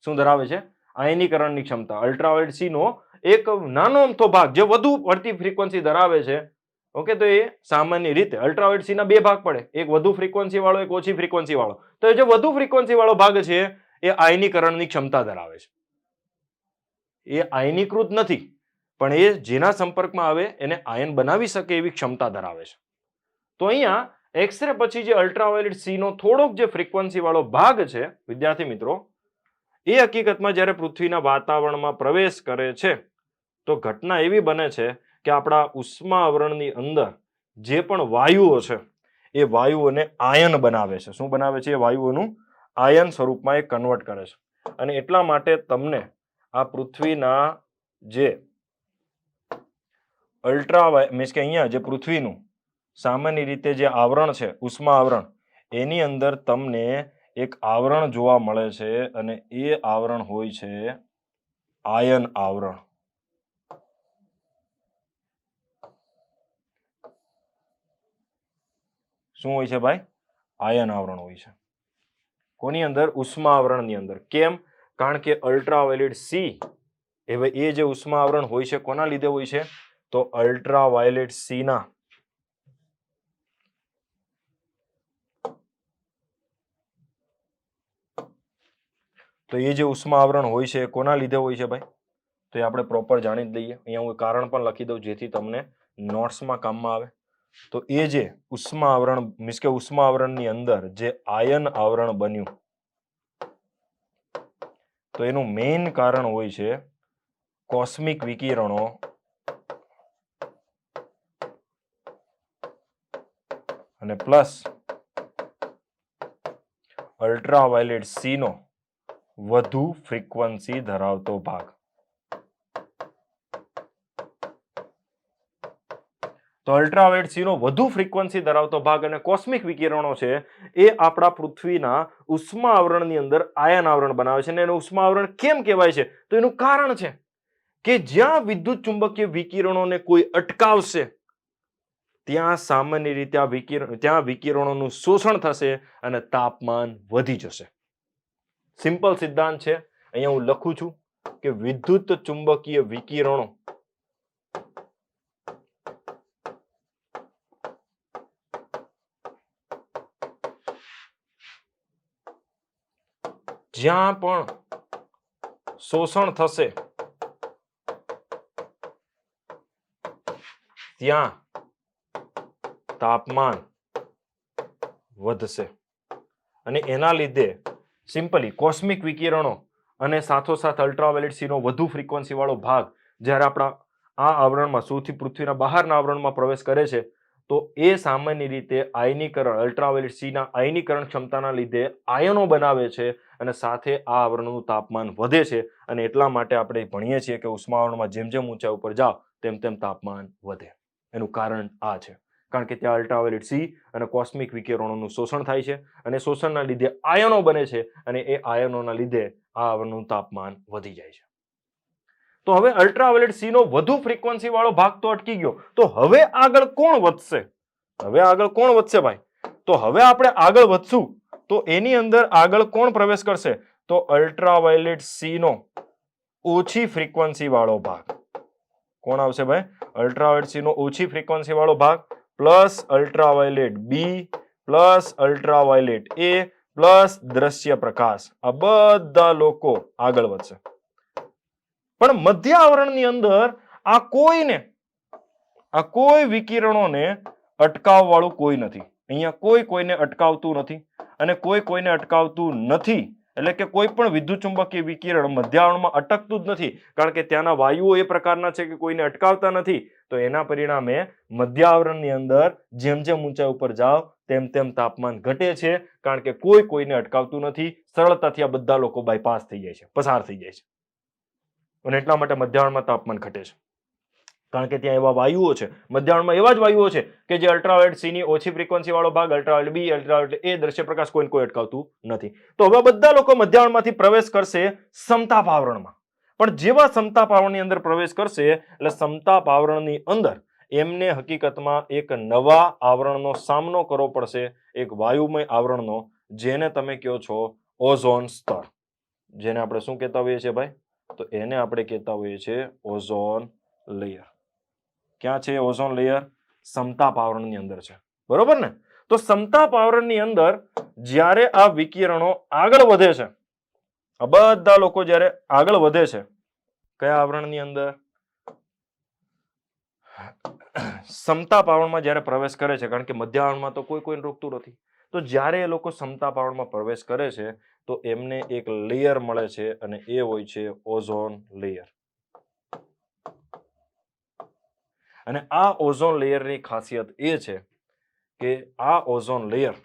શું ધરાવે છે? આયનીકરણની ક્ષમતા. અલ્ટ્રાવાયોલેટ સી નો એક નાનો અમથો ભાગ જે વધુ પડતી ફ્રીક્વન્સી ધરાવે છે, ઓકે, તો એ સામાન્ય રીતે અલ્ટ્રાવાયોલેટ સી ના 2 ભાગ પડે, એક વધુ ફ્રીક્વન્સી વાળો, એક ઓછી ફ્રીક્વન્સી વાળો. તો એ જે વધુ ફ્રીક્વન્સી વાળો ભાગ છે એ આયનીકરણની ક્ષમતા ધરાવે છે. એ આયનીકૃત નથી પણ એ જેના સંપર્કમાં આવે એને આયન બનાવી શકે એવી ક્ષમતા ધરાવે છે. તો અહીંયા એક્સ-રે પછી જે અલ્ટ્રાવાયોલેટ સી નો થોડોક જે ફ્રીક્વન્સી વાળો ભાગ છે વિદ્યાર્થી મિત્રો, એ હકીકતમાં જ્યારે પૃથ્વીના વાતાવરણમાં પ્રવેશ કરે છે તો ઘટના એવી બને છે કે આપણા ઉષ્માવરણની અંદર જે પણ વાયુઓ છે એ વાયુઓને આયન બનાવે છે. શું બનાવે છે? એ વાયુઓનું આયન સ્વરૂપમાં એ કન્વર્ટ કરે છે. અને એટલા માટે તમને આ પૃથ્વીના જે મીન્સ કે અહીંયા જે પૃથ્વીનું સામાન્ય રીતે જે આવરણ છે, ઉષ્મા આવરણ, એની અંદર તમને એક આવરણ જોવા મળે છે અને એ આવરણ હોય છે આયન આવરણ. શું હોય છે ભાઈ? આયન આવરણ હોય છે. કોની અંદર? ઉષ્મા આવરણની અંદર. કેમ? કારણ કે અલ્ટ્રાવાયોલેટ સી એ જે ઉષ્મા આવરણ હોય છે કોના લીધે હોય છે? તો અલ્ટ્રાવાયોલેટ સી ના તો એ જે ઉષ્મા આવરણ હોય છે એ કોના લીધે હોય છે ભાઈ? તો એ આપણે પ્રોપર જાણી જ લઈએ. અહીંયા હું કારણ પણ લખી દઉં જેથી તમને નોટ્સમાં કામમાં આવે. તો એ જે ઉષ્મા આવરણ મીન્સ કે ઉષ્મા આવરણની અંદર જે આયન આવરણ બન્યું, તો એનું મેઇન કારણ હોય છે કોસ્મિક વિકિરણો અને પ્લસ અલ્ટ્રાવાયોલેટ સી નો વધુ ફ્રીક્વન્સી ધરાવતો ભાગ. તો અલ્ટ્રાવાયોલેટ સી નો વધુ ફ્રીક્વન્સી ધરાવતો ભાગ અને કોસ્મિક વિકિરણો છે એ આપણા પૃથ્વીના ઉષ્મા આવરણની અંદર આયન આવરણ બનાવે છે. અને એનું ઉષ્મા આવરણ કેમ કહેવાય છે? તો એનું કારણ છે કે જ્યાં વિદ્યુત ચુંબકીય વિકિરણોને કોઈ અટકાવશે ત્યાં સામાન્ય રીતે ત્યાં વિકિરણોનું શોષણ થશે અને તાપમાન વધી જશે. સિમ્પલ સિદ્ધાંત છે. અહીંયા હું લખું છું કે વિદ્યુત ચુંબકીય વિકિરણો જ્યાં પણ શોષણ થશે ત્યાં તાપમાન વધશે. અને એના લીધે સિમ્પલી કોસ્મિક વિકિરણો અને સાથોસાથ અલ્ટ્રાવાયોલેટ સી નો વધુ ફ્રીક્વન્સી વાળો ભાગ જ્યારે આપણા આ આવરણમાં સૌથી પૃથ્વીના બહારના આવરણમાં પ્રવેશ કરે છે તો એ સામાન્ય રીતે આયનીકરણ અલ્ટ્રાવાયોલેટ સી ના આયનીકરણ ક્ષમતાના લીધે આયનો બનાવે છે અને સાથે આ આવરણનું તાપમાન વધે છે. અને એટલા માટે આપણે ભણીએ છીએ કે ઉષ્મા આવરણમાં જેમ જેમ ઊંચાઈ ઉપર જાઓ તેમ તેમ તાપમાન વધે. એનું કારણ આ છે કારણ કે ત્યાં અલ્ટ્રાવાયોલેટ સી અને કોસ્મિક વિકિરણોનું શોષણ થાય છે અને શોષણના લીધે આયનો બને છે અને એ આયનોના લીધે આ આવરણનું તાપમાન વધી જાય છે. તો હવે અલ્ટ્રાવાયોલેટ સી નો વધુ ફ્રીક્વન્સી વાળો ભાગ તો અટકી ગયો, તો હવે આગળ કોણ વધશે? હવે આગળ કોણ વધશે ભાઈ? તો હવે આપણે આગળ વધશું તો એની અંદર આગળ કોણ પ્રવેશ કરશે? તો અલ્ટ્રાવાયોલેટ સી નો ઓછી ફ્રીક્વન્સી વાળો ભાગ. કોણ આવશે ભાઈ? અલ્ટ્રાવાયોલેટ સી નો ઓછી ફ્રીક્વન્સી વાળો ભાગ પ્લસ અલ્ટ્રાવાયોલેટ બી પ્લસ અલ્ટ્રાવાયોલેટ એ પ્લસ દ્રશ્ય પ્રકાશ. આ બધા લોકો આગળ વધશે. પણ મધ્ય આવરણની અંદર આ કોઈ વિકિરણોને અટકાવવાળું કોઈ નથી. અહીંયા કોઈને અટકાવતું નથી અને કોઈને અટકાવતું નથી એટલે કે કોઈ પણ વિદ્યુત ચુંબકીય વિકિરણ મધ્ય આવરણમાં અટકતું જ નથી કારણ કે ત્યાંના વાયુઓ એ પ્રકારના છે કે કોઈને અટકાવતા નથી. તો એના પરિણામે મધ્ય આવરણની અંદર જેમ જેમ ઊંચાઈ ઉપર જાઓ તેમ તેમ તાપમાન ઘટે છે કારણ કે કોઈને અટકાવતું નથી. સરળતાથી આ બધા લોકો બાયપાસ થઈ જાય છે, પસાર થઈ જાય છે અને એટલા માટે મધ્યાવરણમાં તાપમાન ઘટે છે કારણ કે ત્યાં એવા વાયુઓ છે, મધ્યાવરણમાં એવા જ વાયુઓ છે કે જે અલ્ટ્રાવાયોલેટ સી ની ઓછી ફ્રીક્વન્સી વાળો ભાગ, અલ્ટ્રાવાયોલેટ બી, અલ્ટ્રાવાયોલેટ એ દ્રશ્ય પ્રકાશ કોઈ અટકાવતું નથી. તો હવે બધા લોકો મધ્યાવરણમાંથી પ્રવેશ કરશે સમતાપ આવરણમાં. પણ જેવા સમતાપ આવરણની અંદર પ્રવેશ કરશે એટલે સમતાપ આવરણની અંદર એમને હકીકતમાં એક નવા આવરણનો સામનો કરવો પડશે, એક વાયુમય આવરણનો, જેને તમે કહો છો ઓઝોન સ્તર. જેને આપણે શું કહેતા હોઈએ છીએ ભાઈ? તો એને આપણે કહેતા હોઈએ છીએ ઓઝોન લેયર. ક્યાં છે ઓઝોન લેયર? સમતાપ આવરણની અંદર છે. બરોબર ને? તો સમતાપ આવરણની અંદર જ્યારે આ વિકિરણો આગળ વધે છે, આ બધા લોકો જ્યારે આગળ વધે છે કયા આવરણની અંદર? સમતાપ આવરણમાં જ્યારે પ્રવેશ કરે છે, કારણ કે મધ્ય આવરણમાં તો કોઈને રોકતું નથી. તો જ્યારે એ લોકો સમતાપ આવરણમાં પ્રવેશ કરે છે તો એમને એક લેયર મળે છે અને એ હોય છે ઓઝોન લેયર. અને આ ઓઝોન લેયરની ખાસિયત એ છે કે આ ઓઝોન લેયર,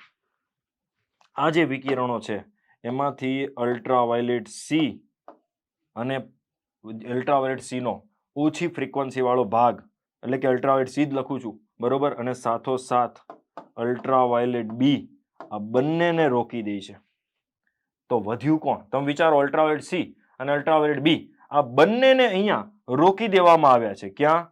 આ જે વિકિરણો છે એમાંથી અલ્ટ્રાવાયોલેટ સી અને અલ્ટ્રાવાયોલેટ સી નો ઓછી ફ્રીક્વન્સી વાળો ભાગ, એટલે કે અલ્ટ્રાવાયોલેટ સી જ લખું છું, બરોબર, અને સાથોસાથ અલ્ટ્રાવાયોલેટ બી, આ બંનેને રોકી દે છે. તો વધ્યું કોણ? તમે વિચારો, અલ્ટ્રાવાયોલેટ સી અને અલ્ટ્રાવાયોલેટ બી આ બંનેને અહીંયા રોકી દેવામાં આવ્યા છે. ક્યાં?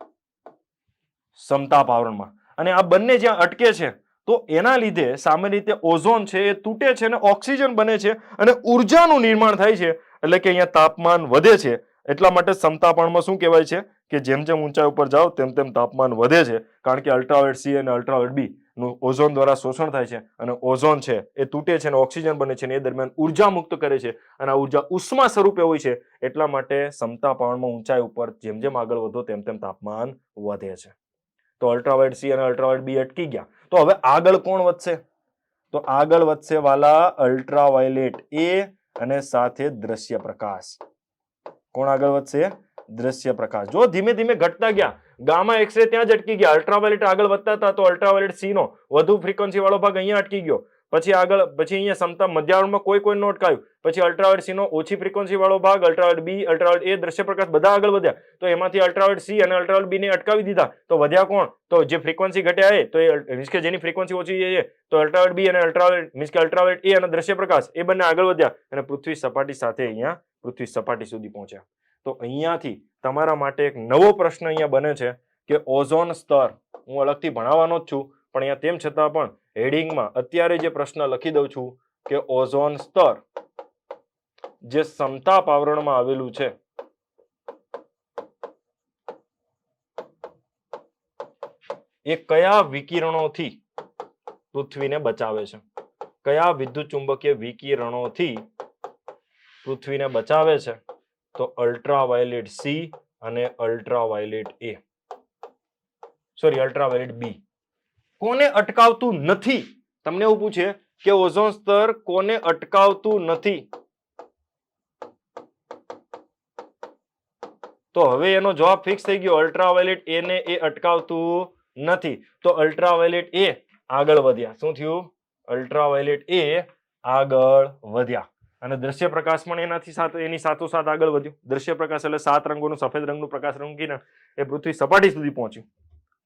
સમતાપ આવરણમાં. અને આ બંને જ્યાં અટકે છે તો એના લીધે સામાન્ય રીતે ઓઝોન છે એ તૂટે છે અને ઓક્સિજન બને છે અને ઉર્જાનું નિર્માણ થાય છે, એટલે કે અહીંયા તાપમાન વધે છે એટલા માટે સમતાપણમાં શું કહેવાય છે કે જેમ જેમ ઊંચાઈ ઉપર જાઓ તેમ તેમ તાપમાન વધે છે, કારણ કે અલ્ટ્રાવાયોલેટ સી અને અલ્ટ્રાવાયોલેટ બી નું ઓઝોન દ્વારા શોષણ થાય છે અને ઓઝોન છે એ તૂટે છે અને ઓક્સિજન બને છે અને એ દરમિયાન ઉર્જા મુક્ત કરે છે અને આ ઉર્જા ઉષ્મા સ્વરૂપે હોય છે. એટલા માટે સમતાપણમાં ઊંચાઈ ઉપર જેમ જેમ આગળ વધો તેમ તેમ તાપમાન વધે છે. તો અલ્ટ્રાવાયોલેટ સી અને અલ્ટ્રાવાયોલેટ બી અટકી ગયા. તો હવે આગળ કોણ વધશે? તો આગળ વધશે વાલા અલ્ટ્રાવાયોલેટ એ અને સાથે દ્રશ્ય પ્રકાશ. કોણ આગળ વધશે? દ્રશ્ય પ્રકાશ. જો ધીમે ધીમે ઘટતા ગયા, ગામા એક્સરે ત્યાં જ અટકી ગયા, અલ્ટ્રાવાયોલેટ આગળ વધતા હતા તો અલ્ટ્રાવાયોલેટ સી નો વધુ ફ્રીક્વન્સી વાળો ભાગ અહીંયા અટકી ગયો. પછી અહીંયા સમતા મધ્યાવરણમાં કોઈ નો અટકાયું. પછી અલ્ટ્રાવાયોલેટ સી નો ઓછી ફ્રીક્વન્સી વાળો ભાગ, અલ્ટ્રાવાયોલેટ બી, અલ્ટ્રાવાયોલેટ એ, દ્રશ્ય પ્રકાશ બધા આગળ વધ્યા. તો એમાંથી અલ્ટ્રાવાયોલેટ સી અને અલ્ટ્રાવાયોલેટ બી ને અટકાવી દીધા. તો વધ્યા કોણ? તો જે ફ્રીક્વન્સી ઘટ્યા એ, તો એ મીન્સ કે જેની ફ્રીક્વન્સી ઓછી છે તો અલ્ટ્રાવાયોલેટ બી અને અલ્ટ્રાવાયોલેટ મીન્સ કે અલ્ટ્રાવાયોલેટ એ અને દ્રશ્ય પ્રકાશ એ બંને આગળ વધ્યા અને પૃથ્વી સપાટી સાથે અહીંયા પૃથ્વી સપાટી સુધી પહોંચ્યા. તો અહીંયાથી તમારા માટે એક નવો પ્રશ્ન અહીંયા બને છે કે ઓઝોન સ્તર, હું અલગથી ભણાવવાનો જ છું પણ અહીંયા તેમ છતાં પણ હેડિંગમાં અત્યારે જે પ્રશ્ન લખી દઉં છું કે ઓઝોન સ્તર જે સમતાપ આવરણમાં આવેલું છે એ કયા વિકિરણોથી પૃથ્વીને બચાવે છે? કયા વિદ્યુત ચુંબકીય વિકિરણોથી પૃથ્વીને બચાવે છે? તો અલ્ટ્રાવાયોલેટ સી અને અલ્ટ્રાવાયોલેટ એ, સોરી અલ્ટ્રાવાયોલેટ બી. કોને અટકાવતું નથી? તમને એવું પૂછે કે ઓઝોન સ્તર કોને અટકાવતું નથી? તો હવે એનો જવાબ ફિક્સ થઈ ગયો, અલ્ટ્રાવાયોલેટ એ ને એ અટકાવતું નથી. તો અલ્ટ્રાવાયોલેટ એ આગળ વધ્યા. શું થયું? અલ્ટ્રાવાયોલેટ એ આગળ વધ્યા અને દ્રશ્ય પ્રકાશ પણ એની સાથોસાથ આગળ વધ્યું. દ્રશ્ય પ્રકાશ એટલે 7 રંગોનું સફેદ રંગનું પ્રકાશ રંગ કિરણ એ પૃથ્વી સપાટી સુધી પહોંચ્યું.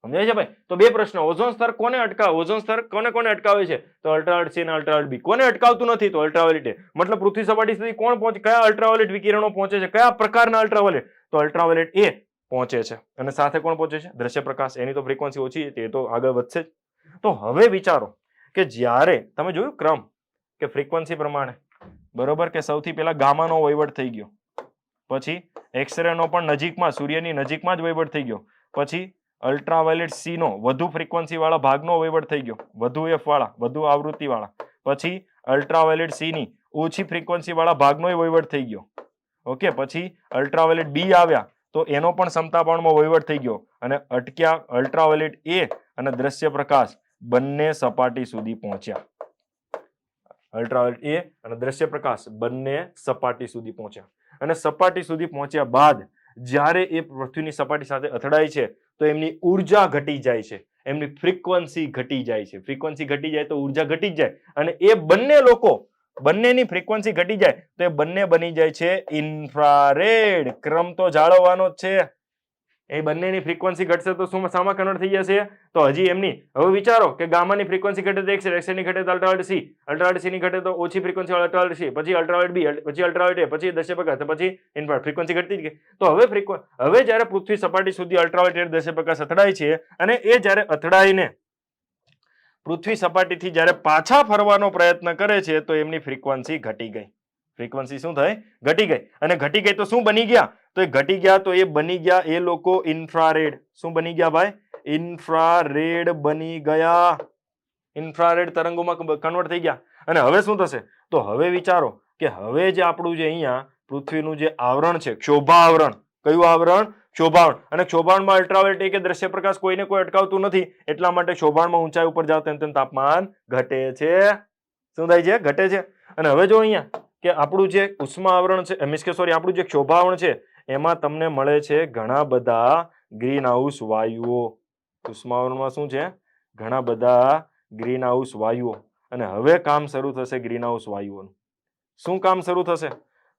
સમજાય છે ભાઈ? તો બે પ્રશ્ન, ઓઝોન સ્તર કોને અટકાવે? ઓઝોન સ્તર કોને અટકાવે છે? તો અલ્ટ્રાવાયોલેટ સી અને અલ્ટ્રાવાયોલેટ બી. કોને અટકાવતું નથી? તો અલ્ટ્રાવાયોલેટ એ. મતલબ પૃથ્વી સપાટી સુધી કોણ પહોંચે? કયા અલ્ટ્રાવાયોલેટ વિકિરણો પહોંચે છે? કયા પ્રકારના અલ્ટ્રાવાયોલેટ? તો અલ્ટ્રાવાયોલેટ એ પહોંચે છે અને સાથે કોણ પહોંચે છે? દ્રશ્ય પ્રકાશ. એની તો ફ્રીક્વન્સી ઓછી છે, એ તો આગળ વધશે જ. તો હવે વિચારો કે જ્યારે તમે જોયું ક્રમ કે ફ્રીક્વન્સી પ્રમાણે, બરોબર, કે સૌથી પહેલા ગામાનો વહીવટ થઈ ગયો, પછી એક્સરે નો પણ નજીકમાં, સૂર્યની નજીકમાં જ વહીવટ થઈ ગયો, પછી અલ્ટ્રાવાયોલેટ સી નો વધુ ફ્રીક્વન્સી વાળા ભાગનો વહીવટ થઈ ગયો, વધુ એફ વાળા, વધુ આવૃત્તિ વાળા, પછી અલ્ટ્રાવાયોલેટ સી ની ઓછી ફ્રીક્વન્સી વાળા ભાગનો વહીવટ થઈ ગયો. ઓકે, પછી અલ્ટ્રાવાયોલેટ બી આવ્યા તો એનો પણ સમતાપણમાં વહીવટ થઈ ગયો અને અટક્યા અલ્ટ્રાવાયોલેટ એ અને દ્રશ્ય પ્રકાશ બંને સપાટી સુધી પહોંચ્યા. અલ્ટ્રાવાયોલેટ એ અને દ્રશ્ય પ્રકાશ બંને સપાટી સુધી પહોંચ્યા અને સપાટી સુધી પહોંચ્યા બાદ જ્યારે એ પૃથ્વીની સપાટી સાથે અથડાય છે તો એમની ઉર્જા ઘટી જાય છે, એમની ફ્રીક્વન્સી ઘટી જાય છે. ફ્રીક્વન્સી ઘટી જાય તો ઉર્જા ઘટી જ જાય અને એ બંને લોકો, બંનેની ફ્રીક્વન્સી ઘટી જાય તો એ બંને બની જાય છે ઇન્ફ્રારેડ. ક્રમ તો જાળવવાનો જ છે. એ બંનેની ફ્રીક્વન્સી ઘટશે તો શું શામાં કન્વર્ટ થઈ જશે? તો હજી એમની, હવે વિચારો કે ગામાની ફ્રીક્વન્સી ઘટે તો એક્સરે, એક્સરે ની ઘટે તો અલ્ટ્રાવાયોલેટ સી, અલ્ટ્રાવાયોલેટ સી ની ઘટે તો ઓછી ફ્રીક્વન્સી વાળા અલ્ટ્રાવાયોલેટ સી, પછી અલ્ટ્રાવાયોલેટ બી, પછી અલ્ટ્રાવાયોલેટ એ, પછી દ્રશ્ય પ્રકાશ, પછી ઇન્ફ્રારેડ. ફ્રીક્વન્સી ઘટતી જ ગઈ. તો હવે જ્યારે પૃથ્વી સપાટી સુધી અલ્ટ્રાવાયોલેટ દ્રશ્ય પ્રકાશ અથડાય છે અને એ જ્યારે અથડાઈને પૃથ્વી સપાટીથી જ્યારે પાછા ફરવાનો પ્રયત્ન કરે છે તો એમની ફ્રીક્વન્સી ઘટી ગઈ. ફ્રીક્વન્સી શું થઈ? ઘટી ગઈ. અને ઘટી ગઈ તો શું બની ગયા? તો એ ઘટી ગયા તો એ બની ગયા એ લોકો ઇન્ફ્રારેડ. શું બની ગયા ભાઈ? ઇન્ફ્રારેડ બની ગયા. ઇન્ફ્રારેડ તરંગોમાં કન્વર્ટ થઈ ગયા. અને હવે શું થશે? તો હવે વિચારો કે હવે જે આપણું જે અહીંયા પૃથ્વીનું જે આવરણ છે, ક્ષોભા આવરણ, કયું આવરણ? ક્ષોભાવરણ. અને ક્ષોભાવરણમાં અલ્ટ્રાવાયોલેટ કે દ્રશ્ય પ્રકાશ કોઈને કોઈ અટકાવતું નથી, એટલા માટે ક્ષોભાવરણમાં ઊંચાઈ ઉપર જાવ તેમ તેમ તાપમાન ઘટે છે. શું થાય છે? ઘટે છે. અને હવે જો અહીંયા કે આપણું જે ઉષ્મા આવરણ છે, મીન્સ કે સોરી આપણું જે ક્ષોભાવરણ છે એમાં તમને મળે છે ઘણા બધા ગ્રીન હાઉસ વાયુઓ. ઉષ્માવરણમાં શું છે? ઘણા બધા ગ્રીન હાઉસ વાયુઓ. અને હવે કામ શરૂ થશે ગ્રીન હાઉસ વાયુઓનું. શું કામ શરૂ થશે?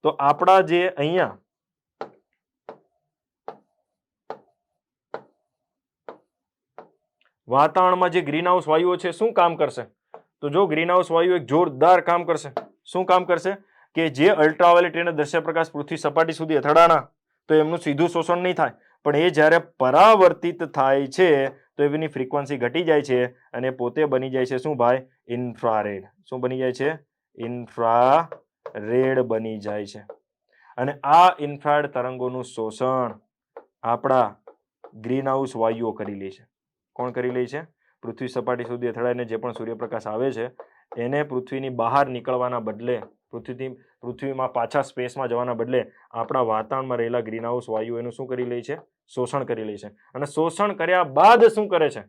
તો આપણા જે અહીંયા વાતાવરણમાં જે ગ્રીન હાઉસ વાયુઓ છે શું કામ કરશે? તો જો ગ્રીન હાઉસ વાયુ એક જોરદાર કામ કરશે. શું કામ કરશે? કે જે અલ્ટ્રાવાયોલેટ અને દ્રશ્ય પ્રકાશ પૃથ્વી સપાટી સુધી અથડાના તો એમનું સીધું શોષણ નહીં થાય, પણ એ જ્યારે પરાવર્તિત થાય છે તો એની ફ્રીક્વન્સી ઘટી જાય છે અને પોતે બની જાય છે શું ભાઈ? ઇન્ફ્રારેડ. શું બની જાય છે? ઇન્ફ્રારેડ બની જાય છે. અને આ ઇન્ફ્રારેડ તરંગોનું શોષણ આપણા ગ્રીન હાઉસ વાયુઓ કરી લે છે. કોણ કરી લે છે? પૃથ્વી સપાટી સુધી અથડાઈને જે પણ સૂર્યપ્રકાશ આવે છે એને પૃથ્વીની બહાર નીકળવાના બદલે પૃથ્વીમાં પાછા સ્પેસમાં જવાના બદલે આપણા વાતાવરણમાં રહેલા ગ્રીન હાઉસ વાયુઓ એનું શું કરી લે છે? શોષણ કરી લે છે. અને શોષણ કર્યા બાદ શું કરે છે?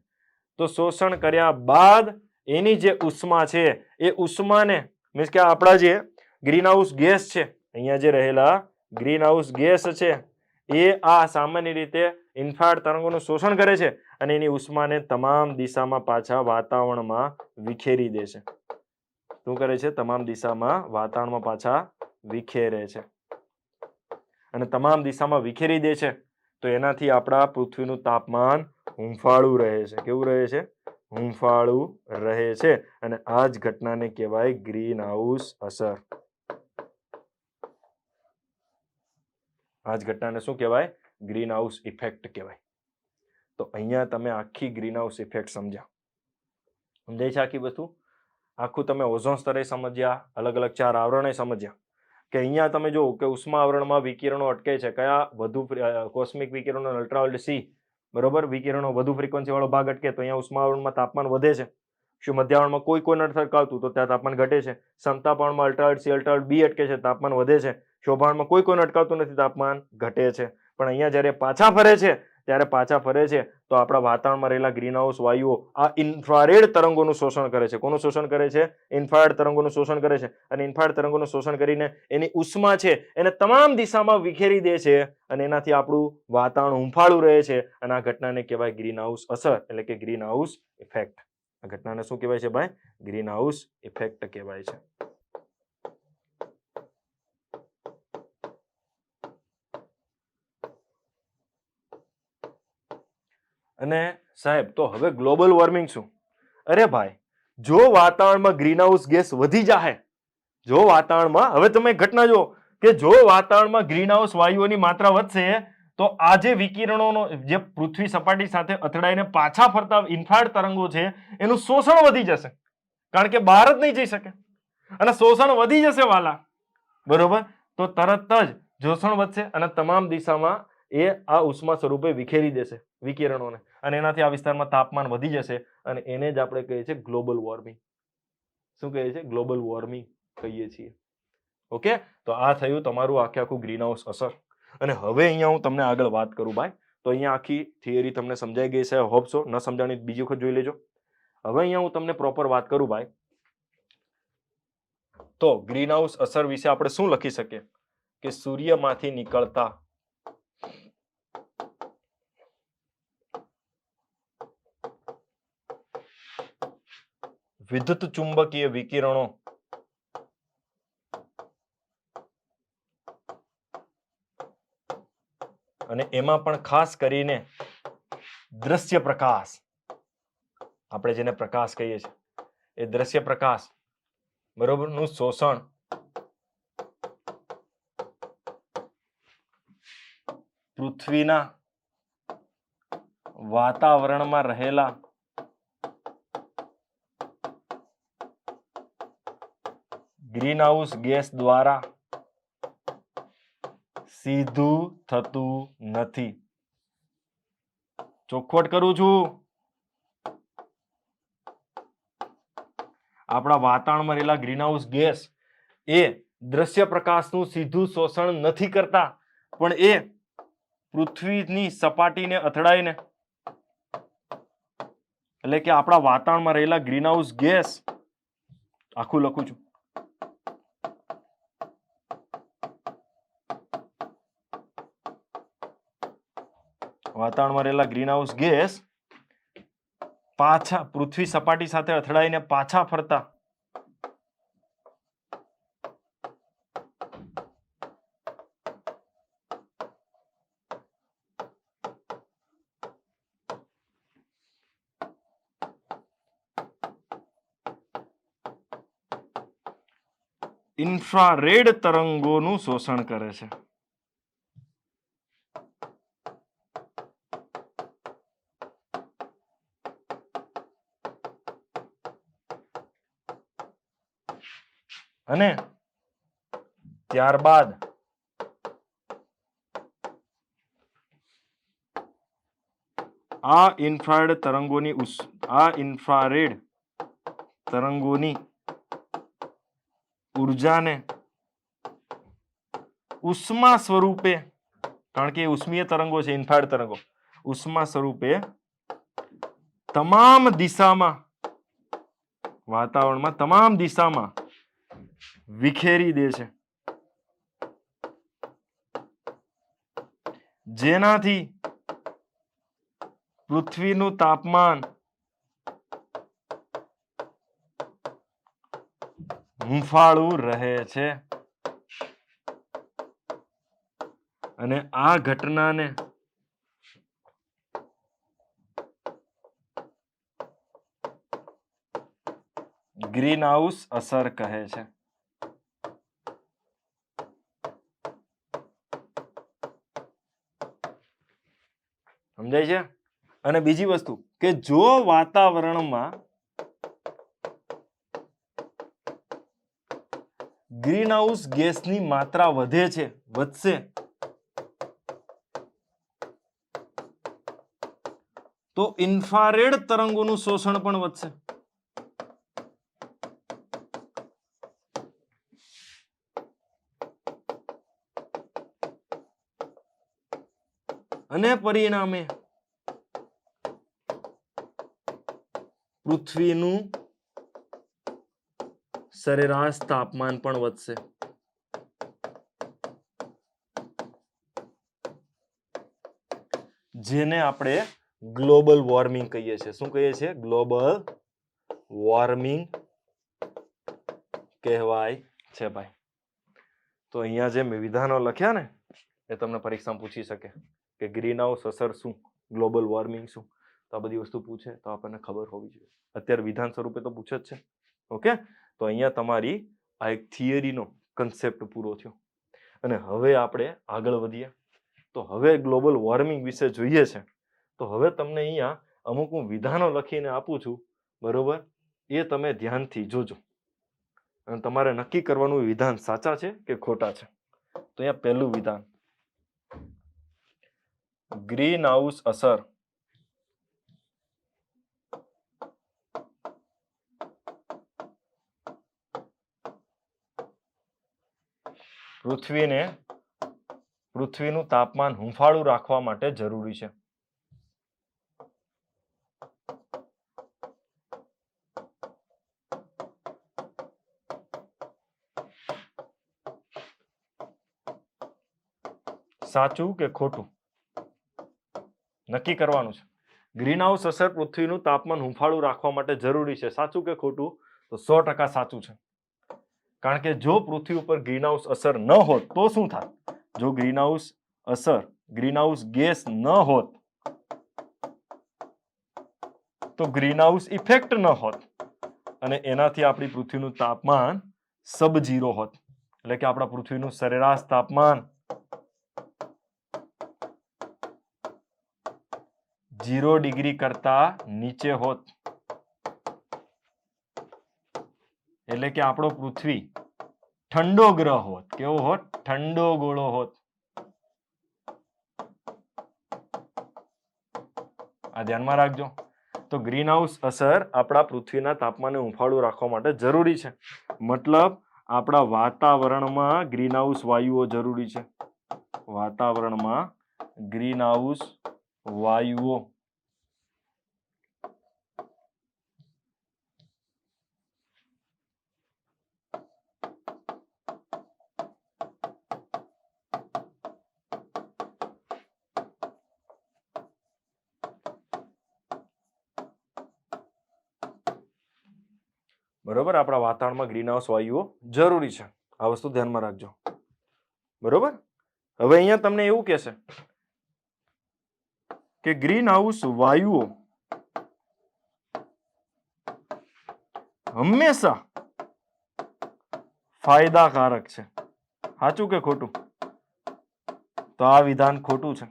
તો શોષણ કર્યા બાદ એની જે ઉષ્મા છે એ ઉષ્માને મીન્સ કે આપણા જે ગ્રીન હાઉસ ગેસ છે, અહીંયા જે રહેલા ગ્રીન હાઉસ ગેસ છે એ આ સામાન્ય રીતે ઇન્ફ્રારેડ તરંગોનું શોષણ કરે છે અને એની ઉષ્માને તમામ દિશામાં પાછા વાતાવરણમાં વિખેરી દે છે. શું કરે છે? તમામ દિશામાં વાતાવરણમાં પાછા વિખેરે છે. અને તમામ દિશામાં વિખેરી દે છે તો એનાથી આપણા પૃથ્વીનું તાપમાન હૂંફાળું રહે છે. કેવું રહે છે? હૂંફાળું રહે છે. અને આ જ ઘટનાને કહેવાય ગ્રીન હાઉસ અસર. આ જ ઘટનાને શું કહેવાય? ગ્રીન હાઉસ ઇફેક્ટ કહેવાય. તો અહીંયા તમે આખી ગ્રીન હાઉસ ઇફેક્ટ સમજ્યા. સમજાય છે આખી વસ્તુ? આખું તમે ઓઝોન સ્તરે સમજ્યા, અલગ અલગ 4 આવરણે સમજ્યા કે અહીંયા તમે જો કે ઉષ્મા આવરણમાં વિકિરણો અટકે છે. કયા? વધુ કોસ્મિક વિકિરણો, અલ્ટ્રાવાયોલેટ સી, બરોબર, વિકિરણો વધુ ફ્રીક્વન્સી વાળો ભાગ અટકે તો અહીંયા ઉષ્મા આવરણમાં તાપમાન વધે છે. શું મધ્યાવરણમાં કોઈ નથી અટકાવતું તો ત્યાં તાપમાન ઘટે છે. સમતાપણમાં અલ્ટ્રાવાયોલેટ સી, અલ્ટ્રાવાયોલેટ બી અટકે છે, તાપમાન વધે છે. શોભાણમાં કોઈને અટકાવતું નથી, તાપમાન ઘટે છે. પણ અહીંયા જ્યારે પાછા ફરે છે તો આપણા વાતાવરણમાં રહેલા ગ્રીન હાઉસ વાયુઓ આ ઇન્ફ્રારેડ તરંગોનું શોષણ કરે છે. કોનું શોષણ કરે છે? ઇન્ફ્રારેડ તરંગોનું શોષણ કરે છે. અને ઇન્ફ્રારેડ તરંગોનું શોષણ કરીને એની ઉષ્મા છે એને તમામ દિશામાં વિખેરી દે છે અને એનાથી આપણું વાતાવરણ હૂંફાળું રહે છે. અને આ ઘટનાને કહેવાય ગ્રીન હાઉસ અસર, એટલે કે ગ્રીન હાઉસ ઇફેક્ટ. આ ઘટનાને શું કહેવાય છે ભાઈ? ગ્રીન હાઉસ ઇફેક્ટ કહેવાય છે. અને સાહેબ તો હવે ગ્લોબલ વોર્મિંગ શું? અરે ભાઈ, જો વાતાવરણમાં ગ્રીન હાઉસ ગેસ વધી જાય, જો વાતાવરણમાં, હવે તમે ઘટના જો કે જો વાતાવરણમાં ગ્રીન હાઉસ વાયુઓની માત્રા વધશે તો આ જે વિકિરણોનો જે પૃથ્વી સપાટી સાથે અથડાઈને પાછા ફરતા ઇન્ફ્રારેડ તરંગો છે એનું શોષણ વધી જશે, કારણ કે બહાર જ નહીં જઈ શકે અને શોષણ વધી જશે વાલા, બરોબર. તો તરત જ શોષણ વધશે અને તમામ દિશામાં એ આ ઉષ્મા સ્વરૂપે વિખેરી દેશે વિકિરણોને અને એનાથી આ વિસ્તારમાં તાપમાન વધી જશે અને એને જ આપણે કહીએ છીએ ગ્લોબલ વોર્મિંગ. શું કહીએ છીએ? ગ્લોબલ વોર્મિંગ કહીએ છીએ. ઓકે, તો આ થયું તમારું આખું ગ્રીન હાઉસ અસર. અને હવે અહીંયા હું તમને આગળ વાત કરું ભાઈ, તો અહીંયા આખી થિયરી તમને સમજાઈ ગઈ છે, હોપ સો. ન સમજાણી બીજી વખત જોઈ લેજો. હવે અહીંયા હું તમને પ્રોપર વાત કરું ભાઈ, તો ગ્રીન હાઉસ અસર વિશે આપણે શું લખી શકીએ કે સૂર્યમાંથી નીકળતા વિદ્યુત ચુંબકીય વિકિરણો અને એમાં પણ ખાસ કરીને દ્રશ્ય પ્રકાશ, આપણે જેને પ્રકાશ કહીએ છીએ એ દ્રશ્ય પ્રકાશ, બરોબર, નું શોષણ પૃથ્વીના વાતાવરણમાં રહેલા ગ્રીન હાઉસ ગેસ દ્વારા સીધું થતું નથી. ચોખવટ કરું છું, આપણા વાતાવરણમાં રહેલા ગ્રીન હાઉસ ગેસ એ દ્રશ્ય પ્રકાશનું સીધું શોષણ નથી કરતા, પણ એ પૃથ્વીની સપાટીને અથડાઈને, એટલે કે આપણા વાતાવરણમાં રહેલા ગ્રીન હાઉસ ગેસ, આખું લખું છું, વાતાવરણમાં રહેલા ગ્રીન હાઉસ ગેસ પાછા પૃથ્વી સપાટી સાથે અથડાઈને પાછા ફરતા ઇન્ફ્રારેડ તરંગોનું શોષણ કરે છે. અને ત્યારબાદ આ ઇન્ફ્રારેડ તરંગોની ઉર્જાને ઉષ્મા સ્વરૂપે, કારણ કે ઉષ્મીય તરંગો છે, ઇન્ફ્રારેડ તરંગો, ઉષ્મા સ્વરૂપે તમામ દિશામાં, વાતાવરણમાં તમામ દિશામાં વિખેરી દે છે, જેનાથી પૃથ્વીનું તાપમાન હૂંફાળું રહે છે. અને આ ઘટનાને ગ્રીન હાઉસ અસર કહે છે. સમજાય છે? અને બીજી વસ્તુ કે જો વાતાવરણમાં ગ્રીન હાઉસ ગેસની માત્રા વધશે તો ઇન્ફ્રારેડ તરંગોનું શોષણ પણ વધશે. અને પરિણામે પૃથ્વીનું સરેરાશ તાપમાન પણ વધશે. જેને આપણે ગ્લોબલ વોર્મિંગ કહીએ છીએ. શું કહીએ છીએ? ગ્લોબલ વોર્મિંગ કહેવાય છે ભાઈ. તો અહીંયા જે મેં વિધાનો લખ્યા ને એ તમને પરીક્ષામાં પૂછી શકે કે ગ્રીન હાઉસ અસર શું, ગ્લોબલ વોર્મિંગ શું, તો આ બધી વસ્તુ પૂછે તો આપણને ખબર હોવી જોઈએ. અત્યારે વિધાન સ્વરૂપે તો પૂછે જ છે. ઓકે, તો અહીંયા તમારી આ એક થિયરીનો કન્સેપ્ટ પૂરો થયો. અને હવે આપણે આગળ વધીએ. તો હવે ગ્લોબલ વોર્મિંગ વિશે જોઈએ છે. તો હવે તમને અહીંયા અમુક હું વિધાનો લખીને આપું છું, બરોબર? એ તમે ધ્યાનથી જોજો અને તમારે નક્કી કરવાનું વિધાન સાચા છે કે ખોટા છે. તો અહીંયા પહેલું વિધાન, ગ્રીન હાઉસ અસર પૃથ્વીનું તાપમાન હૂંફાળું રાખવા માટે જરૂરી છે. સાચું કે ખોટું નક્કી કરવાનું છે. ગ્રીન હાઉસ અસર પૃથ્વીનું તાપમાન હૂંફાળું રાખવા માટે જરૂરી છે. સાચું કે ખોટું? તો 100% સાચું છે. કારણ કે જો પૃથ્વી ઉપર ગ્રીન હાઉસ અસર ન હોત તો શું થાય? જો ગ્રીન હાઉસ ગેસ ન હોત તો ગ્રીન હાઉસ ઇફેક્ટ ન હોત અને એનાથી આપણી પૃથ્વીનું તાપમાન સબ-ઝીરો હોત. એટલે કે આપણા પૃથ્વીનું સરેરાશ તાપમાન 0 ડિગ્રી કરતા નીચે હોત. એટલે કે આપણો પૃથ્વી ઠંડો ગ્રહ હોત. કેવો હોત? ઠંડો ગોળો હોત. આ ધ્યાનમાં રાખજો. તો ગ્રીન હાઉસ અસર આપણા પૃથ્વીના તાપમાનને હૂંફાળું રાખવા માટે જરૂરી છે. મતલબ આપણા વાતાવરણમાં ગ્રીન હાઉસ વાયુઓ જરૂરી છે. વાતાવરણમાં ગ્રીન હાઉસ વાયુઓ બરોબર, આપણા વાતાવરણમાં ગ્રીન હાઉસ વાયુઓ જરૂરી છે. આ વસ્તુ ધ્યાનમાં રાખજો. બરોબર. હવે અહીંયા તમને એવું કહેશે કે ગ્રીન હાઉસ વાયુઓ હંમેશા ફાયદાકારક છે. સાચું કે ખોટું? તો આ વિધાન ખોટું છે.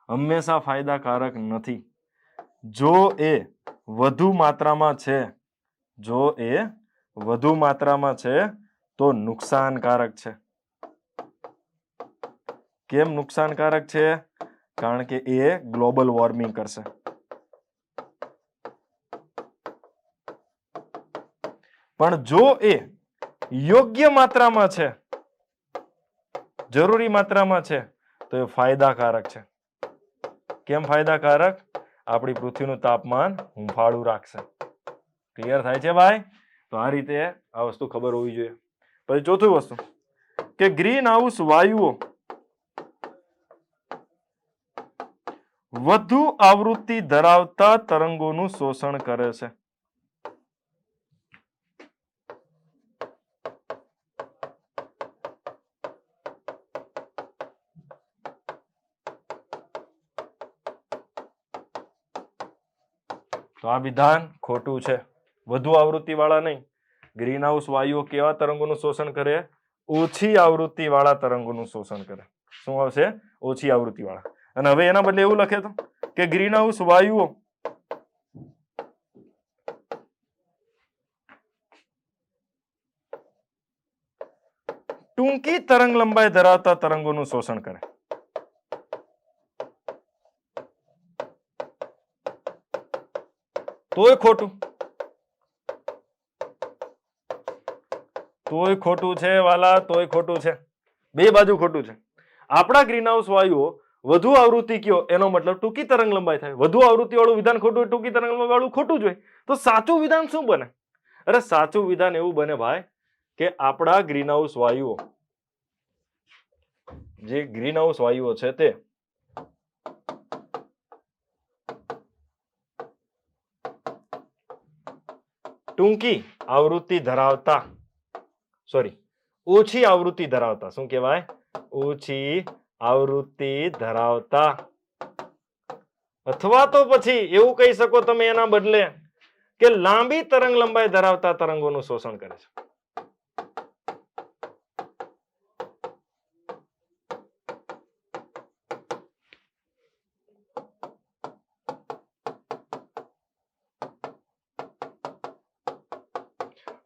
હંમેશા ફાયદાકારક નથી. જો એ વધુ માત્રામાં છે તો નુકસાનકારક છે. કેમ નુકસાનકારક છે? કારણ કે એ ગ્લોબલ વોર્મિંગ કરશે. પણ જો એ યોગ્ય માત્રામાં છે, જરૂરી માત્રામાં છે, તો એ ફાયદાકારક છે. કેમ ફાયદાકારક? આપણી પૃથ્વીનું તાપમાન હુંફાળું રાખશે. ક્લિયર થાય છે ભાઈ? તો આ રીતે આ વસ્તુ ખબર હોવી જોઈએ. પછી ચોથું વસ્તુ કે ગ્રીન હાઉસ વાયુઓ વધુ આવૃત્તિ ધરાવતા તરંગોનું શોષણ કરે છે. તો આ વિધાન ખોટું છે. વધુ આવૃત્તિ વાળા નહીં. ગ્રીન હાઉસ વાયુઓ કેવા તરંગોનું શોષણ કરે? ઓછી આવૃત્તિ વાળા તરંગોનું શોષણ કરે. શું આવશે? ઓછી આવૃત્તિ વાળા. અને હવે એના બદલે એવું લખે તો કે ગ્રીન હાઉસ વાયુઓ ટૂંકી તરંગ લંબાઈ ધરાવતા તરંગોનું શોષણ કરે. તોય ખોટું. તોય ખોટું છે વાલા, તોય ખોટું છે. બે બાજુ ખોટું છે. આપણા ગ્રીન હાઉસ વાયુઓ વધુ આવૃત્તિ કયો એનો મતલબ ટૂંકી તરંગ લંબાઈ થાય. વધુ આવૃત્તિ વાળું વિધાન ખોટું હોય, ટૂંકી તરંગ લંબાઈ વાળું ખોટું જ હોય. તો સાચું વિધાન શું બને? અરે સાચું વિધાન એવું બને ભાઈ કે આપણા ગ્રીન હાઉસ વાયુઓ, જે ગ્રીન હાઉસ વાયુઓ છે તે ટૂંકી આવૃત્તિ ધરાવતા, ઓછી આવૃત્તિ ધરાવતા, શું કહેવાય? ઓછી આવૃત્તિ ધરાવતા, અથવા તો પછી એવું કહી શકો તમે એના બદલે કે લાંબી તરંગ લંબાઈ ધરાવતા તરંગોનું શોષણ કરે છે.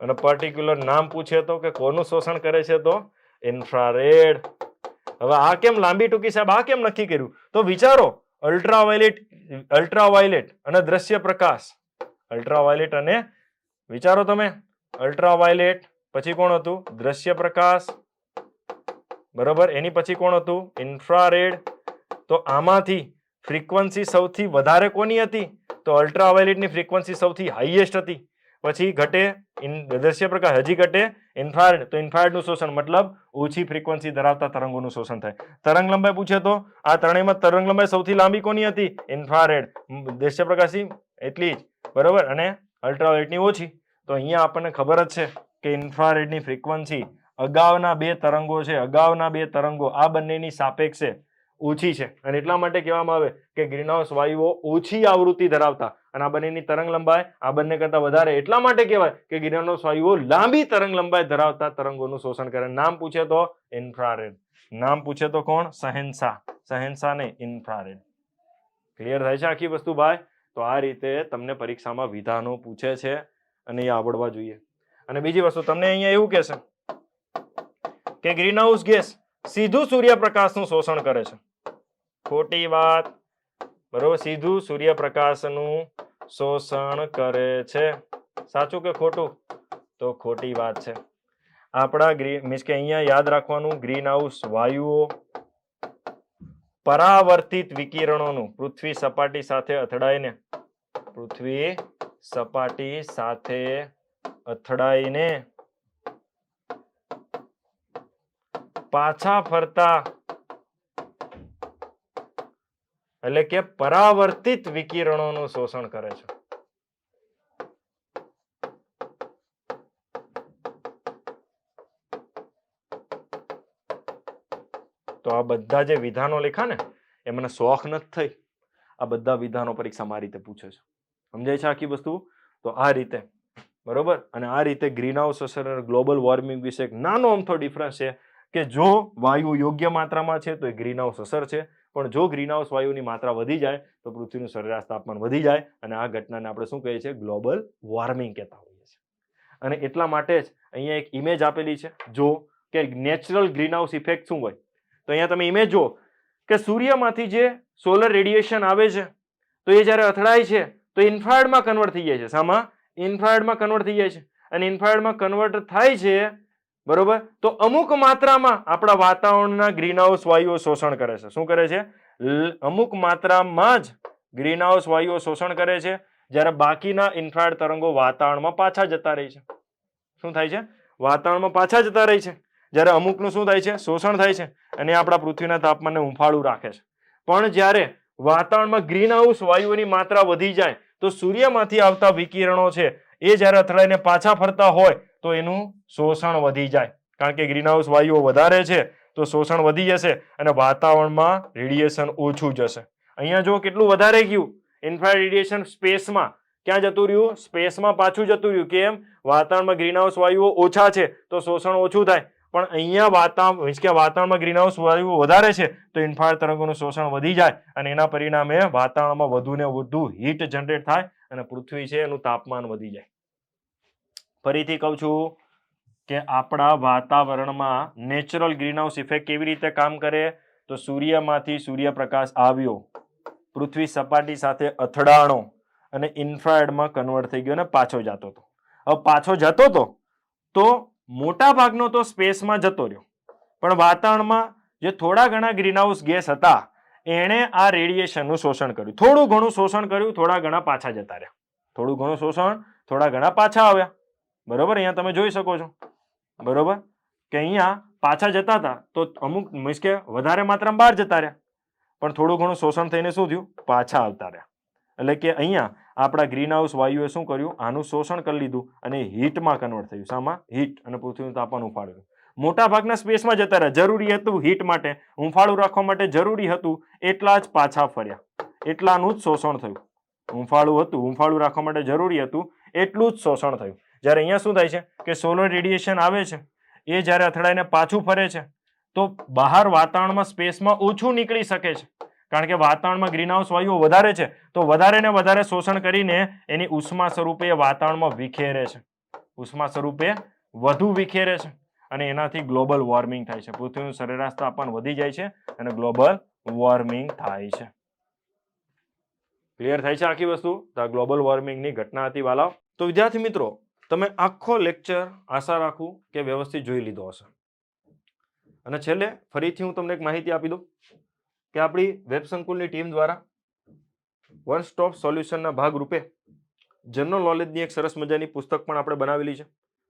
અને પર્ટિક્યુલર નામ પૂછે તો કે કોનું શોષણ કરે છે? તો ઇન્ફ્રારેડ. હવે આ કેમ લાંબી ટૂંકી સાહેબ, આ કેમ નક્કી કર્યું? તો વિચારો, અલ્ટ્રાવાયોલેટ અને દ્રશ્ય પ્રકાશ. અલ્ટ્રાવાયોલેટ અને વિચારો તમે, અલ્ટ્રાવાયોલેટ પછી કોણ હતું? દ્રશ્ય પ્રકાશ. બરોબર. એની પછી કોણ હતું? ઇન્ફ્રારેડ. તો આમાંથી ફ્રીક્વન્સી સૌથી વધારે કોની હતી? તો અલ્ટ્રાવાયોલેટની ફ્રીક્વન્સી સૌથી હાઈએસ્ટ હતી. પછી ઘટે દ્રશ્ય પ્રકાશ, હજી ઘટે ઇન્ફ્રારેડ. તો ઇન્ફ્રારેડનું શોષણ મતલબ ઓછી ફ્રીક્વન્સી ધરાવતા તરંગોનું શોષણ થાય. તરંગ લંબાઈ પૂછે તો આ ત્રણેયમાં તરંગ લંબાઈ સૌથી લાંબી કોની હતી? ઇન્ફ્રારેડ. દ્રશ્ય પ્રકાશી એટલી જ, બરોબર, અને અલ્ટ્રાવાયોલેટની ઓછી. તો અહીંયા આપણને ખબર જ છે કે ઇન્ફ્રારેડની ફ્રીક્વન્સી અગાઉના બે તરંગો છે, અગાઉના બે તરંગો આ બંનેની સાપેક્ષે ઓછી છે. અને એટલા માટે કહેવામાં આવે કે ગ્રીનહાઉસ વાયુઓ ઓછી આવૃત્તિ ધરાવતા, અને આ બંનેની તરંગ લંબાઈ આ બંને કરતા વધારે. એટલા માટે કહેવાય કે ગ્રીનહાઉસ વાયુઓ લાંબી તરંગ લંબાઈ ધરાવતા તરંગોનું શોષણ કરે. નામ પૂછે તો ઇન્ફ્રારેડ. નામ પૂછે તો કોણ? શહેનશાહ. શહેનશાહ ને ઇન્ફ્રારેડ. ક્લિયર થાય છે આખી વસ્તુ ભાઈ? તો આ રીતે તમને પરીક્ષામાં વિધાનો પૂછે છે અને એ આવડવા જોઈએ. અને બીજી વસ્તુ તમને અહીંયા એવું કહેશે કે ગ્રીનહાઉસ ગેસ સીધું સૂર્યપ્રકાશનું શોષણ કરે છે. ખોટી વાત. બરોબર. સીધું સૂર્યપ્રકાશનું શોષણ કરે છે. સાચું કે ખોટું? તો ખોટી વાત છે. આપણા મીન્સ કે અહીંયા યાદ રાખવાનું, ગ્રીનહાઉસ વાયુઓ પરાવર્તિત વિકિરણોનું પૃથ્વી સપાટી સાથે અથડાઈને પાછા ફરતા, એટલે કે પરાવર્તિત વિકિરણોનું શોષણ કરે છે. તો આ બધા જે વિધાનો લખ્યા ને એ મને શોખ નથી થઈ. આ બધા વિધાનો પરીક્ષામાં આ રીતે પૂછે છે. સમજાય છે આખી વસ્તુ? તો આ રીતે, બરોબર. અને આ રીતે ગ્રીનહાઉસ અસર અને ગ્લોબલ વોર્મિંગ વિશે એક નાનો અમથો ડિફરન્સ છે કે જો વાયુ યોગ્ય માત્રામાં છે તો એ ગ્રીનહાઉસ અસર છે, પણ જો ગ્રીનહાઉસ વાયુની માત્રા વધી જાય તો પૃથ્વીનું સરેરાશ તાપમાન વધી જાય, અને આ ઘટનાને આપણે શું કહીએ છીએ? ગ્લોબલ વોર્મિંગ કહેતા હોઈએ છીએ. અને એટલા માટે જ અહીંયા એક ઇમેજ આપેલી છે, જો કે નેચરલ ગ્રીનહાઉસ ઇફેક્ટ શું હોય. તો અહીંયા તમે ઇમેજ જુઓ કે સૂર્યમાંથી જે સોલર રેડિયેશન આવે છે તો એ જ્યારે અથડાય છે તો ઇન્ફ્રારેડમાં કન્વર્ટ થઈ જાય છે. શામાં? ઇન્ફ્રારેડમાં કન્વર્ટ થઈ જાય છે. અને ઇન્ફ્રારેડમાં કન્વર્ટ થાય છે, બરોબર, તો અમુક માત્રામાં આપણા વાતાવરણના ગ્રીનહાઉસ વાયુઓ શોષણ કરે છે. શું કરે છે? અમુક માત્રામાં જ ગ્રીનહાઉસ વાયુઓ શોષણ કરે છે, જ્યારે બાકીના ઇન્ફ્રારેડ તરંગો વાતાવરણમાં પાછા જતા રહે છે. શું થાય છે? વાતાવરણમાં પાછા જતા રહે છે, જ્યારે અમુકનું શું થાય છે? શોષણ થાય છે, અને આપણા પૃથ્વીના તાપમાનને હુંફાળું રાખે છે. પણ જ્યારે વાતાવરણમાં ગ્રીનહાઉસ વાયુઓની માત્રા વધી જાય તો સૂર્યમાંથી આવતા વિકિરણો છે એ જ્યારે અથડાઈને પાછા ફરતા હોય તો એનું શોષણ વધી જાય, કારણ કે ગ્રીનહાઉસ વાયુઓ વધારે છે તો શોષણ વધી જશે અને વાતાવરણમાં રેડિયેશન ઓછું જશે. અહીંયા જો કેટલું વધારે ગયું ઇન્ફ્રારેડ રેડિયેશન સ્પેસમાં, ક્યાં જતું રહ્યું? સ્પેસમાં પાછું જતું રહ્યું. કેમ? વાતાવરણમાં ગ્રીનહાઉસ વાયુઓ ઓછા છે તો શોષણ ઓછું થાય, પણ અહીંયા વાતાવરણમાં ગ્રીનહાઉસ વાયુઓ વધારે છે તો ઇન્ફ્રારેડ તરંગોનું શોષણ વધી જાય અને એના પરિણામે વાતાવરણમાં વધુ ને વધુ હીટ જનરેટ થાય અને પૃથ્વી છે એનું તાપમાન વધી જાય. ફરીથી કહું છું કે આપણા વાતાવરણમાં નેચરલ ગ્રીનહાઉસ ઇફેક્ટ કેવી રીતે કામ કરે? તો સૂર્યમાંથી સૂર્યપ્રકાશ આવ્યો, પૃથ્વી સપાટી સાથે અથડાણો અને ઇન્ફ્રારેડમાં કન્વર્ટ થઈ ગયો અને પાછો જતો હતો. હવે પાછો જતો હતો તો મોટા ભાગનો તો સ્પેસમાં જતો રહ્યો, પણ વાતાવરણમાં જે થોડા ઘણા ગ્રીનહાઉસ ગેસ હતા એણે આ રેડિયેશનનું શોષણ કર્યું. થોડું ઘણું શોષણ કર્યું, થોડા ઘણા પાછા જતા રહ્યા. થોડું ઘણું શોષણ, થોડા ઘણા પાછા આવ્યા. બરોબર, અહીંયા તમે જોઈ શકો છો. બરોબર, કે અહીંયા પાછા જતા હતા તો અમુક મીન્સ કે વધારે માત્રામાં બહાર જતા રહ્યા, પણ થોડું ઘણું શોષણ થઈને શું થયું? પાછા આવતા રહ્યા. એટલે કે અહીંયા આપણા ગ્રીનહાઉસ વાયુએ શું કર્યું? આનું શોષણ કરી લીધું અને હીટમાં કન્વર્ટ થયું. શામાં? હીટ, અને પૃથ્વીનું તાપમાન ઉફાળ્યું. મોટા ભાગના સ્પેસમાં જતા રહ્યા, જરૂરી હતું હીટ માટે, હુંફાળું રાખવા માટે જરૂરી હતું એટલા જ પાછા ફર્યા, એટલાનું જ શોષણ થયું. હુંફાળું હતું, હુંફાળું રાખવા માટે જરૂરી હતું એટલું જ શોષણ થયું. જ્યારે અહીંયા શું થાય છે કે સોલર રેડિયેશન આવે છે એ જ્યારે અથડાઈને પાછું ફરે છે તો બહાર વાતાવરણમાં સ્પેસમાં ઓછું નીકળી શકે છે, કારણ કે વાતાવરણમાં ગ્રીનહાઉસ વાયુઓ વધારે છે તો વધારે ને વધારે શોષણ કરીને એની ઉષ્મા સ્વરૂપે વાતાવરણમાં વિખેરે છે, ઉષ્મા સ્વરૂપે વધુ વિખેરે છે અને એનાથી ગ્લોબલ વોર્મિંગ થાય છે. પૃથ્વીનું સરેરાશ તાપમાન વધી જાય છે અને ગ્લોબલ વોર્મિંગ થાય છે. ક્લિયર થાય છે આખી વસ્તુ? તો આ ગ્લોબલ વોર્મિંગની ઘટના હતી વાલાઓ. તો વિદ્યાર્થી મિત્રો, તમે આખો લેક્ચર આશા રાખું કે વ્યવસ્થિત જોઈ લીધો હશે. અને છેલ્લે ફરીથી હું તમને એક માહિતી આપી દઉં કે આપણી વેબ સંકુલની ટીમ દ્વારા વન સ્ટોપ સોલ્યુશનના ભાગરૂપે જનરલ નોલેજની એક સરસ મજાની પુસ્તક પણ આપણે બનાવેલી છે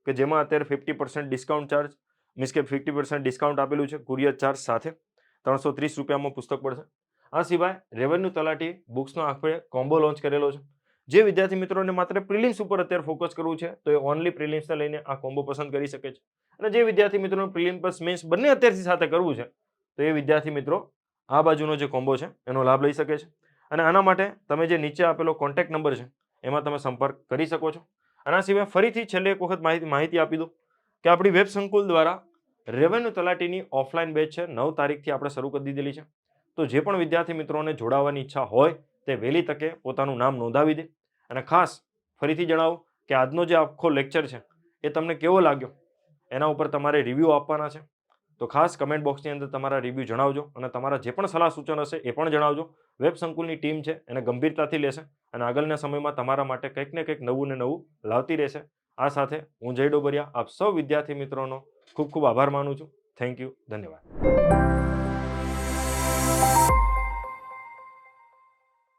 કે જેમાં અત્યારે 50% ડિસ્કાઉન્ટ ચાર્જ, મીન્સ કે 50% ડિસ્કાઉન્ટ આપેલું છે કુરિયર ચાર્જ સાથે. 330 રૂપિયામાં પુસ્તક પડશે. આ સિવાય રેવન્યુ તલાટી બુક્સનો આપણે કોમ્બો લોન્ચ કરેલો છે. જે વિદ્યાર્થી મિત્રોને માત્ર પ્રિલિમ્સ ઉપર અત્યારે ફોકસ કરવું છે તો એ ઓનલી પ્રિલિમ્સને લઈને આ કોમ્બો પસંદ કરી શકે છે. અને જે વિદ્યાર્થી મિત્રોને પ્રિલિમ્સ પ્લસ મેન્સ બંને અત્યારથી સાથે કરવું છે તો એ વિદ્યાર્થી મિત્રો આ બાજુનો જે કોમ્બો છે એનો લાભ લઈ શકે છે. અને આના માટે તમે જે નીચે આપેલો કોન્ટેક્ટ નંબર છે એમાં તમે સંપર્ક કરી શકો છો. આના સિવાય ફરીથી છેલ્લે એક વખત માહિતી આપી દઉં કે આપણી વેબ સંકુલ દ્વારા રેવન્યુ તલાટીની ઓફલાઈન બેચ છે 9 તારીખથી આપણે શરૂ કરી દીધેલી છે. તો જે પણ વિદ્યાર્થી મિત્રોને જોડાવાની ઈચ્છા હોય તે વહેલી તકે પોતાનું નામ નોંધાવી દે. અને ખાસ ફરીથી જણાવું કે આજનો જે આખો લેક્ચર છે એ તમને કેવો લાગ્યો એના ઉપર તમારે રિવ્યૂ આપવાના છે. તો ખાસ કમેન્ટ બોક્સની અંદર તમારા રિવ્યૂ જણાવજો અને તમારા જે પણ સલાહ સૂચન હશે એ પણ જણાવજો. વેબ સંકુલની ટીમ છે એને ગંભીરતાથી લેશે અને આગળના સમયમાં તમારા માટે કંઈક ને કંઈક નવું ને નવું લાવતી રહેશે. આ સાથે હું જય ડોબરિયા આપ સૌ વિદ્યાર્થી મિત્રોનો ખૂબ ખૂબ આભાર માનું છું. થેન્ક યુ, ધન્યવાદ.